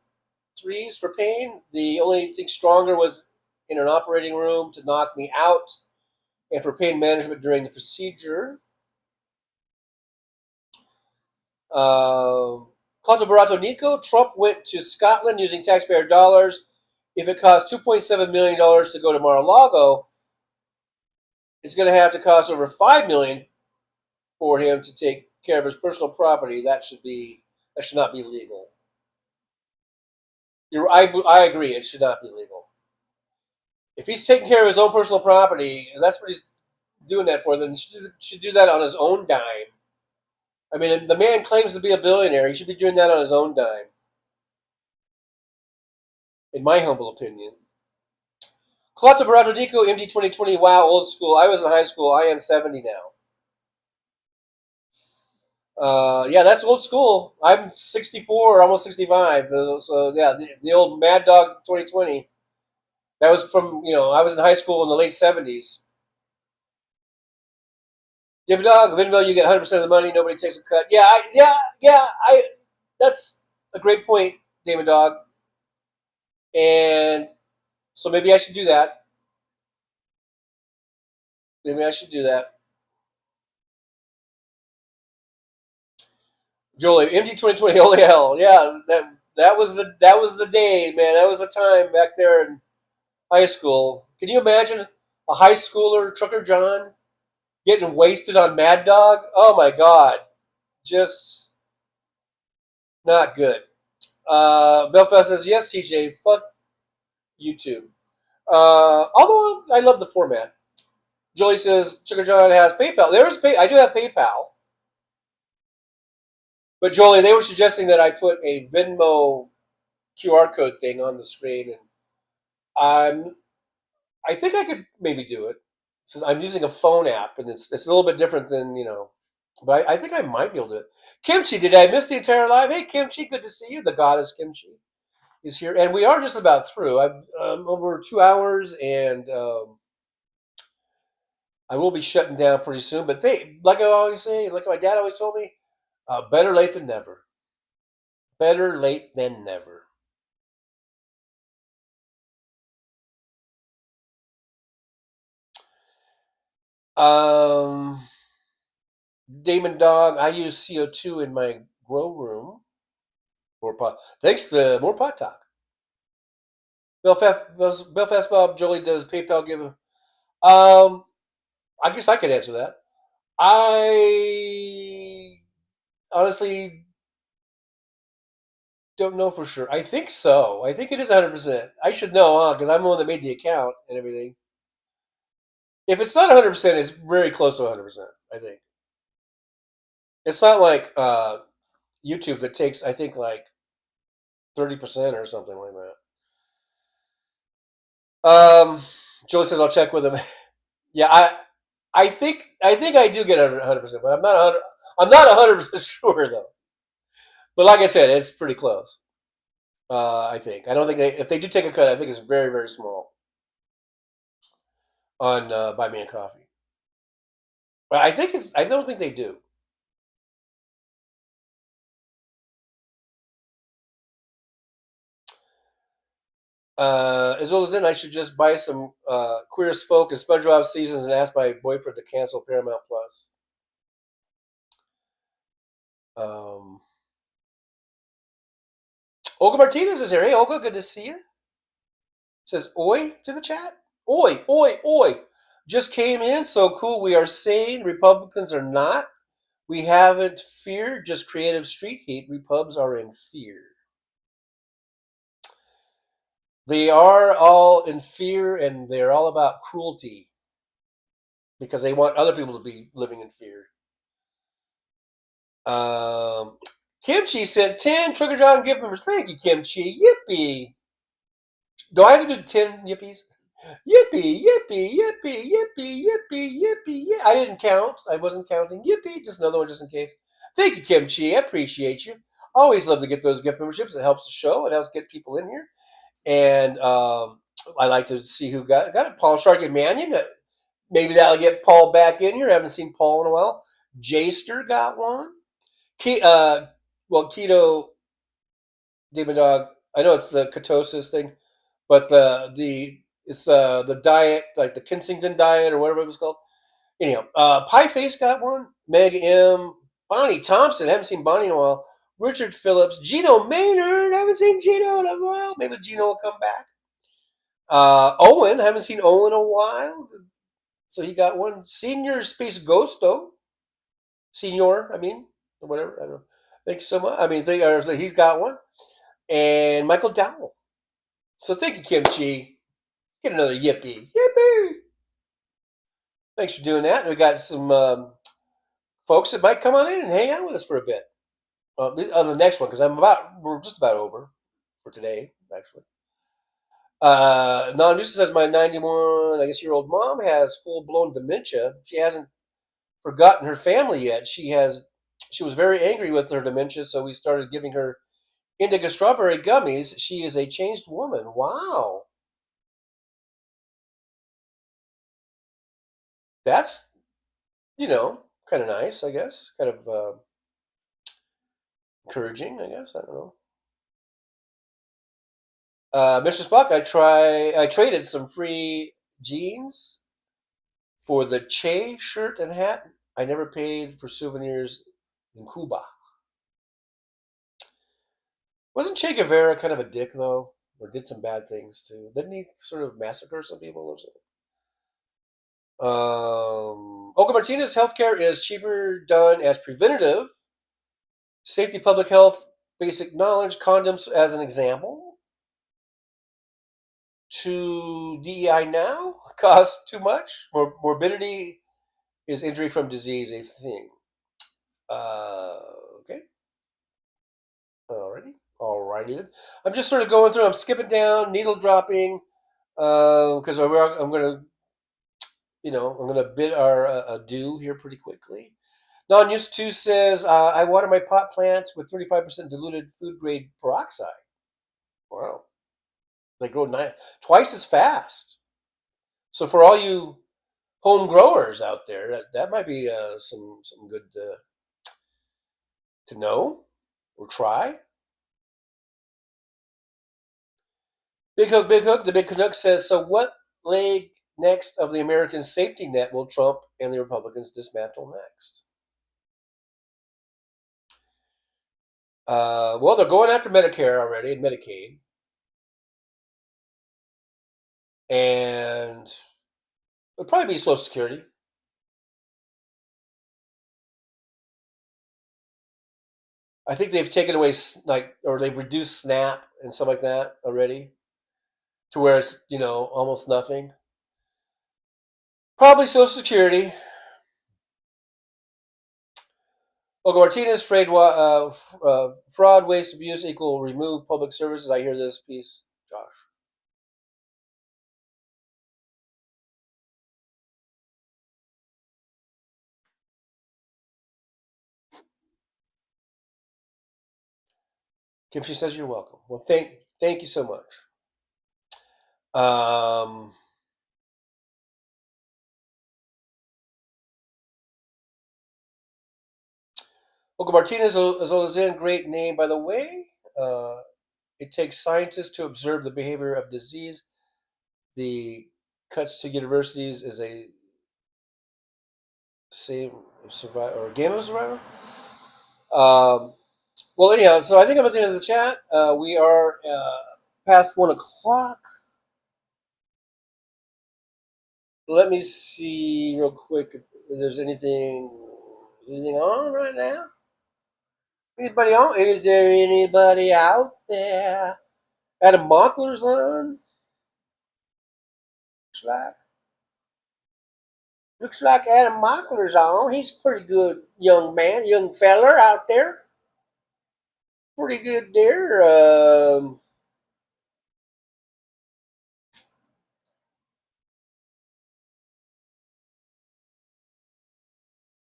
3s for pain. The only thing stronger was in an operating room to knock me out and for pain management during the procedure. Conto Barato Nico, Trump went to Scotland using taxpayer dollars. If it costs $2.7 million to go to Mar-a-Lago, it's going to have to cost over $5 million for him to take care of his personal property. That should not be legal. I agree, it should not be legal. If he's taking care of his own personal property, that's what he's doing that for, then he should do that on his own dime. I mean, the man claims to be a billionaire. He should be doing that on his own dime. In my humble opinion. Claudio Barato Nico, MD 2020, wow, old school. I was in high school. I am 70 now. Yeah, that's old school. I'm 64, almost 65. So, yeah, the old Mad Dog 2020. That was from, I was in high school in the late 70s. David Dog, Venmo, you get 100% of the money. Nobody takes a cut. That's a great point, David Dog. And so maybe I should do that. Jolie, MD 2020, holy hell. Yeah, that was the day, man. That was the time back there in high school. Can you imagine a high schooler, Trucker John, getting wasted on Mad Dog? Oh my God. Just not good. Belfast says, yes, TJ, fuck YouTube. Although I love the format. Jolie says, Trucker John has PayPal. I do have PayPal. But Jolie, they were suggesting that I put a Venmo QR code thing on the screen, and I think I could maybe do it. Since I'm using a phone app, and it's a little bit different than, but I think I might be able to do it. Kimchi, did I miss the entire live? Hey, Kimchi, good to see you. The goddess Kimchi is here, and we are just about through. I'm over 2 hours, and I will be shutting down pretty soon. But like I always say, like my dad always told me, better late than never. Better late than never. Damon Dog, I use CO2 in my grow room. Thanks to more pot talk. Belfast Bob, Jolie, does PayPal give? I guess I could answer that. I honestly don't know for sure. I think so. I think it is 100%. I should know, because I'm the one that made the account and everything. If it's not 100%, it's very close to 100%, I think. It's not like YouTube that takes, I think, like 30% or something like that. Joe says I'll check with him. Yeah, I think I do get 100%, but I'm not 100% sure though. But like I said, it's pretty close. I think. I don't think if they do take a cut, I think it's very, very small on Buy Me a Coffee. But I don't think they do. As well as then, I should just buy some Queer as Folk and SpongeBob seasons and ask my boyfriend to cancel Paramount Plus. Olga Martinez is here. Hey, Olga, good to see you. Says oi to the chat. Oi, oi, oi. Just came in. So cool. We are sane. Republicans are not. We haven't feared, just creative street heat. Repubs are in fear. They are all in fear, and they're all about cruelty because they want other people to be living in fear. Kimchi sent 10 Trigger John gift members. Thank you, Kimchi. Yippee. Do I have to do 10 yippies? Yippee, yippee, yippee, yippee, yippee, yippee, yippee. I didn't count. I wasn't counting. Yippee. Just another one just in case. Thank you, Kimchi. I appreciate you. Always love to get those gift memberships. It helps the show. It helps get people in here. And I like to see who got it. Paul Sharkey Mannion. Maybe that'll get Paul back in here. I haven't seen Paul in a while. Jaster got one. Keto Demon Dog. I know it's the ketosis thing, but it's the diet, like the Kensington diet or whatever it was called. Anyhow, Pie Face got one. Meg M. Bonnie Thompson. Haven't seen Bonnie in a while. Richard Phillips. Gino Maynard. Haven't seen Gino in a while. Maybe Gino will come back. Owen. Haven't seen Owen in a while. So he got one. Senior Space Ghosto. Senior, I mean, or whatever. I don't know. Thank you so much. I mean, he's got one. And Michael Dowell. So thank you, Kimchi. Get another yippee. Yippee! Thanks for doing that. We got some folks that might come on in and hang out with us for a bit. On the next one, because we're just about over for today, actually. Non-Nusa says my 91, I guess, year-old mom has full-blown dementia. She hasn't forgotten her family yet. She was very angry with her dementia, so we started giving her indica strawberry gummies. She is a changed woman. Wow. That's, kind of nice, I guess. Kind of encouraging, I guess. I don't know. Mr. Spock, I traded some free jeans for the Che shirt and hat. I never paid for souvenirs in Cuba. Wasn't Che Guevara kind of a dick, though? Or did some bad things, too? Didn't he sort of massacre some people or something? Olga Martinez, healthcare is cheaper done as preventative. Safety, public health, basic knowledge, condoms as an example. To DEI now costs too much. Morbidity is injury from disease, a thing. Okay. Alrighty then. I'm just sort of going through. I'm skipping down, needle dropping, because I'm going to bid our adieu here pretty quickly. Non-Used to says, I water my pot plants with 35% diluted food grade peroxide. Wow. They grow twice as fast. So for all you home growers out there, that might be some good to know or try. Big Hook, the Big Canuck says, so what leg next of the American safety net will Trump and the Republicans dismantle next? Well, they're going after Medicare already and Medicaid. And it'll probably be Social Security. I think they've taken away or they've reduced SNAP and stuff like that already, to where it's almost nothing. Probably Social Security. Olga Martinez, fraud, waste, abuse equal remove public services. I hear this piece, Josh. Kimchi says you're welcome. Well, thank you so much. Olga Martinez Olazin, great name, by the way. It takes scientists to observe the behavior of disease. The cuts to universities is a same survivor or game of survivor. Well, anyhow, so I think I'm at the end of the chat. We are past 1 o'clock. Let me see real quick if there's anything. Is anything on right now? Anybody on? Is there anybody out there? Adam Mockler's on. Looks like Adam Mockler's on. He's a pretty good young man, young feller out there. Pretty good there.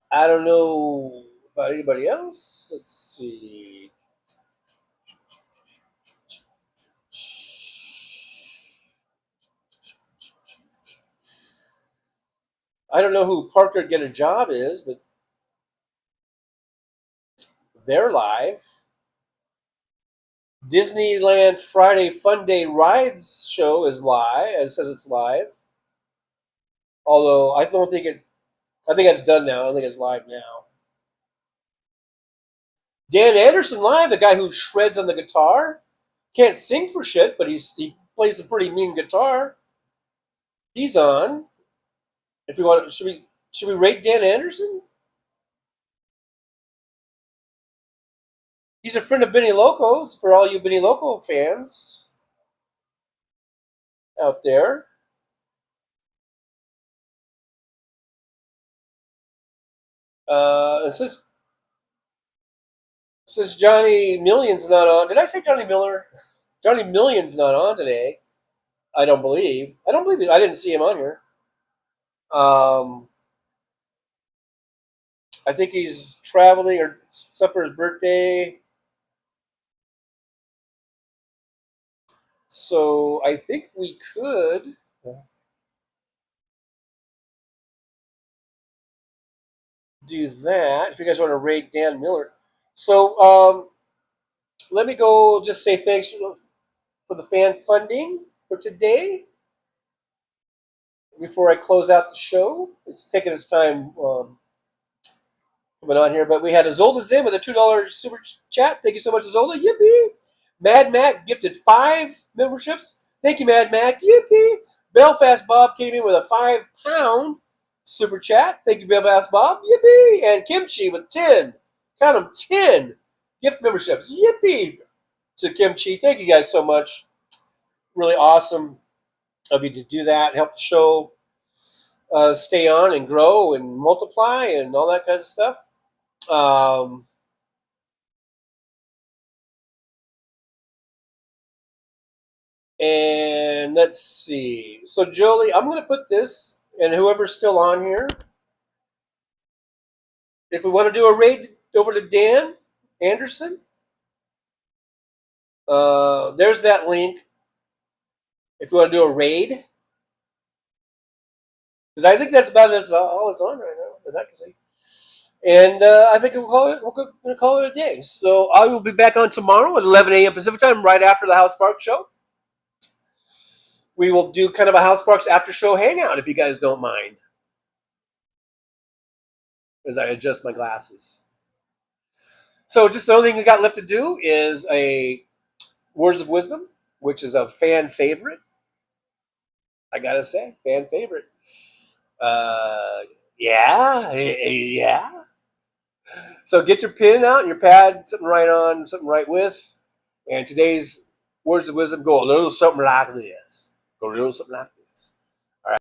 I don't know about anybody else. Let's see. I don't know who Parker Get a Job is, but they're live. Disneyland Friday Fun Day Rides show is live. It says it's live. Although I think it's done now. I don't think it's live now. Dan Anderson live, the guy who shreds on the guitar. Can't sing for shit, but he plays a pretty mean guitar. He's on. If we want, should we rate Dan Anderson? He's a friend of Benny Loco's, for all you Benny Loco fans out there. Since Johnny Million's not on, did I say Johnny Miller? Johnny Million's not on today. I don't believe. I didn't see him on here. I think he's traveling or stuff for his birthday. So I think we could do that if you guys want to rate Dan Miller. So let me go just say thanks for the fan funding for today. Before I close out the show, it's taking its time coming on here, but we had Azolda Zim with a $2 super chat. Thank you so much, Azolda. Yippee! Mad Mac gifted 5 memberships. Thank you, Mad Mac. Yippee! Belfast Bob came in with a £5 super chat. Thank you, Belfast Bob. Yippee! And Kimchi with 10. Count them, 10 gift memberships. Yippee! To Kimchi. Thank you guys so much. Really awesome of you to do that. Help the show stay on and grow and multiply and all that kind of stuff. And let's see. So Jolie, I'm going to put this, and whoever's still on here, if we want to do a raid over to Dan Anderson, there's that link. If you want to do a raid, because I think that's about all it's on right now that I can see. And I think we're going to call it a day. So I will be back on tomorrow at 11 a.m. Pacific time, right after the House Park show. We will do kind of a House Parks after show hangout, if you guys don't mind, as I adjust my glasses. So just the only thing we got left to do is a Words of Wisdom, which is a fan favorite. I gotta say, fan favorite. Yeah. So get your pen out and your pad, something to write on, something to write with. And today's words of wisdom go a little something like this. Go a little something like this. All right.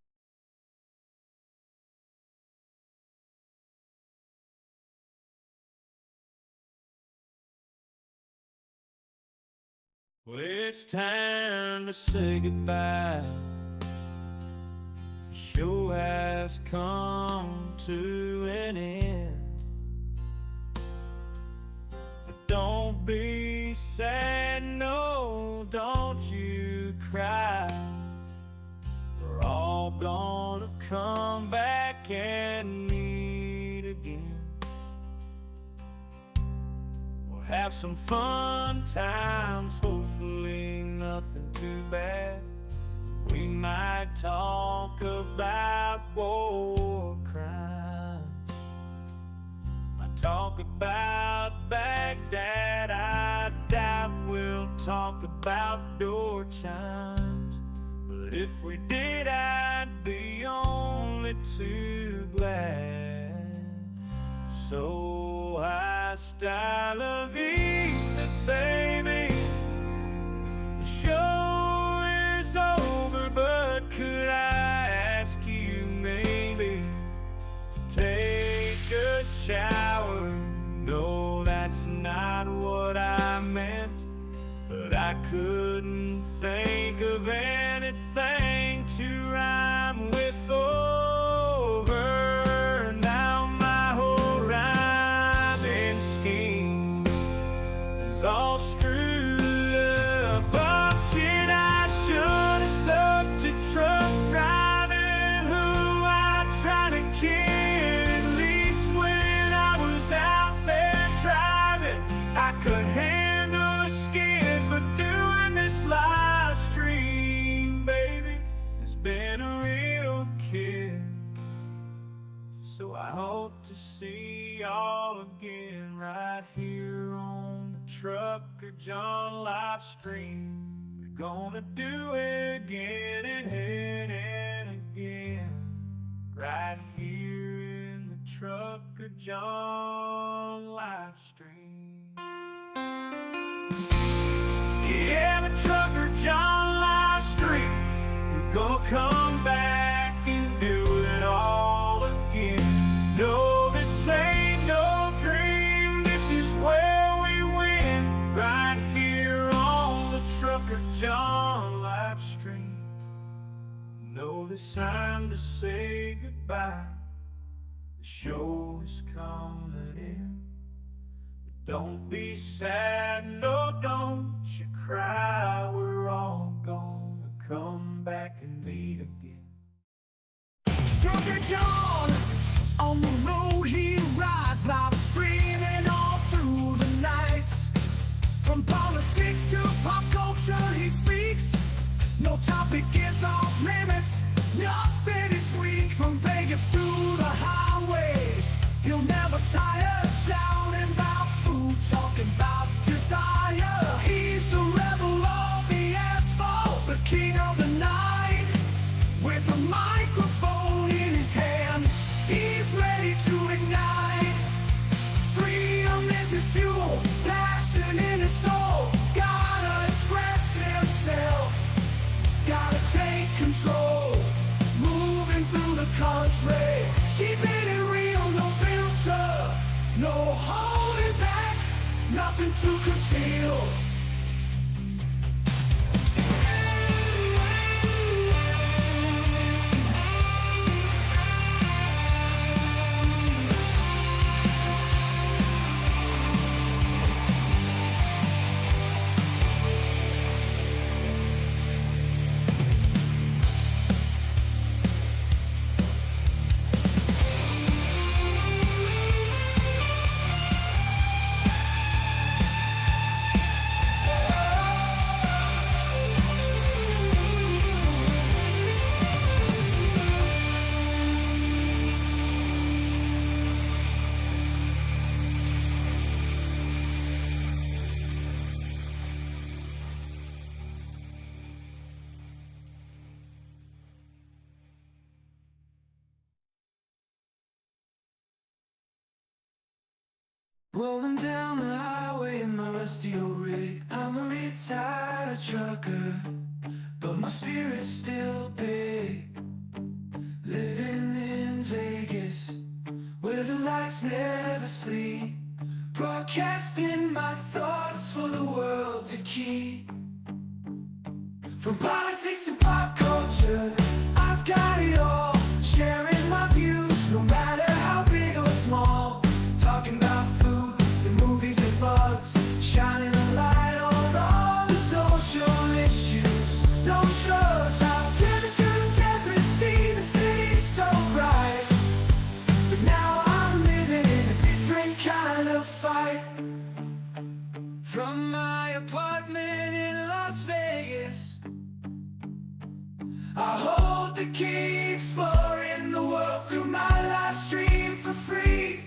Well, it's time to say goodbye. The show has come to an end. But don't be sad, no, don't you cry. We're all gonna come back and meet again. We'll have some fun times, hopefully nothing too bad. We might talk about war crimes. Might talk about Baghdad. I doubt we'll talk about door chimes. But if we did, I'd be only too glad. So hasta la vista, baby. The show is over, but could I ask you maybe to take a shower? No, that's not what I meant, but I couldn't think of anything to rhyme with over. Now my whole rhyming scheme is all screwed up. Oh shit, I should have stuck to truck driving, who I tried to kid. At least when I was out there driving, I could handle a skid. But doing this live stream, baby, has been a real kid. So I hope to see y'all again right here on the Trucker John live stream. We're gonna do it again and again, right here in the Trucker John live stream. Yeah, the Trucker John live stream. We're gonna come back and do it all again. No, this ain't no dream. This is where we win, right here on the Trucker John live stream. No, this time to say goodbye. The show is coming in. But don't be sad, no, don't you cry. We're all gonna come back and meet again. Trucker John, on the road he rides, live streaming all through the nights. From politics to pop culture he speaks. No topic is off limits, nothing is weak. From Vegas to the highways, he'll never tire. Shouting about food, talking about desire. He's the rebel of the asphalt, the king of the night. With a microphone in his hand, he's ready to ignite. Freedom is his fuel, passion in his soul. Gotta express himself, gotta take control. Moving through the country, keeping it real, no filter, no holding back, nothing to conceal. Rolling down the highway in my rusty old rig. I'm a retired trucker, but my spirit's still big. Living in Vegas, where the lights never sleep. Broadcasting my thoughts for the world to keep. From politics to pop culture, I've got it all. Sharing my views, no matter how big or small. Talking about food, the movies and bugs. Shining a light on all the social issues. No shrugs, I've driven through the desert, seen the city so bright. But now I'm living in a different kind of fight. From my apartment in Las Vegas, I hold the key, exploring the world through my live stream for free.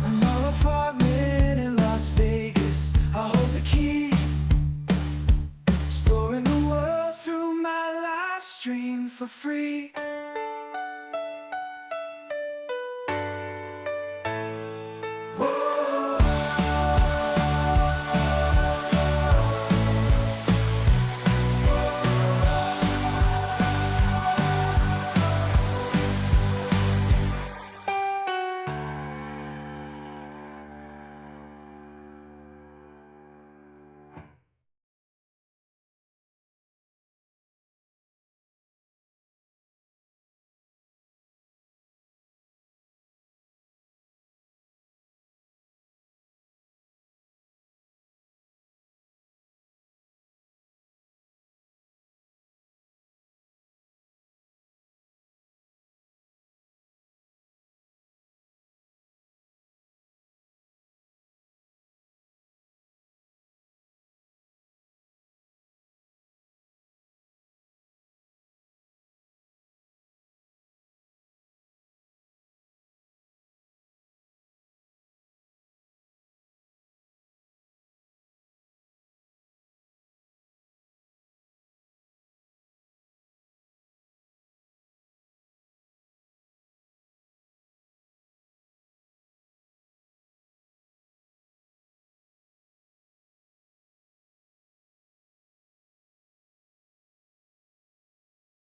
In my apartment in Las Vegas, I hold the key, exploring the world through my live stream for free.